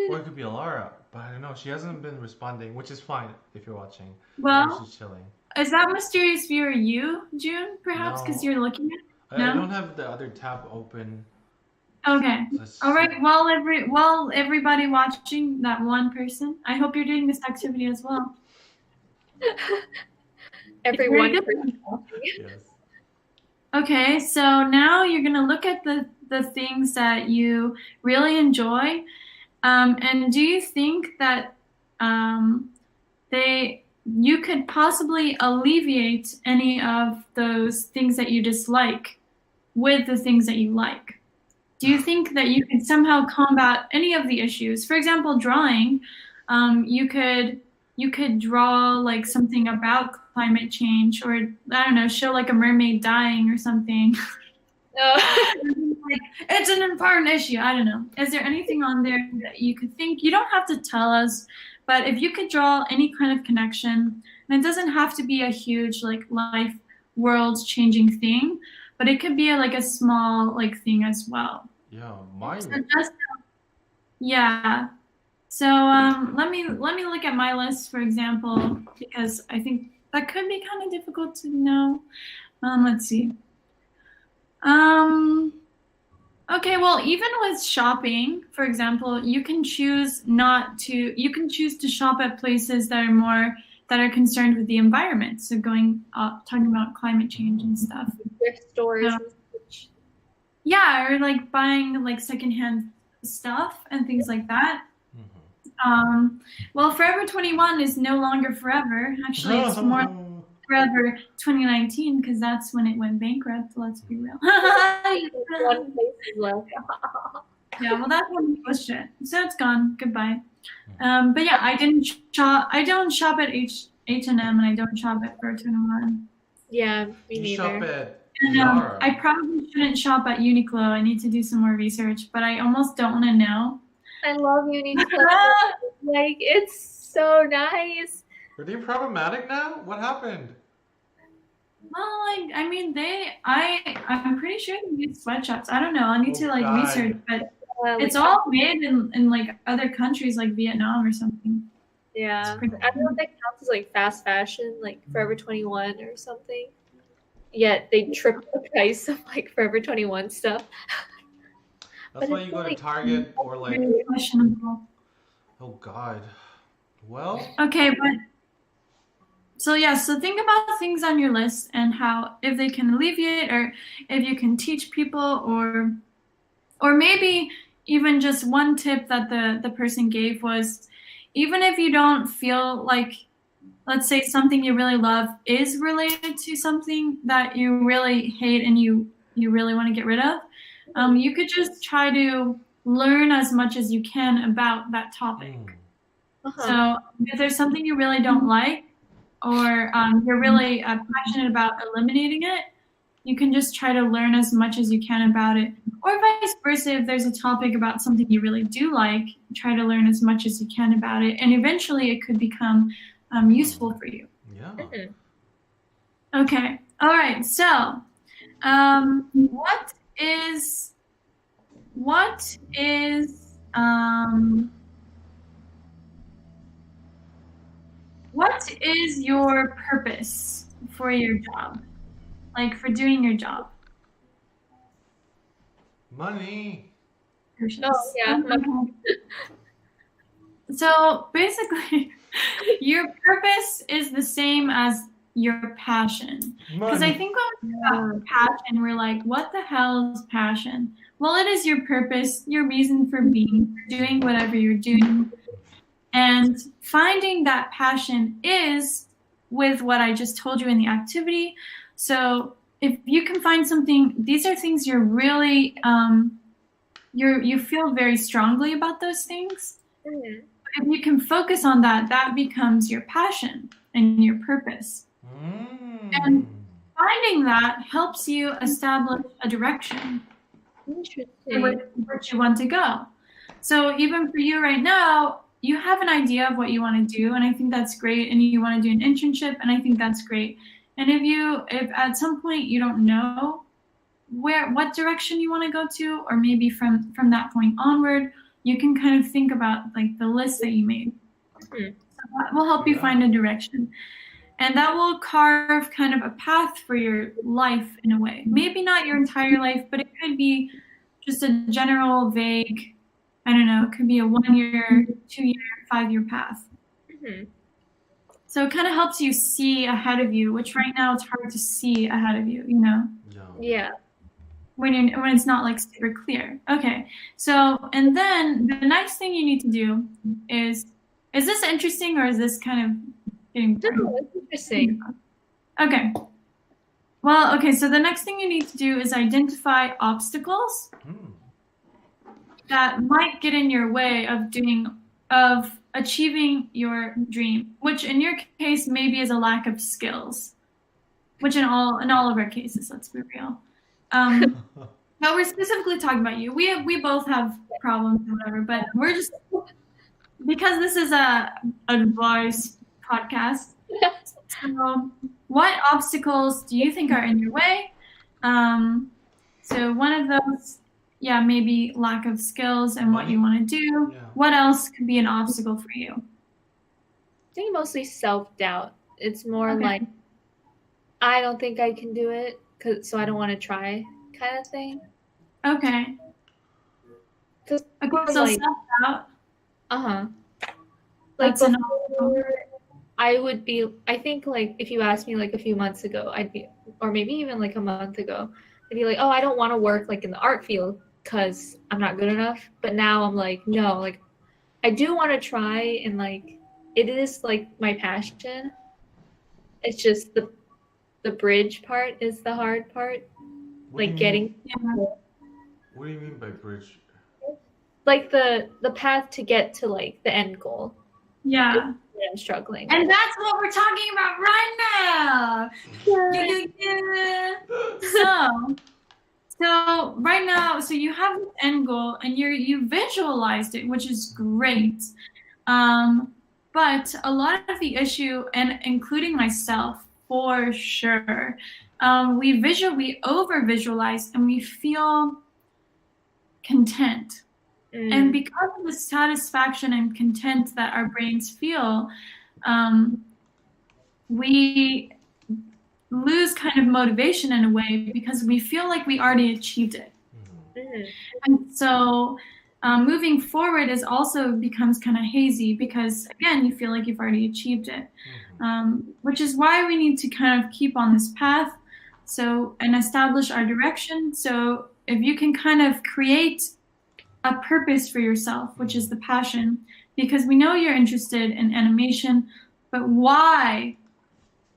Or it could be Alara, but I don't know. She hasn't been responding, which is fine if you're watching. Well, she's chilling. Is that mysterious viewer you, June? Perhaps because No. you're looking at. I don't have the other tab open. Okay. All right. Well, everybody watching, that one person, I hope you're doing this activity as well. Everyone. Yes. Okay, so now you're gonna look at the things that you really enjoy, and do you think that you could possibly alleviate any of those things that you dislike with the things that you like? Do you think that you could somehow combat any of the issues? For example, drawing, you could draw like something about climate change, or I don't know, show like a mermaid dying or something. Like, it's an important issue. I don't know. Is there anything on there that you could think? You don't have to tell us, but if you could draw any kind of connection, and it doesn't have to be a huge like life world changing thing, but it could be like a small like thing as well. Yeah, mine. So just, yeah. So let me look at my list, for example, because I think that could be kind of difficult to know. Let's see. Okay, well, even with shopping, for example, you can choose to shop at places that are concerned with the environment. So talking about climate change and stuff. Thrift stores. Yeah, or like buying like secondhand stuff and things like that. Well, Forever 21 is no longer forever. Actually, it's more Forever 2019 because that's when it went bankrupt. Let's be real. One place is left. Yeah, well, that one was shit. So it's gone. Goodbye. But yeah, I don't shop at H&M, and I don't shop at Forever 21. Yeah, me You neither. shop at And, Zara. I probably shouldn't shop at Uniqlo. I need to do some more research, but I almost don't want to know. I love Uniqlo. Like, it's so nice. Are they problematic now? What happened? Well, like, I mean, I'm pretty sure they use sweatshops. I don't know. I need to like God. research, but Like, it's all made in like other countries like Vietnam or something. yeah. I don't know if that counts as like fast fashion, like Forever 21 or something. Yet they triple the price of like Forever 21 stuff. That's But why it's you go to like- Target or like. Very questionable. Oh God. Well. Okay, but so yeah, so think about things on your list and how if they can alleviate or if you can teach people or maybe even just one tip that the person gave was, even if you don't feel like, let's say something you really love is related to something that you really hate and you really want to get rid of, you could just try to learn as much as you can about that topic. So if there's something you really don't like, or you're really passionate about eliminating it, you can just try to learn as much as you can about it. Or vice versa, if there's a topic about something you really do like, try to learn as much as you can about it. And eventually it could become useful for you. Yeah. Okay. All right. So what is your purpose for your job? Like for doing your job? Money. Oh, yeah. So basically, your purpose is the same as your passion. Because I think when we talk about passion, we're like, what the hell is passion? Well, it is your purpose, your reason for being, for doing whatever you're doing. And finding that passion is with what I just told you in the activity. So if you can find something, these are things you're really, you feel very strongly about those things. Mhm. If you can focus on that, that becomes your passion and your purpose. And finding that helps you establish a direction in Interesting. which you want to go. So even for you right now, you have an idea of what you want to do, and I think that's great. And you want to do an internship, and I think that's great. And if at some point you don't know what direction you want to go to, or maybe from that point onward, you can kind of think about like the list that you made. Mhm. So that will help you find a direction. And that will carve kind of a path for your life in a way. Maybe not your entire life, but it could be just a general, vague, I don't know, it could be a 1 year, 2 year, 5 year path. Mhm. So it kind of helps you see ahead of you, which right now it's hard to see ahead of you, you know? Yeah. When it's not like super clear. Okay. So, and then the next thing you need to do is this interesting, or is this kind of getting boring? No, it's interesting. Okay. Well, okay, so the next thing you need to do is identify obstacles that might get in your way of achieving your dream, which in your case maybe is a lack of skills, which in all of our cases, let's be real. No, we're specifically talking about you. We both have problems or whatever, but we're just, because this is a advice podcast. So what obstacles do you think are in your way? So one of those, yeah, maybe lack of skills and what you want to do. Yeah. What else could be an obstacle for you? I think mostly self-doubt. It's more Okay. like, I don't think I can do it, so I don't want to try, kind of thing. Okay. Cause Okay, so like, self-doubt. Like That's an before, I think like if you asked me like a few months ago, or maybe even like a month ago, I'd be like, oh, I don't want to work like in the art field because I'm not good enough. But now I'm like, no, like I do want to try, and like it is like my passion. It's just the bridge part is the hard part. What do Like you getting mean? What do you mean by bridge? like the path to get to like the end goal. Yeah. I'm struggling. And that's what we're talking about right now. So right now, so you have this end goal and you visualized it, which is great. But a lot of the issue, and including myself for sure, we over visualize and we feel content. And because of the satisfaction and content that our brains feel, we lose kind of motivation in a way because we feel like we already achieved it. And so moving forward also becomes kind of hazy because, again, you feel like you've already achieved it, which is why we need to kind of keep on this path and establish our direction. So if you can kind of create a purpose for yourself, which is the passion, because we know you're interested in animation, but why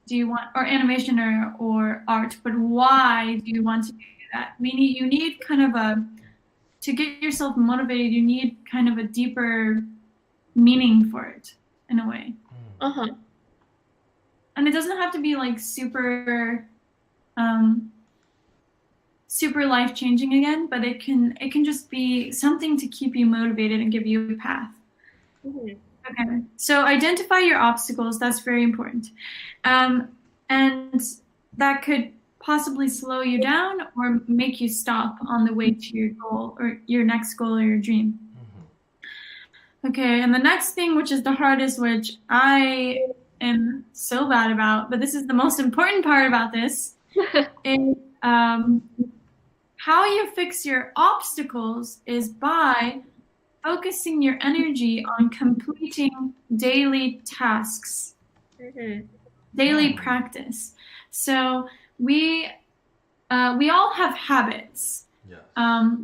do you want, or animation or art, but why do you want to do that? You need kind of to get yourself motivated, you need kind of a deeper meaning for it in a way. Uh-huh. And it doesn't have to be like super super life-changing again, but it can just be something to keep you motivated and give you a path. Mm-hmm. Okay, so identify your obstacles. That's very important. And that could possibly slow you down or make you stop on the way to your goal or your next goal or your dream. Okay, and the next thing, which is the hardest, which I am so bad about, but this is the most important part about this, is how you fix your obstacles is by focusing your energy on completing daily tasks, daily practice. So we all have habits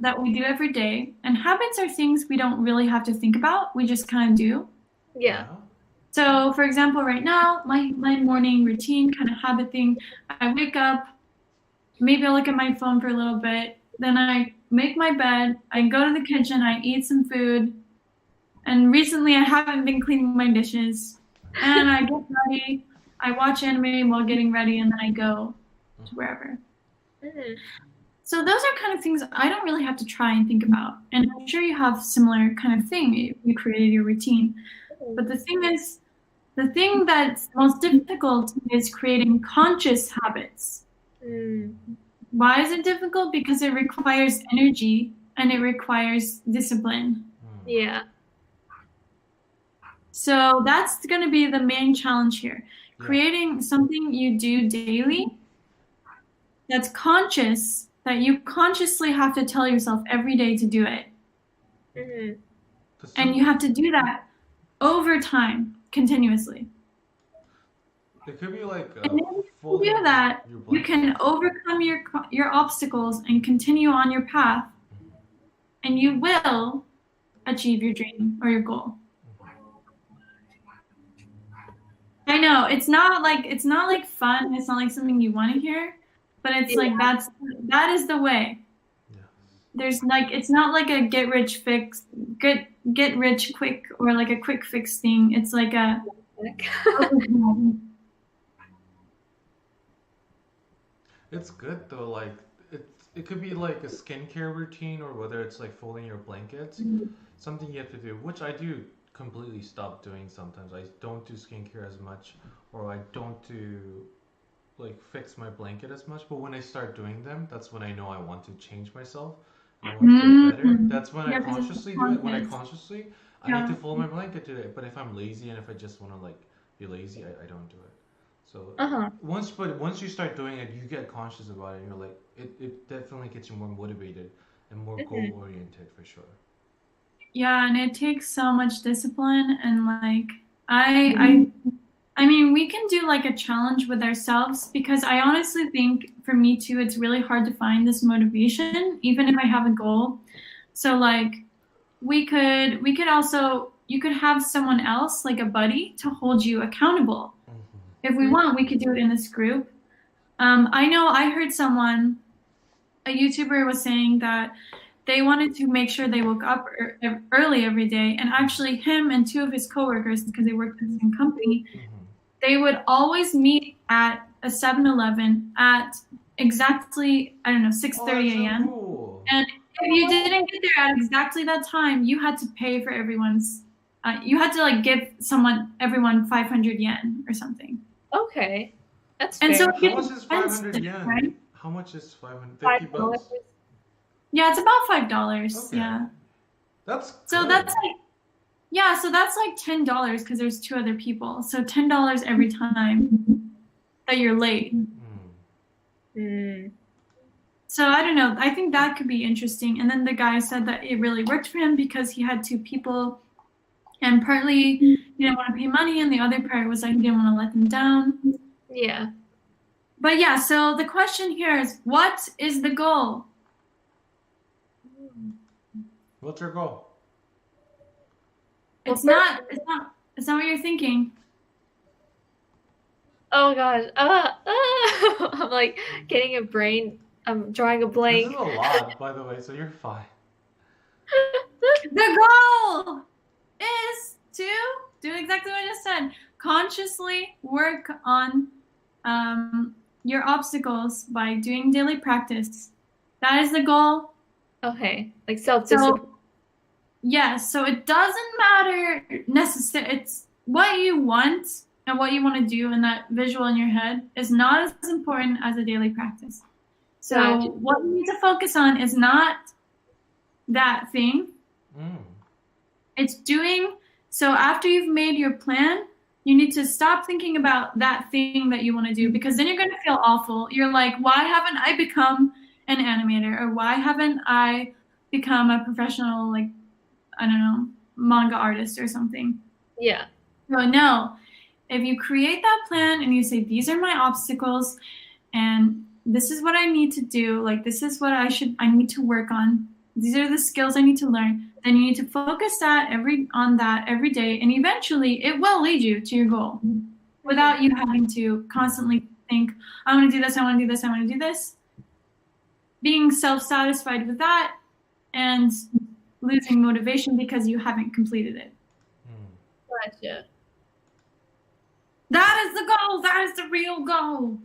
that we do every day, and habits are things we don't really have to think about. We just kind of do. Yeah. So, for example, right now, my morning routine kind of habit thing, I wake up, maybe I'll look at my phone for a little bit, then I make my bed, I go to the kitchen, I eat some food, and recently I haven't been cleaning my dishes, and I get ready, I watch anime while getting ready, and then I go to wherever. So those are kind of things I don't really have to try and think about. And I'm sure you have similar kind of thing. You created your routine. But the thing that's most difficult is creating conscious habits. Why is it difficult? Because it requires energy and it requires discipline. Yeah. So that's going to be the main challenge here. Creating something you do daily that's conscious, that you consciously have to tell yourself every day to do it. And you have to do that over time, continuously. It could be like and if you do that, you can overcome your obstacles and continue on your path, and you will achieve your dream or your goal. I know it's not like fun. It's not like something you want to hear, but it's like that is the way. There's like, it's not like a get rich quick or like a quick fix thing. It's like a It's good though, like it could be like a skincare routine, or whether it's like folding your blankets, something you have to do, which I do completely stop doing sometimes. I don't do skincare as much, or I don't do like fix my blanket as much, but when I start doing them, that's when I know I want to change myself. I want to get better. That's when I consciously do it. When I consciously, I need to fold my blanket today. But if I'm lazy and if I just want to like be lazy, I don't do it. So once you start doing it, you get conscious about it, and you're like, it definitely gets you more motivated and more goal oriented for sure. Yeah, and it takes so much discipline, and like I mean, we can do like a challenge with ourselves, because I honestly think for me too, it's really hard to find this motivation, even if I have a goal. So like we could also, you could have someone else, like a buddy, to hold you accountable. If we want, we could do it in this group. I know I heard a YouTuber was saying that they wanted to make sure they woke up early every day. And actually him and two of his coworkers, because they worked at the same company, they would always meet at a 7-Eleven at exactly, I don't know, 6:30 a.m. So cool. And if you didn't get there at exactly that time, you had to pay for everyone's, you had to like give everyone 500 yen or something. Okay. That's and fair. so How much is 500 yen? Right? How much is 550 bucks? Yeah, it's about $5. Okay. Yeah. That's so good. that's like, yeah, so that's like $10 because there's two other people. So $10 every time that you're late. So I don't know. I think that could be interesting. And then the guy said that it really worked for him because he had two people, and partly he didn't want to pay money, and the other part was like he didn't want to let them down. Yeah. But yeah, so the question here is, what is the goal? What's your goal? It's not what you're thinking. Oh gosh. I'm like getting a brain. I'm drawing a This blank. is a lot, by the way, so you're fine. The goal is to do exactly what I just said. Consciously work on your obstacles by doing daily practice. That is the goal. Okay, like self-discipline. So, yes, so it doesn't matter necessarily. It's what you want and what you want to do, and that visual in your head is not as important as a daily practice. So Gotcha. what you need to focus on is not that thing. It's doing, so after you've made your plan, you need to stop thinking about that thing that you want to do, because then you're going to feel awful. You're like, why haven't I become an animator? Or why haven't I become a professional, like, I don't know, manga artist or something? Yeah. So no, if you create that plan and you say, these are my obstacles and this is what I need to do, like this is what I need to work on, these are the skills I need to learn, then you need to focus on that every day, and eventually it will lead you to your goal without you having to constantly think, I want to do this, I want to do this, I want to do this. Being self-satisfied with that and losing motivation because you haven't completed it. Gotcha. That is the goal. That is the real goal.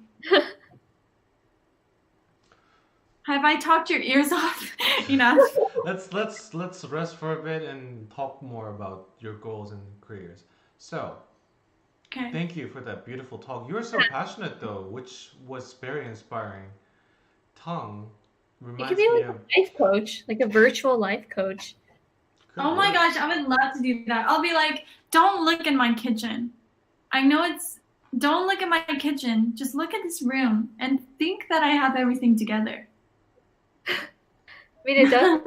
Have I talked your ears off enough? Let's rest for a bit and talk more about your goals and careers. So, Okay. thank you for that beautiful talk. You were so passionate though, which was very inspiring. Tongue You reminds could be me like of. a life coach, like a virtual life coach. Good Oh my work. gosh, I would love to do that. I'll be like, don't look in my kitchen. I know don't look at my kitchen. Just look at this room and think that I have everything together. I mean, it does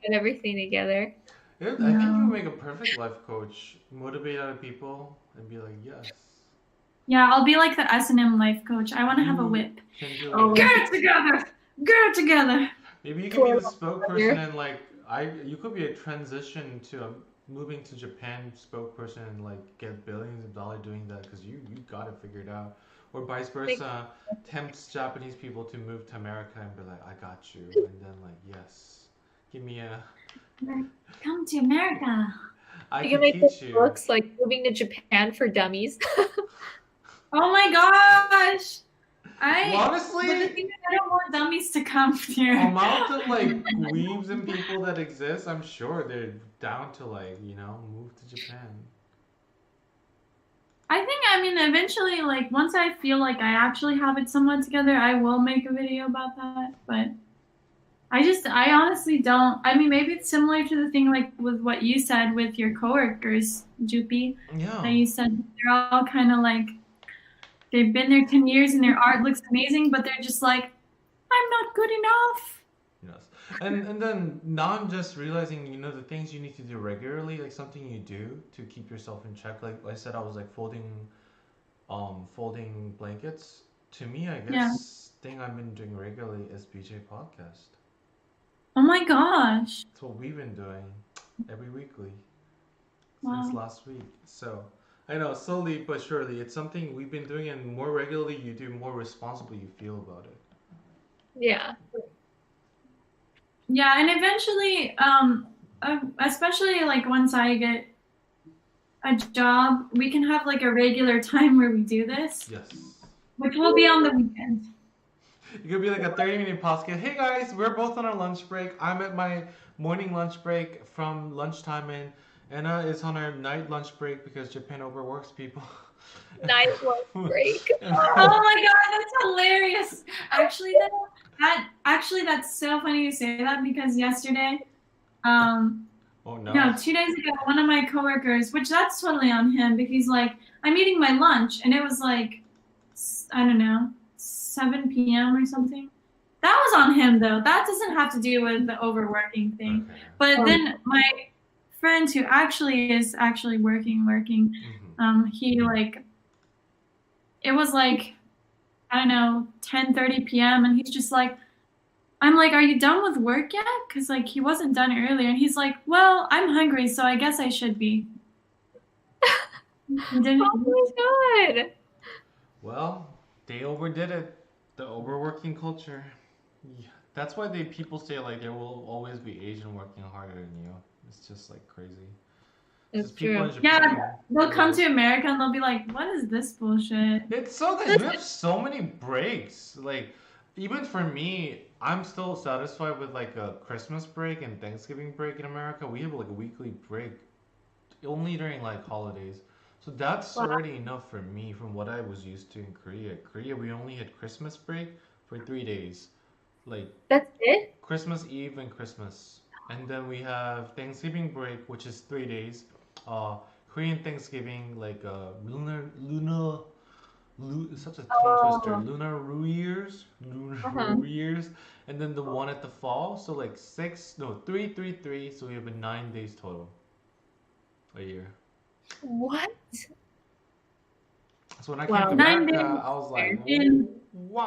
get everything together. I think you make a perfect life coach. Motivate other people and be like, yes. Yeah, I'll be like the S&M life coach. I want to have a whip. Can do Oh. it. Get it together. Get it together. Maybe you can be the spokesperson and like you could be a transition to moving to Japan spokesperson and like get billions of dollars doing that because you got it figured out. Or vice versa, tempts Japanese people to move to America and be like, I got you, and then like, yes, give me a. Come to America. I You can can make teach you. books like Moving to Japan for Dummies. Oh my gosh. Honestly, but the thing is, I don't want dummies to come here. amount of like weebs and people that exist, I'm sure they're down to like move to Japan. I mean, eventually, like, once I feel like I actually have it somewhat together, I will make a video about that. But I honestly don't. I mean, maybe it's similar to the thing, like, with what you said with your coworkers, Jupi. Yeah. That you said they're all kind of like, they've been there 10 years and their art looks amazing, but they're just like, I'm not good enough. Yes. And then now I'm just realizing, the things you need to do regularly, like something you do to keep yourself in check. Like I said, I was like folding blankets. To me, I guess thing I've been doing regularly is BJ podcast. Oh my gosh. That's what we've been doing every weekly Wow. since last week. So I know, slowly but surely, it's something we've been doing, and more regularly you do, more responsible you feel about it. Yeah. Yeah, and eventually, especially like once I get a job, we can have like a regular time where we do this. Yes. Which will be on the weekend. It could be like a 30-minute podcast. Hey guys, we're both on our lunch break. I'm at my morning lunch break from lunchtime, and Anna is on her night lunch break because Japan overworks people. Night lunch break. Oh my god, that's hilarious. Actually, that's so funny you say that, because yesterday, Oh no. no, 2 days ago, one of my coworkers, which that's totally on him, because he's like, I'm eating my lunch, and it was like, I don't know, 7 p.m. or something. That was on him, though. That doesn't have to do with the overworking thing. Okay. But then my friend who is actually working, he like, it was like, I don't know, 10:30 p.m. and he's just like, I'm like, are you done with work yet? Because like he wasn't done earlier. And he's like, well, I'm hungry, so I guess I should be. He didn't. Oh my god. Well, they overdid it. The overworking culture. Yeah. That's why people say like there will always be Asian working harder than you. It's just like crazy. That's Just people true. in Yeah, Japan. they'll come to America and they'll be like, what is this bullshit? It's so nice. We have so many breaks. Like, even for me, I'm still satisfied with like a Christmas break and Thanksgiving break in America. We have like a weekly break only during like holidays. So that's Wow. already enough for me from what I was used to in Korea. Korea, we only had Christmas break for 3 days, like That's it? Christmas Eve and Christmas. And then we have Thanksgiving break, which is 3 days. Uh, Korean Thanksgiving, like such a tongue twister. Oh. Lunar New Year's, Lunar Uh-huh. New Year's, and then the one at the fall. So like six, no, three, three, three. So we have a 9 days total a year. What? So when I came Wow. to 9 days America, I was like, in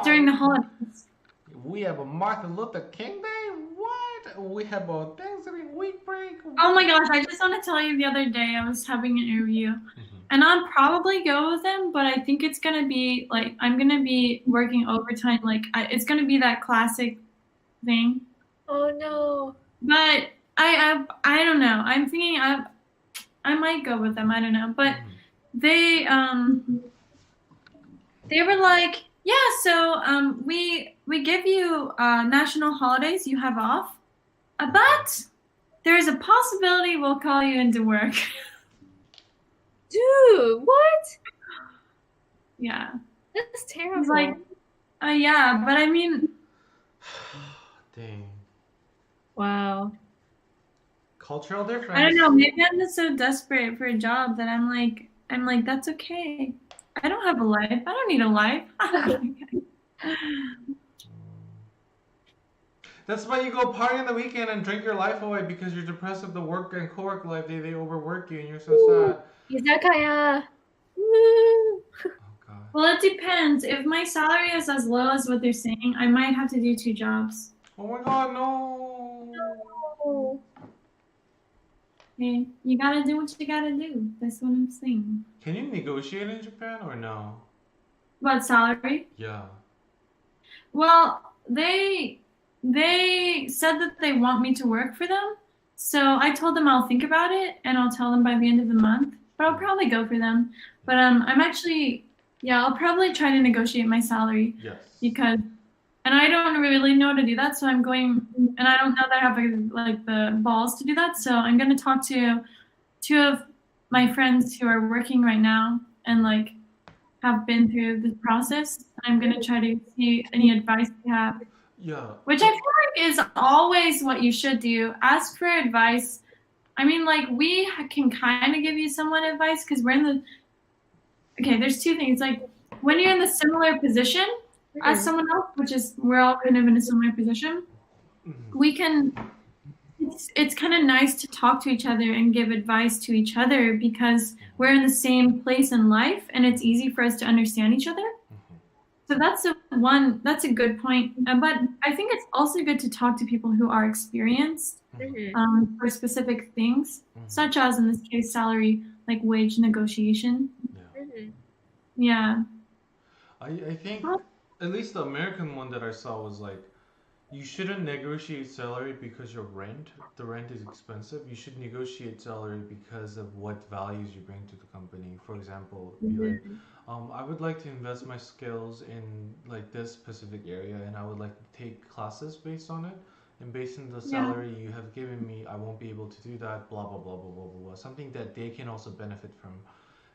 during wow, the holidays. we have a Martin Luther King Day. What? We have a Thanksgiving week break. Oh my What? gosh, I just want to tell you the other day I was having an interview Mhm. and I'll probably go with him, but I think it's gonna be like I'm gonna be working overtime. Like it's gonna be that classic thing. Oh no. But I don't know. I'm thinking I might go with them. I don't know. But Mhm. they they were like, yeah, so we give you national holidays you have off, but there's a possibility we'll call you into work. Dude, what? Yeah. That's He's terrible. like, yeah, but I mean, Dang. Wow. Cultural I don't difference. know. Maybe I'm just so desperate for a job that I'm like, that's okay. I don't have a life. I don't need a life. That's why you go party on the weekend and drink your life away because you're depressed with the work and co-work life. They overwork you and you're so sad. Izakaya. Woo. Oh god. Well, it depends. If my salary is as low as what they're saying, I might have to do 2 jobs. Oh my god, no. Oh. Hey, you gotta do what you gotta do. That's what I'm saying. Can you negotiate in Japan or no? What salary? Yeah. Well, they said that they want me to work for them. So I told them I'll think about it and I'll tell them by the end of the month. But I'll probably go for them. But I'm actually yeah, I'll probably try to negotiate my salary Yes. because and I don't really know how to do that, so I'm going and I don't know that I have like the balls to do that. So I'm going to talk to 2 of my friends who are working right now and like have been through the process. I'm going to try to see any advice they have, Yeah. which I feel like is always what you should do. Ask for advice. I mean, like we can kind of give you somewhat advice because we're in the okay. There's 2 things. Like when you're in the similar position as someone else, which is we're all kind of in a similar position, Mhm. we can. It's kind of nice to talk to each other and give advice to each other because we're in the same place in life and it's easy for us to understand each other. So that's a good point. But I think it's also good to talk to people who are experienced for specific things, such as in this case, salary, like wage negotiation. Yeah. Yeah. I think at least the American one that I saw was like you shouldn't negotiate salary because the rent is expensive. You should negotiate salary because of what values you bring to the company. For example, be like, I would like to invest my skills in like this specific area, and I would like to take classes based on it. And based on the Yeah. salary you have given me, I won't be able to do that. Blah blah blah blah blah blah blah. Something that they can also benefit from.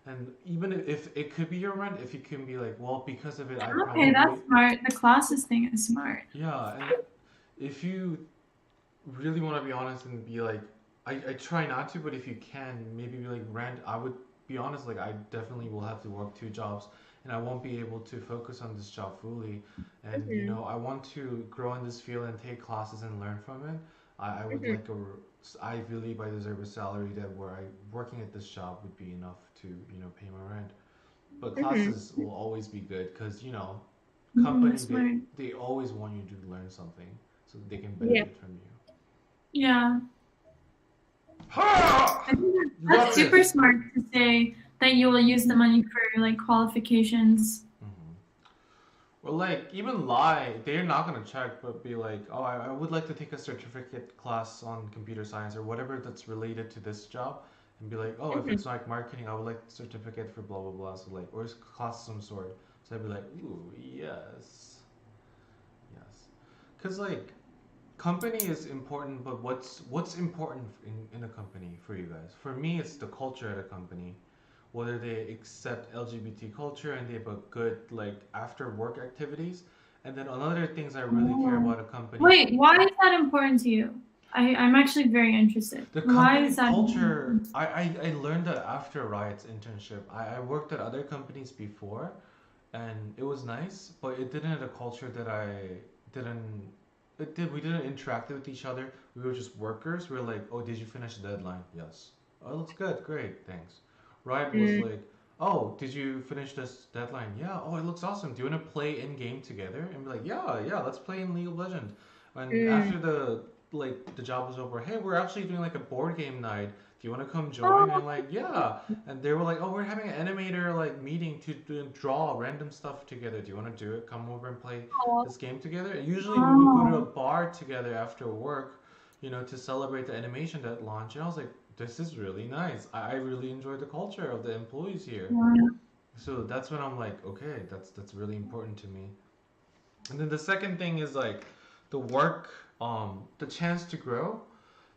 And even if it could be your rent, if you can be like, well, because of it, I Okay, probably that's smart. The classes thing is smart. yeah, and if you really want to be honest and be like, I try not to, but if you can, maybe be like rent. I would be honest, like I definitely will have to work 2 jobs, and I won't be able to focus on this job fully. And you know, I want to grow in this field and take classes and learn from it. I would like I believe I deserve a salary that where I working at this job would be enough to pay my rent. But classes will always be good because company Smart. they always want you to learn something. so they can Yeah. benefit from you. Yeah. Ha! I think You that's got super this. smart to say that you will use the money for like qualifications. Hmm. Or like even lie, they're not gonna check, but be like, oh, I would like to take a certificate class on computer science or whatever that's related to this job, and be like, oh, if Mhm. it's like marketing, I would like a certificate for blah blah blah. So like, or it's class of some sort. So I'd be like, ooh, yes, yes, because like company is important, but what's important in a company for you guys? For me, it's the culture at a company, whether they accept LGBT culture and they have a good like after work activities. And then another things I really care Oh. about a company, Wait, why is that important to you? I'm actually very interested. the Why company is that culture. important? I learned that after Riot's internship. I worked at other companies before, and it was nice, but it didn't have a culture that I didn't. It did. We didn't interact with each other. We were just workers. We were like, oh, did you finish the deadline? Yes. Oh, it looks good. Great. Thanks. Riot was Mm. like, oh, did you finish this deadline? Yeah. Oh, it looks awesome. Do you want to play in game together? And be like, yeah, yeah. Let's play in League of Legends. And Mm. after the job was over, hey, we're actually doing like a board game night. Do you want to come join? And Oh, I'm like, yeah. And they were like, oh, we're having an animator like meeting to draw random stuff together. Do you want to do it? Come over and play this game together. And usually we would go to a oh, bar together after work, to celebrate the animation that launched. And I was like, this is really nice. I really enjoy the culture of the employees here. wow. So that's when I'm like, okay, that's really important to me. And then the second thing is like the work, the chance to grow.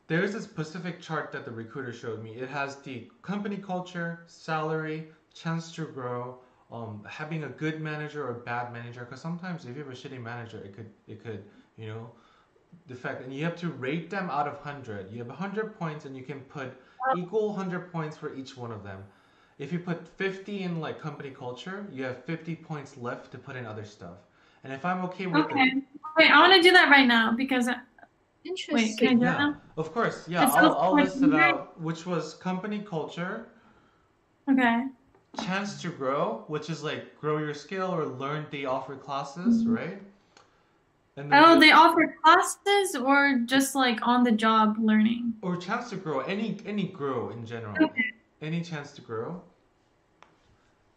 There's a specific chart that the recruiter showed me. It has the company culture, salary, chance to grow, having a good manager or bad manager. Because sometimes if you have a shitty manager, it could you know defect. And you have to rate them out of 100. You have 100 points, and you can put equal 100 points for each one of them. If you put 50 in like company culture, you have 50 points left to put in other stuff. And if I'm okay with the Okay. Wait, I want to do that right now because wait, can I Interesting. do that yeah, now? of course, yeah, It's I'll list it 400. out, which was company culture, Okay. chance to grow, which is like grow your skill or learn. They offer classes, right? And then Oh, the they offer classes or just like on the job learning? or chance to grow, any grow in general, Okay. any chance to grow.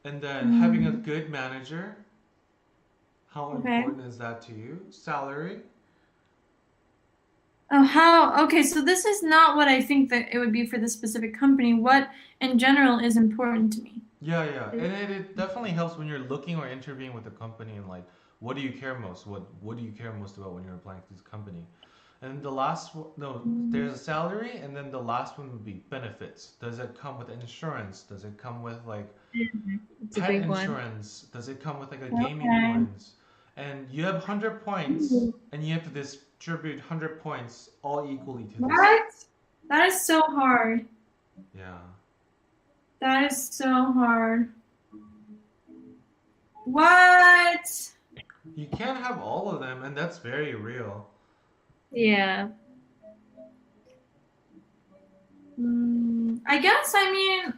And then having a Mm, good manager, how okay. important is that to you? Salary. Oh, how? Okay, so this is not what I think that it would be for this specific company. What in general is important to me? Yeah, yeah, and it definitely helps when you're looking or interviewing with a company and like, what do you care most? What do you care most about when you're applying to this company? And the last one, no, there's a salary, and then the last one would be benefits. Does it come with insurance? Does it come with like Mhm. It's a pet big one. insurance? Does it come with like a gaming Okay. ones? And you have 100 points, and you have to distribute 100 points all equally to this. What? That is so hard. Yeah. That is so hard. What? You can't have all of them, and that's very real. Yeah. I guess, I mean,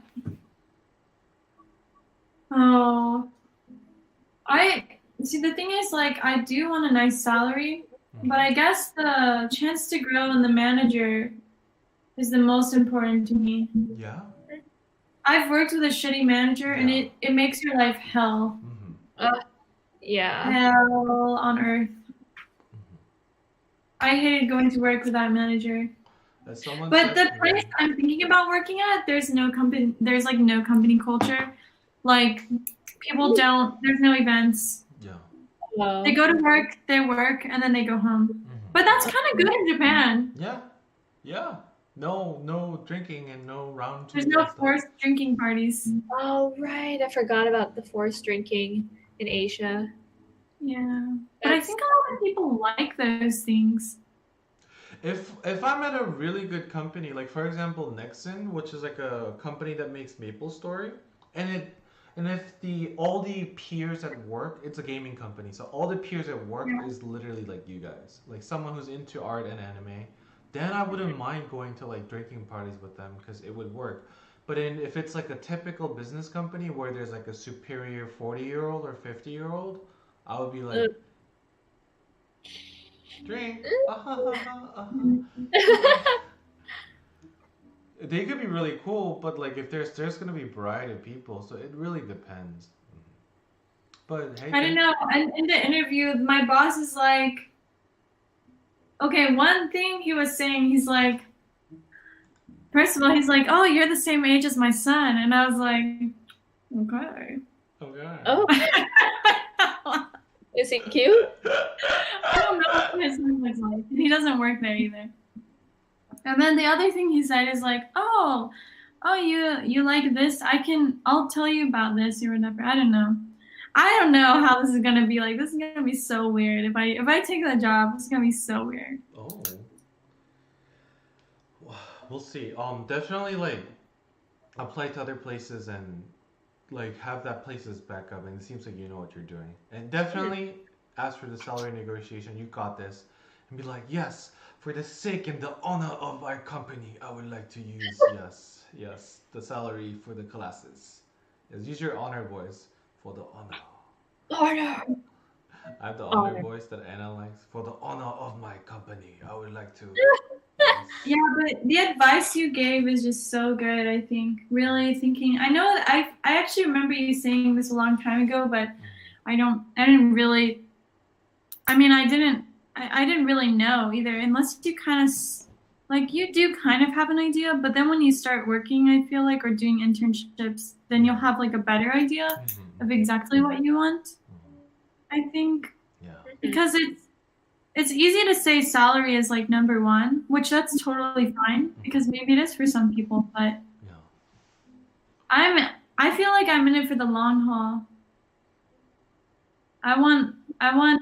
oh, I see the thing is like I do want a nice salary, but I Hmm. guess the chance to grow and the manager is the most important to me. Yeah. I've worked with a shitty manager and Yeah. it makes your life hell. Hmm. Uh, yeah. Hell on earth. Hmm. I hated going to work with that manager. As someone But said, the place I'm thinking about working at, there's like no company culture. Like people don't, there's no events. yeah. They Well, go to work, they work, and then they go home. But Hmm. that's kind of good in Japan. Yeah. Yeah. No, no drinking and no round There's twos no and stuff. forced drinking parties. oh, right. I forgot about the forced drinking in Asia. Yeah. But I That's think a lot of people like those things. If I'm at a really good company, like for example Nexon, which is like a company that makes Maple Story, and it and if the all the peers at work, it's a gaming company, so all the peers at work Yeah. is literally like you guys, like someone who's into art and anime, then I wouldn't mind going to like drinking parties with them because it would work. But if it's like a typical business company where there's like a superior 40-year-old or 50-year-old, I would be like, uh, Drink. They could be really cool, but like if there's gonna be a variety of people, so it really depends. But hey, I don't know. And in the interview, my boss is like, okay, one thing he was saying, he's like, first of all, he's like, oh, you're the same age as my son. And I was like, okay. Okay. Oh, is he cute? I don't know what his son looks like. He doesn't work there either. And then the other thing he said is like, oh, you like this? I'll tell you about this or whatever. I don't know. I don't know how this is gonna be. Like, this is gonna be so weird. If I take that job, it's gonna be so weird. Oh. We'll see. Definitely like apply to other places and like have that place's backup, and it seems like you know what you're doing. And definitely ask for the salary negotiation. You got this, and be like, yes, for the sake and the honor of our company, I would like to use yes, the salary for the classes. Yes, use your honor voice for the honor. Oh no. I have the Oh. honor voice that Anna likes for the honor of my company. I would like to. Yeah, but the advice you gave is just so good. I think really thinking. I know that I actually remember you saying this a long time ago, but I didn't really. I mean, I didn't really know either, unless you kind of like you do kind of have an idea, but then when you start working, I feel like, or doing internships, then you'll have like a better idea of exactly what you want. I think Yeah. because it's easy to say salary is like number one, which that's totally fine because maybe it is for some people, but Yeah. I feel like I'm in it for the long haul. I want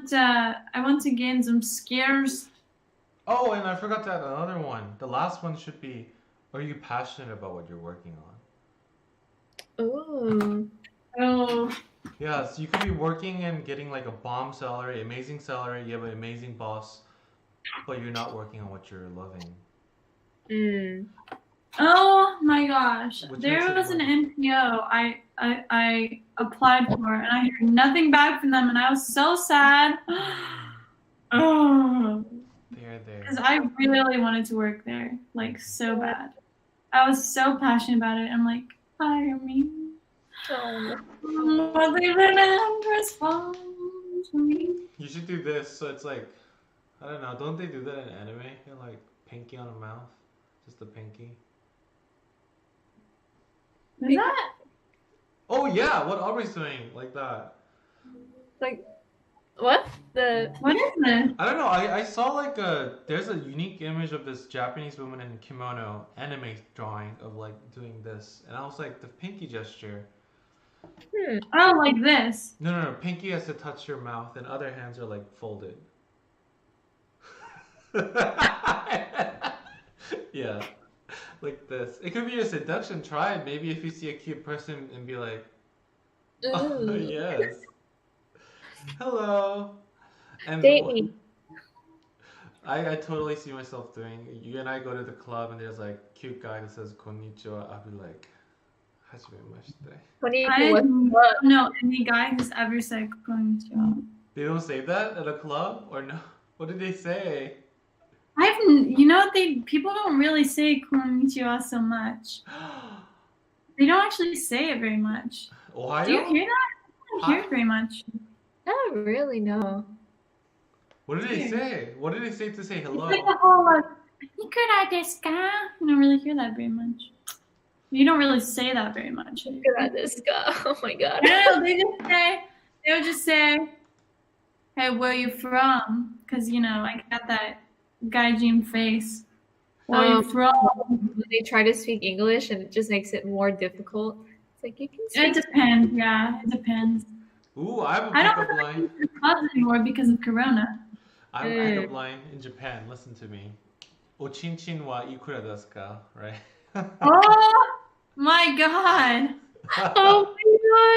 to gain some skills. Oh, and I forgot to add another one. The last one should be, are you passionate about what you're working on? Oh. Oh, Yes, you could be working and getting like a bomb salary, amazing salary, you have an amazing boss, but you're not working on what you're loving. Mm. oh my gosh! Which makes There it was an worse. NPO I applied for, and I heard nothing back from them, and I was so sad. Oh, There. because I really wanted to work there, like so bad. I was so passionate about it. I'm like, hire me. Oh. But they didn't respond to me. You should do this, so it's like, I don't know, don't they do that in anime? They're like pinky on a mouth, just a pinky. Is that? Oh yeah, what Aubrey's doing, like that. Like what? What is this? I don't know. I saw like there's a unique image of this Japanese woman in kimono anime drawing of like doing this, and I was like the pinky gesture. Oh, like this. No. Pinky has to touch your mouth, and other hands are like folded. Yeah, like this. It could be a seduction. Try it. Maybe if you see a cute person and be like, oh Ooh. yes, hello, and Date me. I totally see myself doing. You and I go to the club and there's like cute guy that says konnichiwa. I'll be like, hajimemashite. What do you I do? don't What? know any guy who's ever said konnichiwa. They don't say that at a club or no? What did they say? People don't really say konnichiwa so much. They don't actually say it very much. Ohio? Do you hear that? I don't hear it very much. I don't really know. What did they say? What did they say to say hello? It's like the whole like, "Ikura desu ka?" You don't really hear that very much. You don't really say that very much. Look at this guy. Oh my god. No, they'll just say, "Hey, where you from?" Because I got that gaijin face. Where you from? They try to speak English and it just makes it more difficult. It's like you can It speak. depends. Yeah, it depends. Ooh, I have a I don't pickup go line. to clubs anymore because of Corona. I have a pickup line in Japan. Listen to me. Ochinchin wa ikura desu ka? Right? Oh my god! Oh my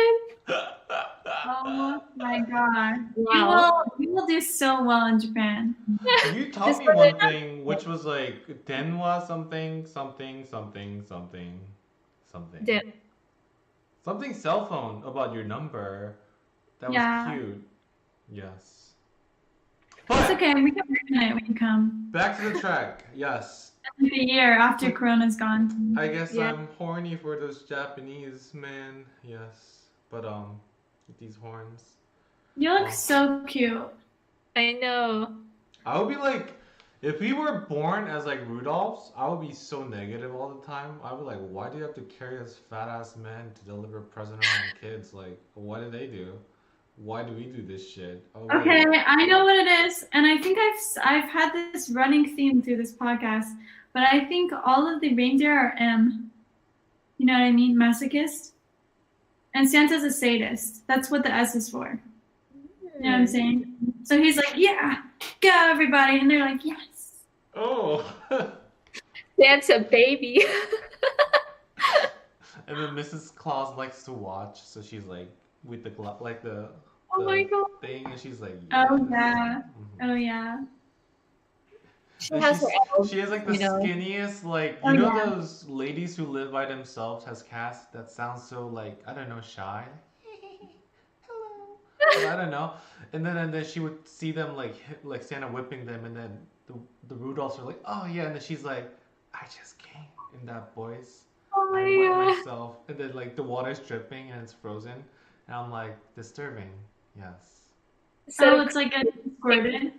Oh my god! Wow. You will do so well in Japan. You taught me one thing, which was like denwa something. Damn. Something cell phone about your number. That was Yeah. cute. Yes. It's But okay. We can work on it when you come. back to the track. Yes. Like a year after Corona's gone. I guess Yeah. I'm horny for those Japanese men. Yes. But with these horns. You look Oh. so cute. I know. I would be like, if we were born as like Rudolphs, I would be so negative all the time. I would be like, why do you have to carry this fat ass man to deliver presents around kids? Like, what do they do? Why do we do this shit? Oh, wait. Okay, I know what it is, and I think I've had this running theme through this podcast, but I think all of the reindeer are you know what I mean, masochist, and Santa's a sadist. That's what the S is for. You know what I'm saying? So he's like, yeah, go everybody, and they're like, yes. Oh. That's a baby. And then Mrs. Claus likes to watch, so she's like with the like the Oh my god. thing, and she's like, Oh yeah. Mhm. Oh yeah. She And has her elves, she has like the you know. skinniest, like Oh, you know yeah. those ladies who live by themselves has cats that sounds so like I don't know shy. Hello. But I don't know. And then she would see them like Santa whipping them, and then the Rudolphs are like, oh yeah, and then she's like, I just came in that voice. Oh I my wet god. myself, and then like the water's dripping and it's frozen, and I'm like disturbing. Yes. So Oh, it's like a squirted.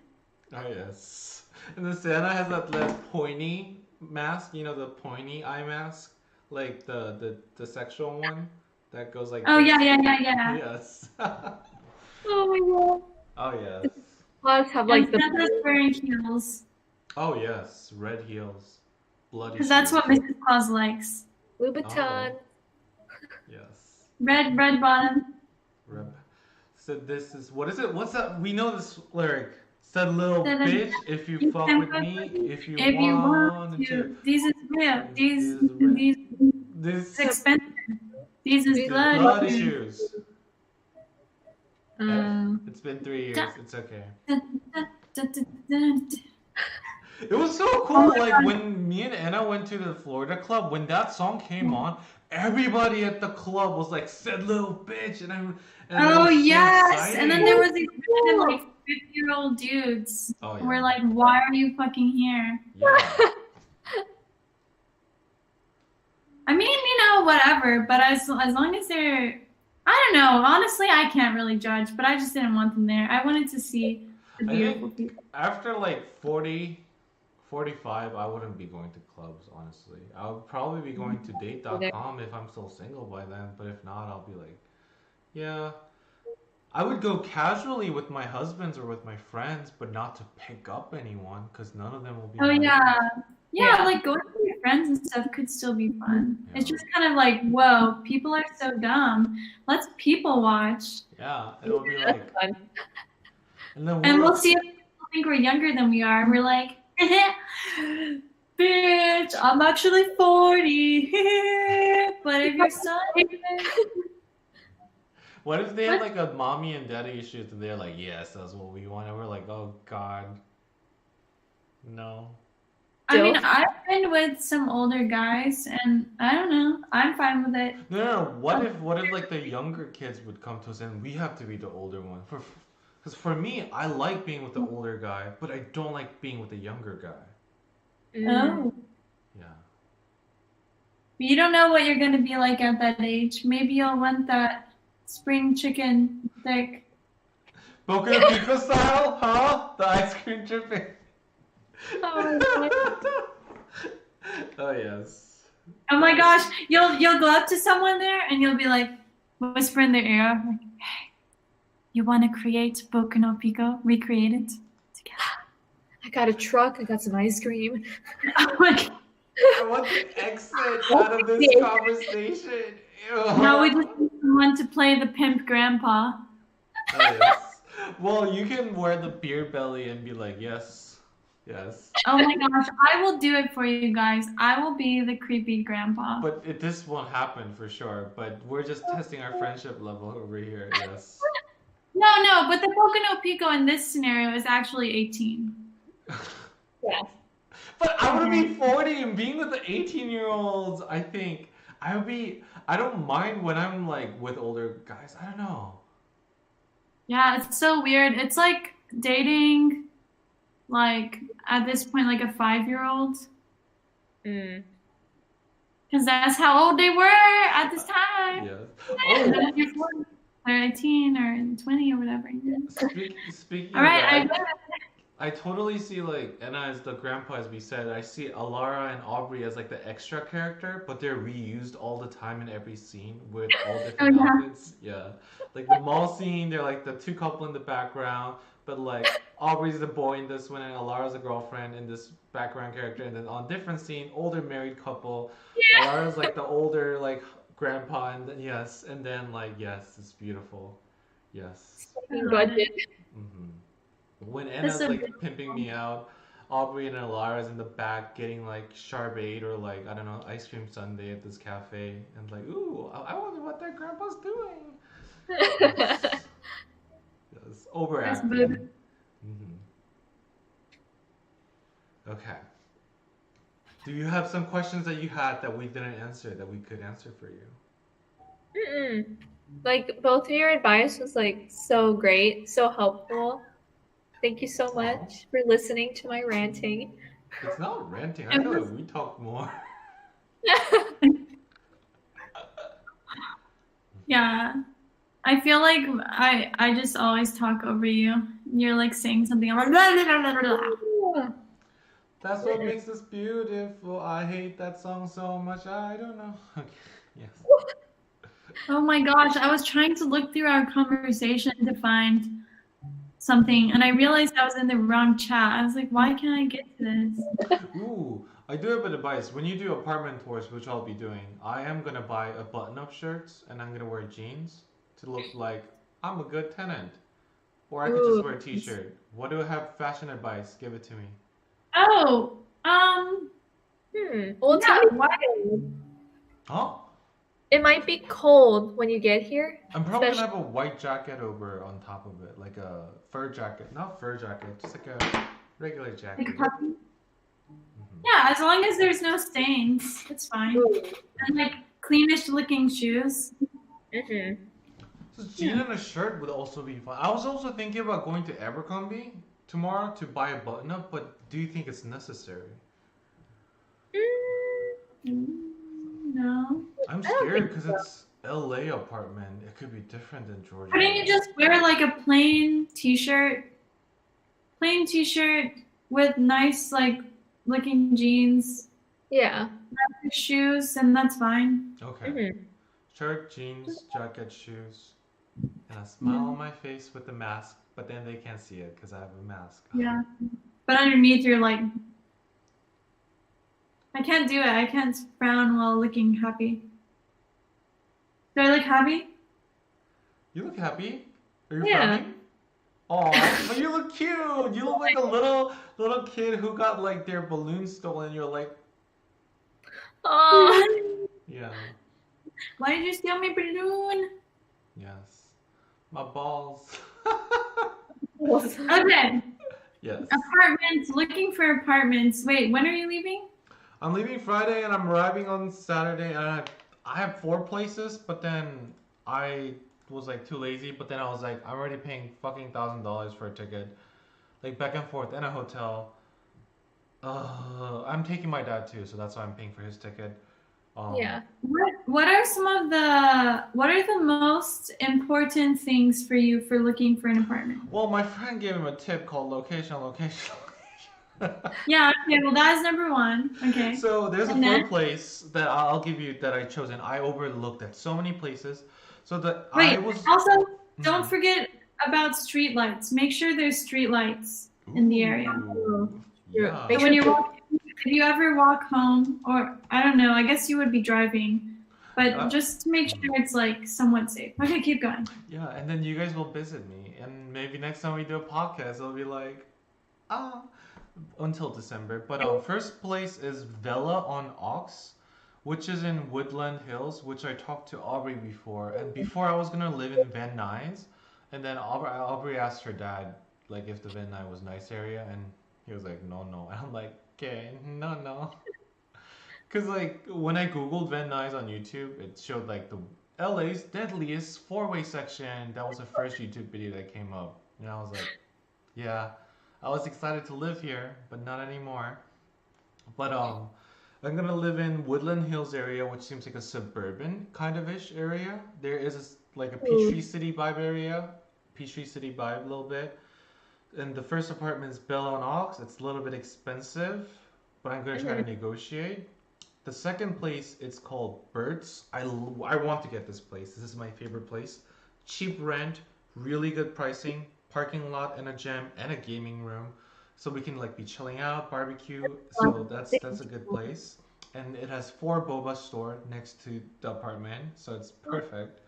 Oh yes. And then Santa has that pointy mask, you know, the pointy eye mask, like the sexual one that goes like Oh this. yeah. Yes. oh my god. Oh yes. Plus have And like the Santa's wearing heels, Oh yes. Red heels. Bloody because that's what shoes. Mrs. Claus likes. Louboutin. Yes. Red bottom. Reb. So this is what is it? What's that? We know this lyric. Said little Said a- bitch, if you you fuck can with fuck me, with me if you If you want want to. to, these is real. These is real. These This is expensive. These is These bloody. bloody shoes. shoes. Um, It's been 3 years. It's okay. It was so cool. Oh my Like God. when me and Anna went to the Florida club, when that song came on, everybody at the club was like, "Said little bitch," and I Oh was so yes, and then excited. there was these random like 50-year-old dudes. Oh Who were yeah. like, why are you fucking here? Yeah. I mean, you know, whatever. But as long as they're, I don't know. Honestly, I can't really judge. But I just didn't want them there. I wanted to see the I beautiful think people. after like 40, 45, I wouldn't be going to clubs, honestly. I would probably be going to date.com if I'm still single by then, but if not, I'll be like, yeah. I would go casually with my husbands or with my friends, but not to pick up anyone, because none of them will be Oh my yeah. age. Yeah, like going with your friends and stuff could still be fun. Yeah. It's just kind of like, whoa, people are so dumb. Let's people watch. Yeah, it'll be like, fun. and then And we'll see if people think we're younger than we are. And we're like, bitch, I'm actually 40. But if you're son, what if they had like a mommy and daddy issues and they're like, yes, that's what we want, and we're like, oh god, no. I mean, I've been with some older guys, and I don't know. I'm fine with it. No. What if like the younger kids would come to us and we have to be the older one? Because for me, I like being with the older guy, but I don't like being with the younger guy. Oh. Yeah. But you don't know what you're going to be like at that age. Maybe you'll want that spring chicken thick. Boca de Pico style, huh? The ice cream dripping. Oh my God. Oh yes. Oh my gosh, you'll go up to someone there and you'll be like, whisper in their ear, like, hey, you want to create Boca no Pico? Recreate it together. I got a truck. I got some ice cream. Oh my god. I want to exit out of this conversation. Ew. Now we just need someone to play the pimp grandpa. Oh, yes. Well, you can wear the beer belly and be like, yes, yes. Oh my gosh, I will do it for you guys. I will be the creepy grandpa. But this won't happen for sure. But we're just testing our friendship level over here. Yes. No, but the Boca no Pico in this scenario is actually 18. Yeah. But I want to be 40 and being with the 18-year-olds. I think I would be. I don't mind when I'm like with older guys. I don't know. Yeah, it's so weird. It's like dating like at this point, like a 5-year-old, Mm. because that's how old they were at this time. Yes. And then Oh, when you're 40, or 18 or 20 or whatever. Yeah. speaking All of right, that, I totally see like Anna as the grandpa, as we said. I see Alara and Aubrey as like the extra character, but they're reused all the time in every scene with all Oh different yeah. outfits. Yeah, like the mall scene, they're like the two couple in the background, but like Aubrey's the boy in this one, and Alara's the girlfriend in this background character, and then on different scene, older married couple. Alara's like the older like grandpa, and then yes, and then like yes, it's beautiful. Yes. Saving budget. Hmm. When That's Anna's so like pimping me out, Aubrey and Alara's in the back getting like Charbade or like I don't know ice cream sundae at this cafe, and like ooh, I wonder what that grandpa's doing. Yes, yes, that's overacting. good. Hmm. Okay. Do you have some questions that you had that we didn't answer that we could answer for you? Mm-mm. Like both of your advice was like so great, so helpful. Thank you so Oh, much for listening to my ranting. it's not ranting. I It feel was, like we talk more. yeah. I feel like I just always talk over you. You're like saying something. I'm like, blah, blah, blah, blah, blah. That's what makes us beautiful. I hate that song so much. I don't know. Okay. Yes. Oh my gosh, I was trying to look through our conversation to find something, and I realized I was in the wrong chat. I was like, why can't I get to this? Ooh, I do have an advice. When you do apartment tours, which I'll be doing, I am gonna buy a button-up shirts and I'm gonna wear jeans to look like I'm a good tenant. Or I could just Ooh. wear a t-shirt. What do I have fashion advice? Give it to me. Oh, Well, it's yeah, gonna be why? cold. Huh? It might be cold when you get here, I'm probably gonna especially. have a white jacket over on top of it, like a fur jacket. Not fur jacket, just like a regular Like a jacket. puppy? Hmm. Yeah, as long as there's no stains, it's fine. Ooh. And like cleanish looking shoes. Mm-hmm. So jean Yeah. and a shirt would also be fun. I was also thinking about going to Abercrombie tomorrow to buy a button-up, but do you think it's necessary? No. I'm I don't think scared because it's LA apartment. It could be different than Georgia. Couldn't you just wear like a plain t-shirt with nice like looking jeans, Yeah. shoes, and that's fine. Okay. Mm-hmm. Shirt, jeans, jacket, shoes, and a smile Yeah. on my face with the mask, but then they can't see it because I have a mask. Yeah. But underneath you're like, I can't do it. I can't frown while looking happy. Do I look happy? You look happy. Are you Yeah. frowning? Aw, but you look cute. You look like a little kid who got like their balloon stolen. You're like, Oh. yeah, Why did you steal my balloon? yes, my balls. Okay. Yes. Apartments. Looking for apartments. Wait, when are you leaving? I'm leaving Friday and I'm arriving on Saturday. And I have 4 places, but then I was like too lazy. But then I was like, I'm already paying fucking $1,000 for a ticket, like back and forth, and a hotel. I'm taking my dad too, so that's why I'm paying for his ticket. Yeah. What are some of the what are the most important things for you for looking for an apartment? Well, my friend gave him a tip called location, location. Yeah, okay, well that is number one. Okay. So there's a And then place that I'll give you that I chose, and I overlooked at so many places. So that I wait, was. also don't Mhm. forget about street lights. Make sure there's street lights in the area. Ooh, yeah. Make So when sure you're walking, if you ever walk home, or I don't know, I guess you would be driving, but just to make sure it's like somewhat safe. Okay, keep going. Yeah, and then you guys will visit me, and maybe next time we do a podcast, it'll be like, ah, until December. But first place is Villa on Ox, which is in Woodland Hills, which I talked to Aubrey before. And before I was gonna live in Van Nuys, and then Aubrey asked her dad like if the Van Nuys was nice area, and he was like, no, no. And I'm like, okay, no, no. Cause like when I googled Van Nuys on YouTube, it showed like the LA's deadliest four-way section. That was the first YouTube video that came up, and I was like, yeah, I was excited to live here, but not anymore. But I'm gonna live in Woodland Hills area, which seems like a suburban kind of ish area. There is like a Peachtree Ooh. City vibe area, Peachtree City vibe a little bit. And the first apartment is Bella and Ox. It's a little bit expensive, but I'm gonna try to Mhm. negotiate. The second place, it's called Bert's. I want to get this place. This is my favorite place. Cheap rent, really good pricing, parking lot and a gym and a gaming room, so we can like be chilling out, barbecue. So that's a good place. And it has four boba store next to the apartment, so it's perfect.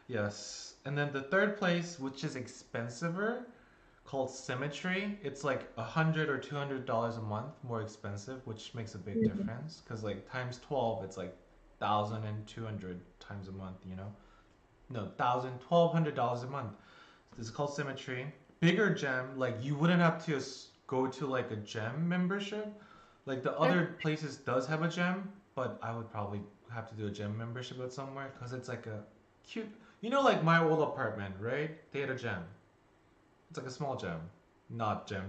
Yes. And then the third place, which is expensiver, called Symmetry. It's like $100 or $200 a month more expensive, which makes a big difference. Cause like times 12, it's like 1,200 times a month. No, $1,200 a month. This is called Symmetry. Bigger gem, like you wouldn't have to go to like a gem membership. Like the other places does have a gem, but I would probably have to do a gym membership at somewhere because it's like a cute. Like my old apartment, right? They had a gym. It's like a small gem, not gem.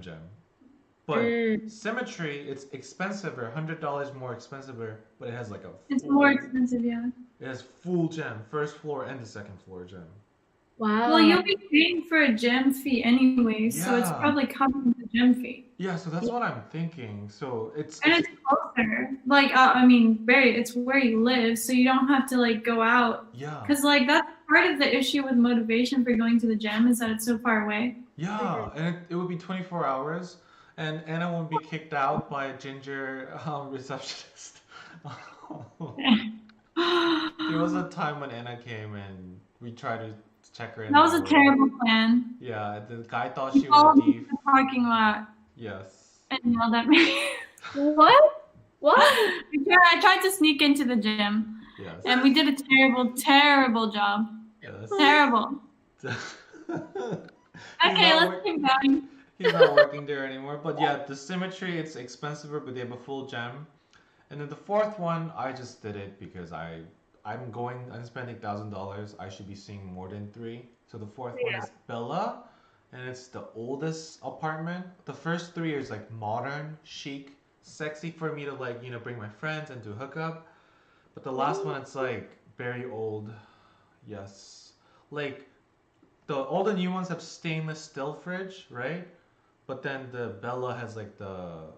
But Mm. Symmetry, it's expensive, $100 more expensive, but it has like a It's more full. expensive, yeah. It has full gym, first floor and the second floor gym. Well, Wow. you'll be paying for a gym fee anyway, so it's Yeah, probably covering the gym fee. yeah. So that's what I'm thinking. So it's And it's it's closer. Like, I mean, it's where you live, so you don't have to like go out. yeah, Because like that's part of the issue with motivation for going to the gym is that it's so far away. yeah, and it would be 24 hours, and Anna won't be kicked out by a ginger receptionist. There was a time when Anna came and we tried to check her in That the was a door. terrible plan. Yeah, the guy thought He she was a followed me thief. to the parking lot Yes. and yelled at me. What? What? I tried to sneak into the gym, Yes. and we did a terrible job. Yes. Terrible. Okay, let's keep going. He's not working there anymore. But yeah, the Symmetry, it's expensive, but they have a full gem. And then the fourth one, I just did it because I'm spending $1,000. I should be seeing more than three. So the fourth one Yeah. is Bella, and it's the oldest apartment. The first three is like modern, chic, sexy for me to like bring my friends and do hookup. But the last one, it's like very old. Yes, like all the new ones have stainless steel fridge, right? But then the Bella has like the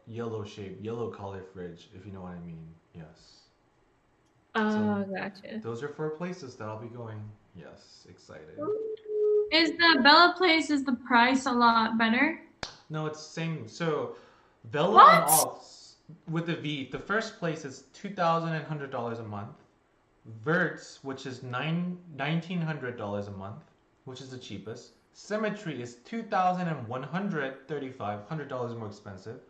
yellow color fridge, if you know what I mean. Yes. Oh, So gotcha. those are four places that I'll be going. Yes, excited. Is the Bella place, is the price a lot better? No, it's same. So Bella and What? Ox with the V. The first place is $2,100 a month. Verts, which is $1,900 a month, which is the cheapest. Symmetry is $2,135, $100 more expensive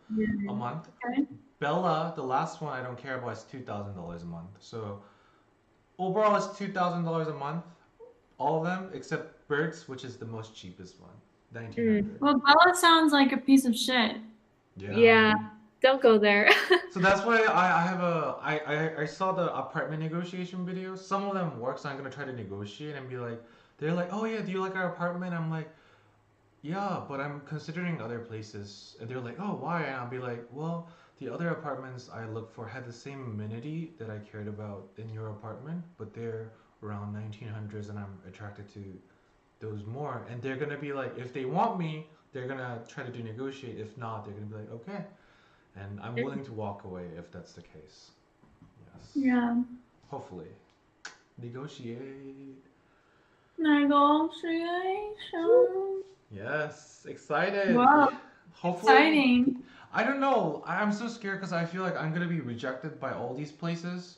a month. Okay. Bella, the last one I don't care about, is $2,000 a month. So overall, it's $2,000 a month, all of them except Bert's, which is the most cheapest one, 1,900. Well, Bella sounds like a piece of shit. Yeah. Don't go there. So that's why I saw the apartment negotiation videos. Some of them work, so I'm gonna try to negotiate and be like, they're like, oh yeah, do you like our apartment? I'm like, yeah, but I'm considering other places. And they're like, oh, why? And I'll be like, well, the other apartments I looked for had the same amenity that I cared about in your apartment, but they're around 1900s, and I'm attracted to those more. And they're gonna be like, if they want me, they're gonna try to do negotiate. If not, they're gonna be like, okay. And I'm willing to walk away if that's the case. Yes. Yeah. Hopefully. Negotiate. Negotiation. Yes. Excited. Wow. Hopefully. Exciting. I don't know. I'm so scared because I feel like I'm gonna be rejected by all these places.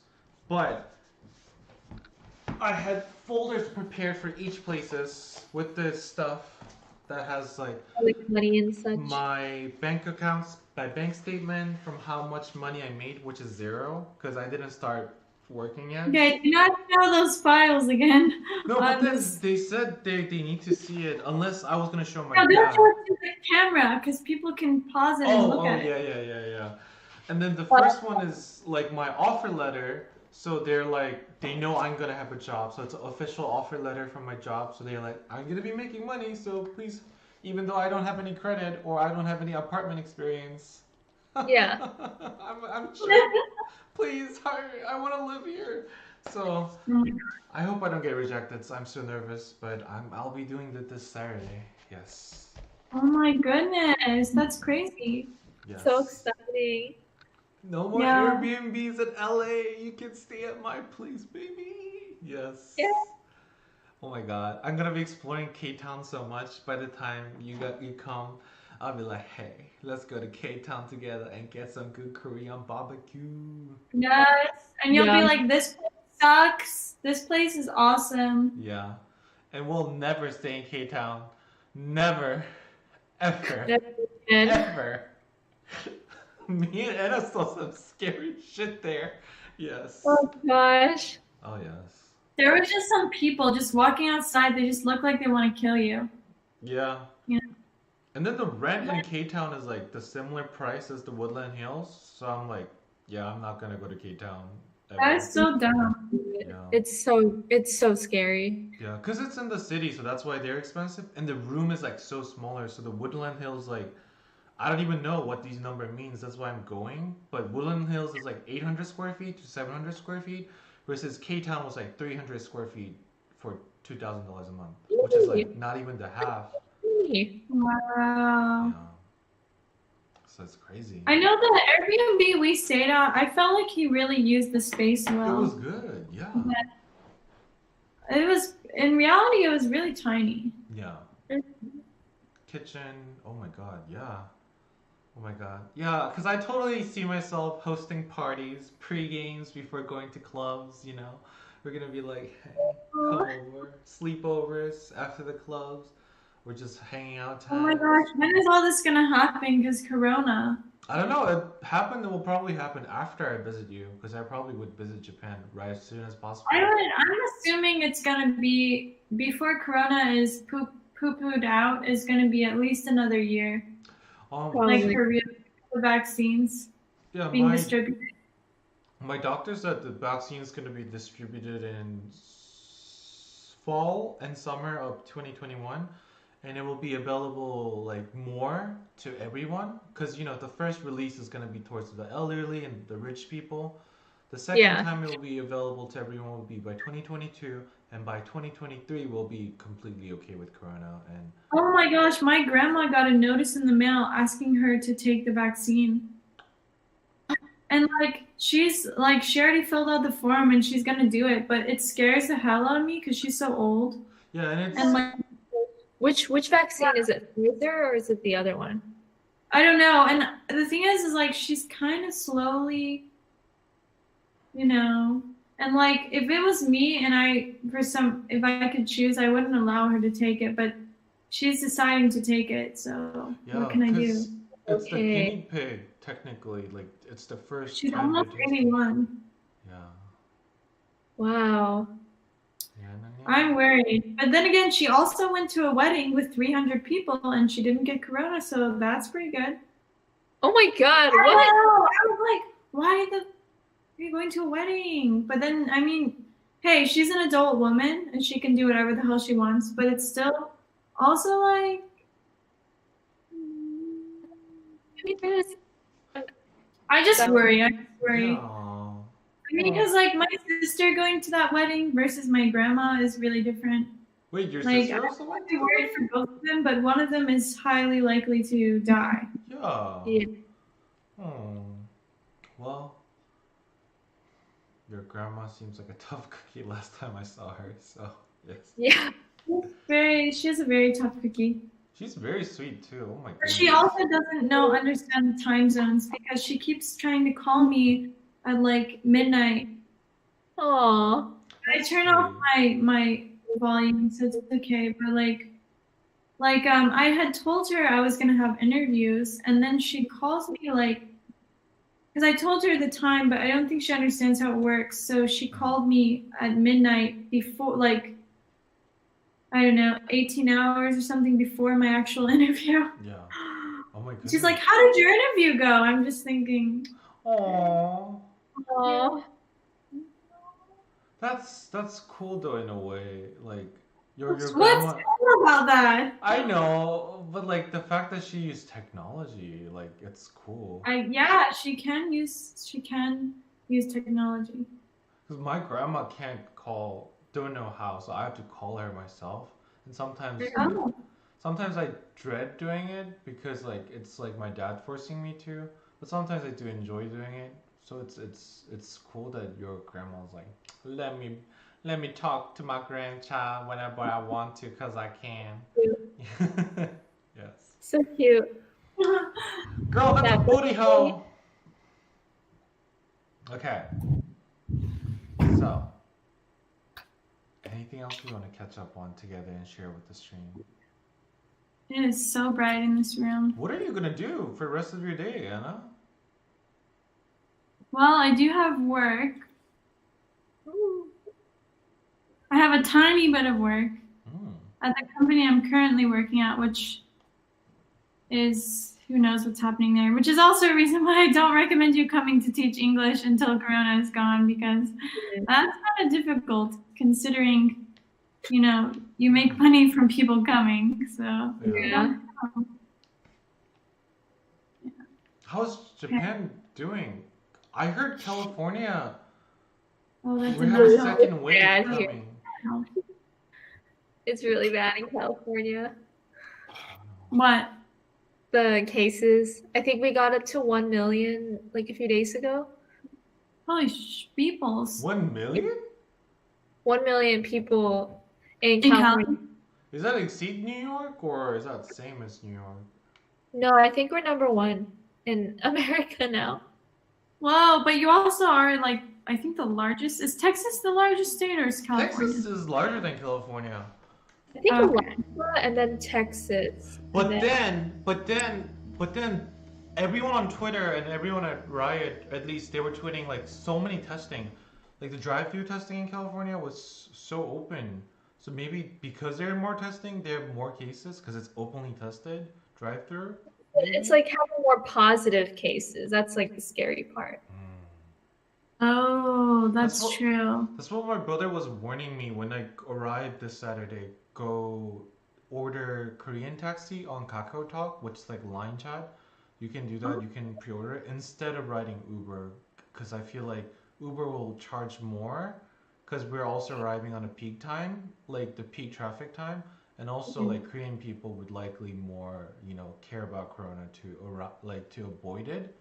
But I had folders prepared for each places with the stuff that has like Money and such. my bank accounts, my bank statement from how much money I made, which is zero because I didn't start working yet. Okay, do not show those files again. No, but then This- they said they need to see it unless I was gonna show my No, don't dad. show it to the camera because people can pause it and Oh, look at it. yeah. And then the first one is like my offer letter. So they're like, they know I'm gonna have a job. So it's an official offer letter from my job. So they're like, I'm gonna be making money. So please, Even though I don't have any credit or I don't have any apartment experience. Yeah. I'm sure. Please, hurry. I want to live here. So I hope I don't get rejected. So I'm so nervous, but I'll be doing it this Saturday. Yes. Oh my goodness, that's crazy. So Yes. exciting. No more Yeah. Airbnbs in LA. You can stay at my place, baby. Yes. Yeah. Oh my god. I'm gonna be exploring K Town so much by the time you come. I'll be like, hey, let's go to K Town together and get some good Korean barbecue. Yes. And you'll be Yeah. like, this place sucks. This place is awesome. Yeah. And we'll never stay in K Town. Never. Ever. That's good. Ever. Me and Anna saw some scary shit there. Yes. Oh gosh. Oh yes. There were just some people just walking outside. They just look like they want to kill you. Yeah. Yeah. And then the rent in K Town is like the similar price as the Woodland Hills. So I'm like, yeah, I'm not gonna go to K Town. That is so dumb. Yeah. It's so scary. Yeah, because it's in the city, so that's why they're expensive. And the room is like so smaller. So the Woodland Hills, like, I don't even know what these number means. That's why I'm going. But Woodland Hills is like 800 square feet to 700 square feet, versus K Town was like 300 square feet for $2,000 a month, which is like not even the half. Wow. Yeah. So it's crazy. I know the Airbnb we stayed at, I felt like he really used the space It well. was good. Yeah. It was, in reality, it was really tiny. Yeah. Kitchen. Oh my god. Yeah. Oh my god. Yeah, because I totally see myself hosting parties, pre-games before going to clubs, you know. We're gonna be like, hey, come over. Sleepovers after the clubs. We're just hanging out Oh my time. gosh, when is all this gonna happen? Because Corona. I don't know. It happened. It will probably happen after I visit you, because I probably would visit Japan right as soon as possible. I'm assuming it's gonna be, before Corona is poo-pooed out, is gonna be at least another year. Probably. Like for real, the vaccines yeah, being distributed. my doctor said the vaccine is going to be distributed in fall and summer of 2021, and it will be available like more to everyone, because you know the first release is going to be towards the elderly and the rich people. The second time it will be available to everyone will be by 2022, and by 2023 we'll be completely okay with Corona. And Oh my gosh, my grandma got a notice in the mail asking her to take the vaccine. And like she already filled out the form and she's gonna do it, but it scares the hell out of me because she's so old. yeah, and it's And like Which vaccine is it? Pfizer or is it the other one? I don't know. And the thing is like she's kind of slowly, you know. And like if it was me and if I could choose, I wouldn't allow her to take it, but she's deciding to take it, so yeah, what can I do? 'cause it's the Okay. guinea pig technically. Like it's the first She's time almost they're tasting- 81. Yeah. Wow. Yeah, no, no. I'm worried. But then again, she also went to a wedding with 300 people and she didn't get corona, so that's pretty good. Oh my god, I what? know. I was like, why are you going to a wedding? But then, I mean, hey, she's an adult woman and she can do whatever the hell she wants, but it's still also like, I just worry. I Yeah. mean, because like my sister going to that wedding versus my grandma is really different. Wait, your Like, sister I also went would be to worried for both of them, but one of them is highly likely to die. Yeah. Yeah. Hmm. Well, your grandma seems like a tough cookie last time I saw her, so yes. Yeah. She has a very tough cookie. She's very sweet too. Oh my But goodness. she also doesn't understand the time zones because she keeps trying to call me at like midnight. Aw. I turn off my volume so it's okay, but I had told her I was gonna have interviews, and then she calls me like, because I told her the time, but I don't think she understands how it works. So she called me at midnight before, like, I don't know, 18 hours or something before my actual interview. Yeah. Oh my goodness. She's like, "How did your interview go?" I'm just thinking, Aww. Aw. That's cool though in a way. Like Your What's grandma. cool about that? I know, but like the fact that she used technology, like it's cool. Yeah, she can use technology. Because my grandma can't call, don't know how, so I have to call her myself. And Oh, sometimes I dread doing it because like it's like my dad forcing me to. But sometimes I do enjoy doing it. So it's cool that your grandma's like, let me let me talk to my grandchild whenever I want to, cause I can. Yes. So cute. Girl, that's a Yeah, booty basically, hole. Okay. So, anything else we want to catch up on together and share with the stream? it is so bright in this room. What are you gonna do for the rest of your day, Anna? Well, I do have work. I have a tiny bit of work Hmm. at the company I'm currently working at, which is who knows what's happening there, which is also a reason why I don't recommend you coming to teach English until Corona is gone, because that's kind of difficult considering, you make money from people coming. So yeah. How's Okay. Japan doing? I heard California. Oh, that We did have a not help. second wave Bad here. coming. It's really bad in California. What? The cases. I think we got up to 1 million like a few days ago. Holy beeples. 1 million? 1 million people in In California. Cali? Is that exceed New York or is that same as New York? No, I think we're number 1 in America now. Whoa, but you also are like, I think the largest. Is Texas the largest state or is California? Texas is larger than California. I think Okay. Alaska and then Texas. But and then everyone on Twitter and everyone at Riot, at least they were tweeting like so many testing. Like the drive-through testing in California was so open. So maybe because there are more testing, there are more cases because it's openly tested drive-through. it's like having more positive cases. That's like the scary part. Oh, That's that's what- true. That's what my brother was warning me when I arrived this Saturday. Go order Korean taxi on Kakao Talk, which is like line chat. You can do that. You can pre-order it instead of riding Uber, because I feel like Uber will charge more, because we're also arriving on a peak time, like the peak traffic time, and also like Korean people would likely more, care about Corona to avoid it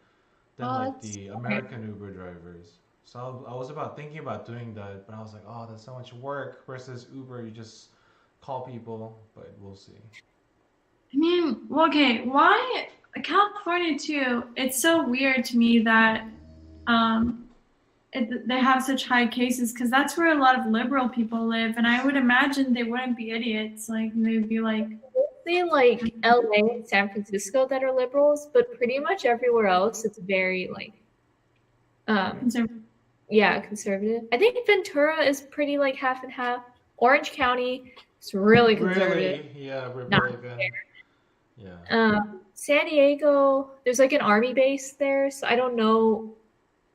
than Oh, like that's the smart. American Uber drivers. So I was thinking about doing that, but I was like, oh, that's so much work versus Uber. You just call people, but we'll see. I mean, well, okay, why California too? It's so weird to me that they have such high cases because that's where a lot of liberal people live, and I would imagine they wouldn't be idiots. Like they'd be like, Mostly like LA and San Francisco that are liberals, but pretty much everywhere else it's very like conservative. yeah, conservative. I think Ventura is pretty like half and half. Orange County is really conservative. Really? Yeah, Not Republican. Yeah. San Diego, there's like an army base there, so I don't know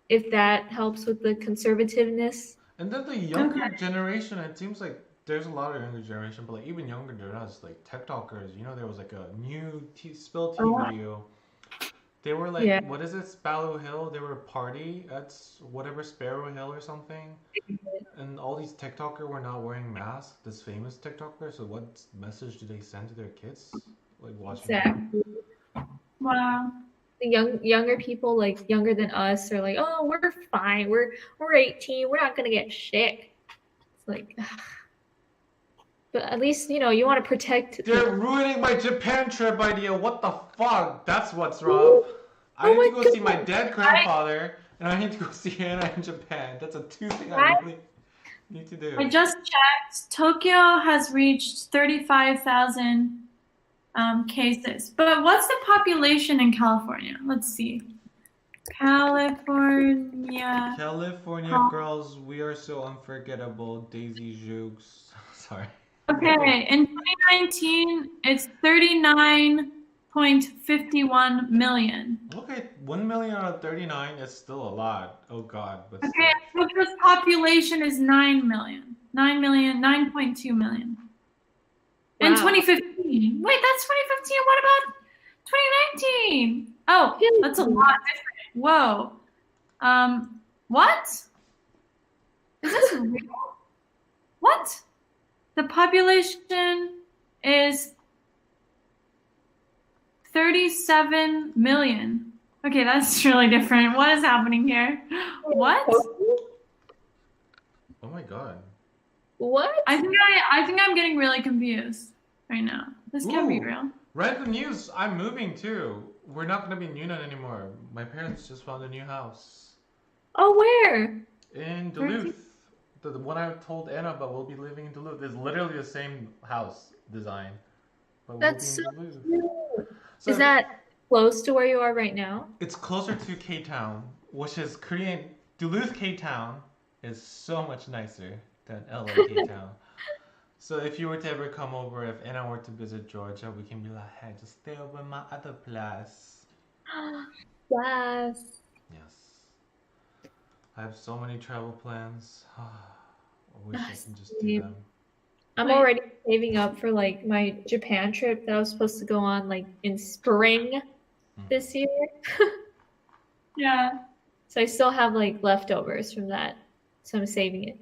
if that helps with the conservativeness. And then the younger generation, it seems like there's a lot of younger generation, but like even younger than us, like TikTokers. There was like a new spill tea video. They were like, Yeah. what is it, Sparrow Hill? They were a party at whatever Sparrow Hill or something. And all these TikTokers were not wearing masks, this famous TikToker. So what message do they send to their kids? Like watching that? Exactly. Wow. The younger people, like younger than us, are like, oh, we're fine. We're 18. We're not gonna get sick. It's like, but at least you want to protect. They're ruining my Japan trip idea. What the fuck? That's what's wrong. I need to go see my dead grandfather, and I need to go see Anna in Japan. That's a two thing I really need to do. I just checked. Tokyo has reached 35,000 cases. But what's the population in California? Let's see. California. California girls, we are so unforgettable. Daisy Jukes. Sorry. Okay, in 2019, it's 39.51 million. Okay, 1 million out of 39 is still a lot. Oh god. But Okay, Tokyo's population is 9 million. 9 million, 9.2 million. In Wow. 2015. Wait, that's 2015. What about 2019? Oh, that's a lot different. Whoa. What? Is this real? What? The population is 37 million. Okay, that's really different. What is happening here? What? Oh my god. What? I think I'm getting really confused right now. This can't be Ooh. real. Read the news. I'm moving too. We're not gonna be in Yunnan anymore. My parents just found a new house Oh, where? in Duluth. The one I told Anna about. We'll be living in Duluth. It's literally the same house design, but we'll That's be so in Duluth. cute. So Is that close to where you are right now? it's closer to K Town, which is Korean. Duluth K Town is so much nicer than LA K Town. So if you were to ever come over, if Anna were to visit Georgia, we can be like, hey, just stay over my other place. Yes. Yes. I have so many travel plans. I wish I Yes, can just do them. I'm Wait. already saving up for like my Japan trip that I was supposed to go on like in spring this year. Yeah. So I still have like leftovers from that. So I'm saving it.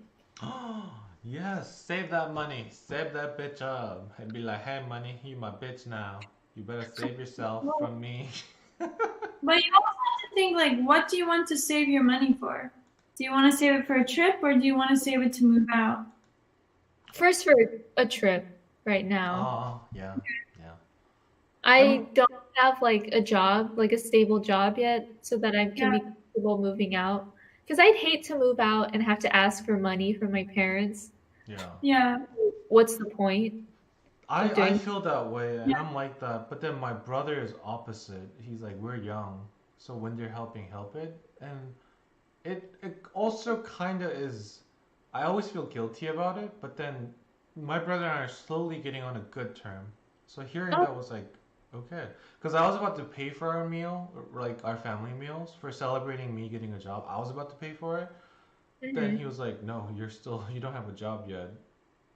Yes, save that money. Save that bitch up. And be like, hey, money, you my bitch now. You better save yourself from me. But you also have to think like, what do you want to save your money for? Do you want to save it for a trip or do you want to save it to move out? First for a trip right now. Oh, yeah, yeah. I don't have like a job, like a stable job yet, so that I can be comfortable moving out. Because I'd hate to move out and have to ask for money from my parents. Yeah. Yeah. What's the point? I feel that way, and Yeah. I'm like that. But then my brother is opposite. He's like, we're young, so when they're helping, help it. And it also kind of is. I always feel guilty about it, but then my brother and I are slowly getting on a good term. So hearing that was like, okay, because I was about to pay for our meal, like our family meals, for celebrating me getting a job. I was about to pay for it. Then he was like, no, you don't have a job yet.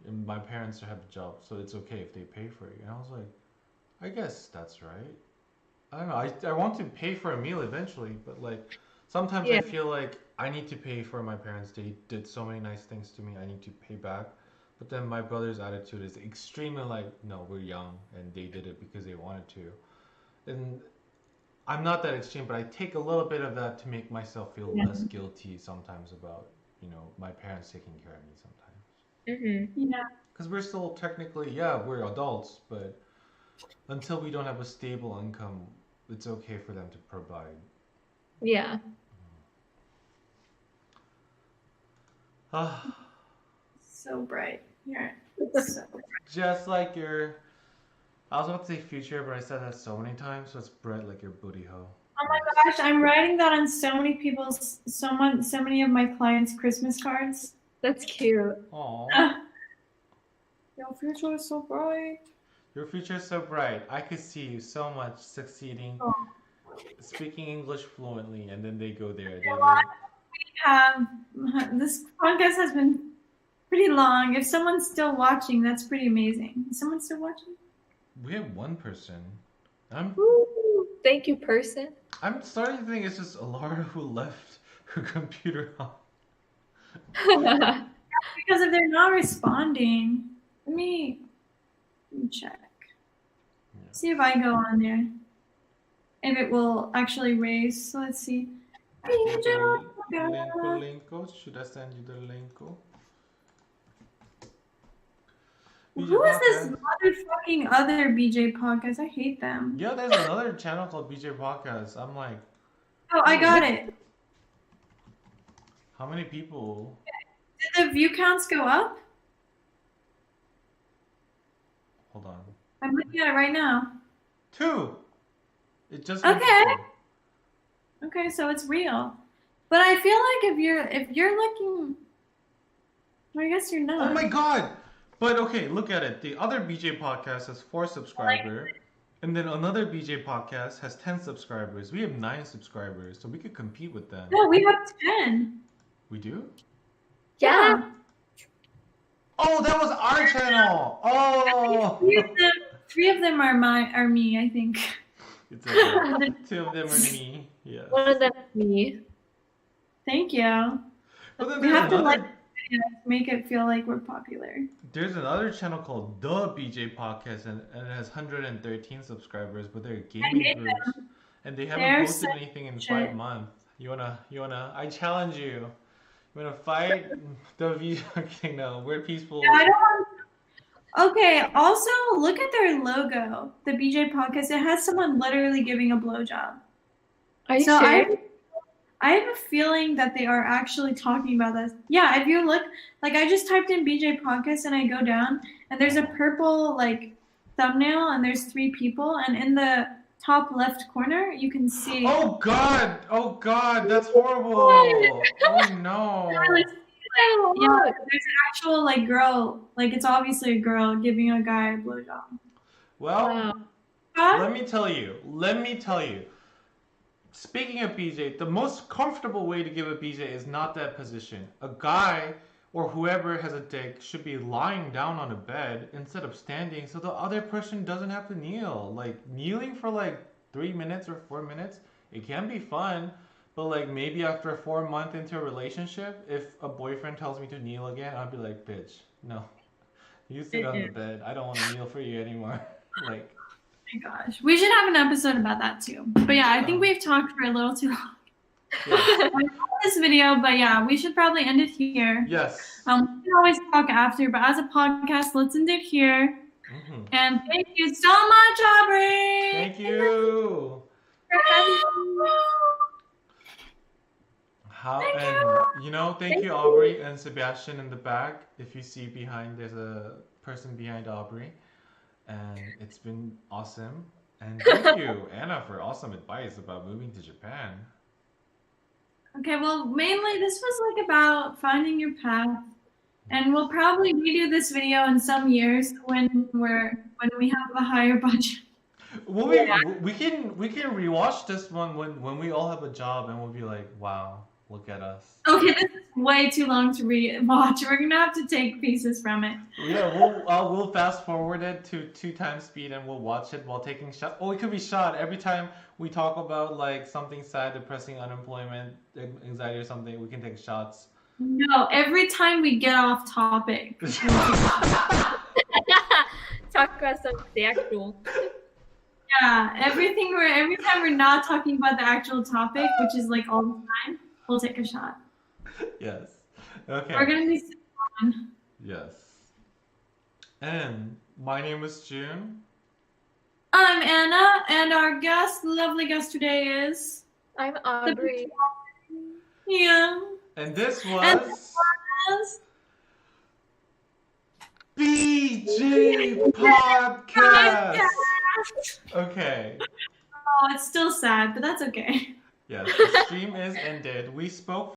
And my parents have a job, so it's okay if they pay for it. And I was like, I guess that's right. I don't know. I want to pay for a meal eventually, but like sometimes I Yeah. feel like I need to pay for my parents. They did so many nice things to me. I need to pay back. But then my brother's attitude is extremely like, no, we're young, and they did it because they wanted to. And I'm not that extreme, but I take a little bit of that to make myself feel less guilty sometimes about, my parents taking care of me sometimes. Yeah. Because we're still technically, yeah, we're adults, but until we don't have a stable income, it's okay for them to provide. Yeah. Ah, So bright. Here. So bright. just like I was about to say future, but I said that so many times, so it's bright like your booty hole. Oh my gosh, I'm writing that on so many of my clients' Christmas cards. That's cute. Aww. Your future is so bright. Your future is so bright. I could see you so much succeeding, Oh. speaking English fluently, and then they go there. This podcast has been pretty long. If someone's still watching, that's pretty amazing. Is someone still watching? We have one person. Woo. Thank you, person. I'm starting to think it's just Alara who left her computer on. Because if they're not responding, let me check. Yeah. See if I go on there. If it will actually raise. So let's see. Linko. Should I send you the linko? Who is this motherfucking other BJ podcast? I hate them. Yeah, there's another channel called BJ Podcast. I'm like, Oh, I got it. how many people? Did the view counts go up? Hold on. I'm looking at it right now. 2. It just Okay. Okay, so it's real. But I feel like if you're looking, well, I guess you're not. Oh my god! But okay, look at it. The other BJ podcast has 4 subscribers, and then another BJ podcast has 10 subscribers. We have 9 subscribers, so we could compete with them. No, we have 10. We do? Yeah. Oh, that was our channel. Oh. Three of them are me, I think. It's okay. Two of them are me. Yes. One of them is me. Thank you. But then We there's have to like another. make it feel like we're popular. There's another channel called The BJ Podcast, and it has 113 subscribers, but they're gaming hate groups, and they haven't They're posted such anything in shit. 5 months. I challenge you. You wanna fight the BJ? Okay, no, we're peaceful. I don't want. Okay. Also, look at their logo. The BJ Podcast. It has someone literally giving a blowjob. Are you So serious? I have a feeling that they are actually talking about this. Yeah, if you look, like I just typed in BJ Podcast and I go down and there's a purple like thumbnail and there's 3 people and in the top left corner you can see. Oh God, that's horrible. Oh no. Yeah, there's an actual like girl, like it's obviously a girl giving a guy a blowjob. Well, Wow. Huh? let me tell you. Speaking of BJ, the most comfortable way to give a BJ is not that position. A guy or whoever has a dick should be lying down on a bed instead of standing so the other person doesn't have to kneel. Like kneeling for like 3 minutes or 4 minutes, it can be fun, but like maybe after 4 months into a relationship, if a boyfriend tells me to kneel again, I'll be like, bitch, no. You sit on the bed. I don't want to kneel for you anymore. Like, Oh my gosh, we should have an episode about that too. But yeah, I think we've talked for a little too long. yes. This video, but yeah, we should probably end it here. Yes. We can always talk after, but as a podcast, let's end it here. Mhm. And thank you so much, Aubrey. Thank you. Thank you, Aubrey and Sebastian in the back. If you see behind, there's a person behind Aubrey. And it's been awesome. And thank you, Anna, for awesome advice about moving to Japan. Okay, well, mainly this was like about finding your path, and we'll probably redo this video in some years when we have a higher budget. Well, we can rewatch this one when we all have a job and we'll be like, wow, look at us. Okay, this is way too long to rewatch. We're gonna have to take pieces from it. Yeah, we'll fast forward it to 2x speed and we'll watch it while taking shots. Oh, it could be shot every time we talk about like something sad, depressing, unemployment, anxiety, or something. We can take shots. No, every time we get off topic. Talk about something actual. Yeah, every time we're not talking about the actual topic, which is like all the time, we'll take a shot. Yes. Okay. We're gonna be so fun. Yes. And my name is June. I'm Anna, and our lovely guest today is I'm Aubrey. yeah. And this was And this was BJ Podcast. Okay. Oh, it's still sad, but that's okay. Yes, the stream is ended. We spoke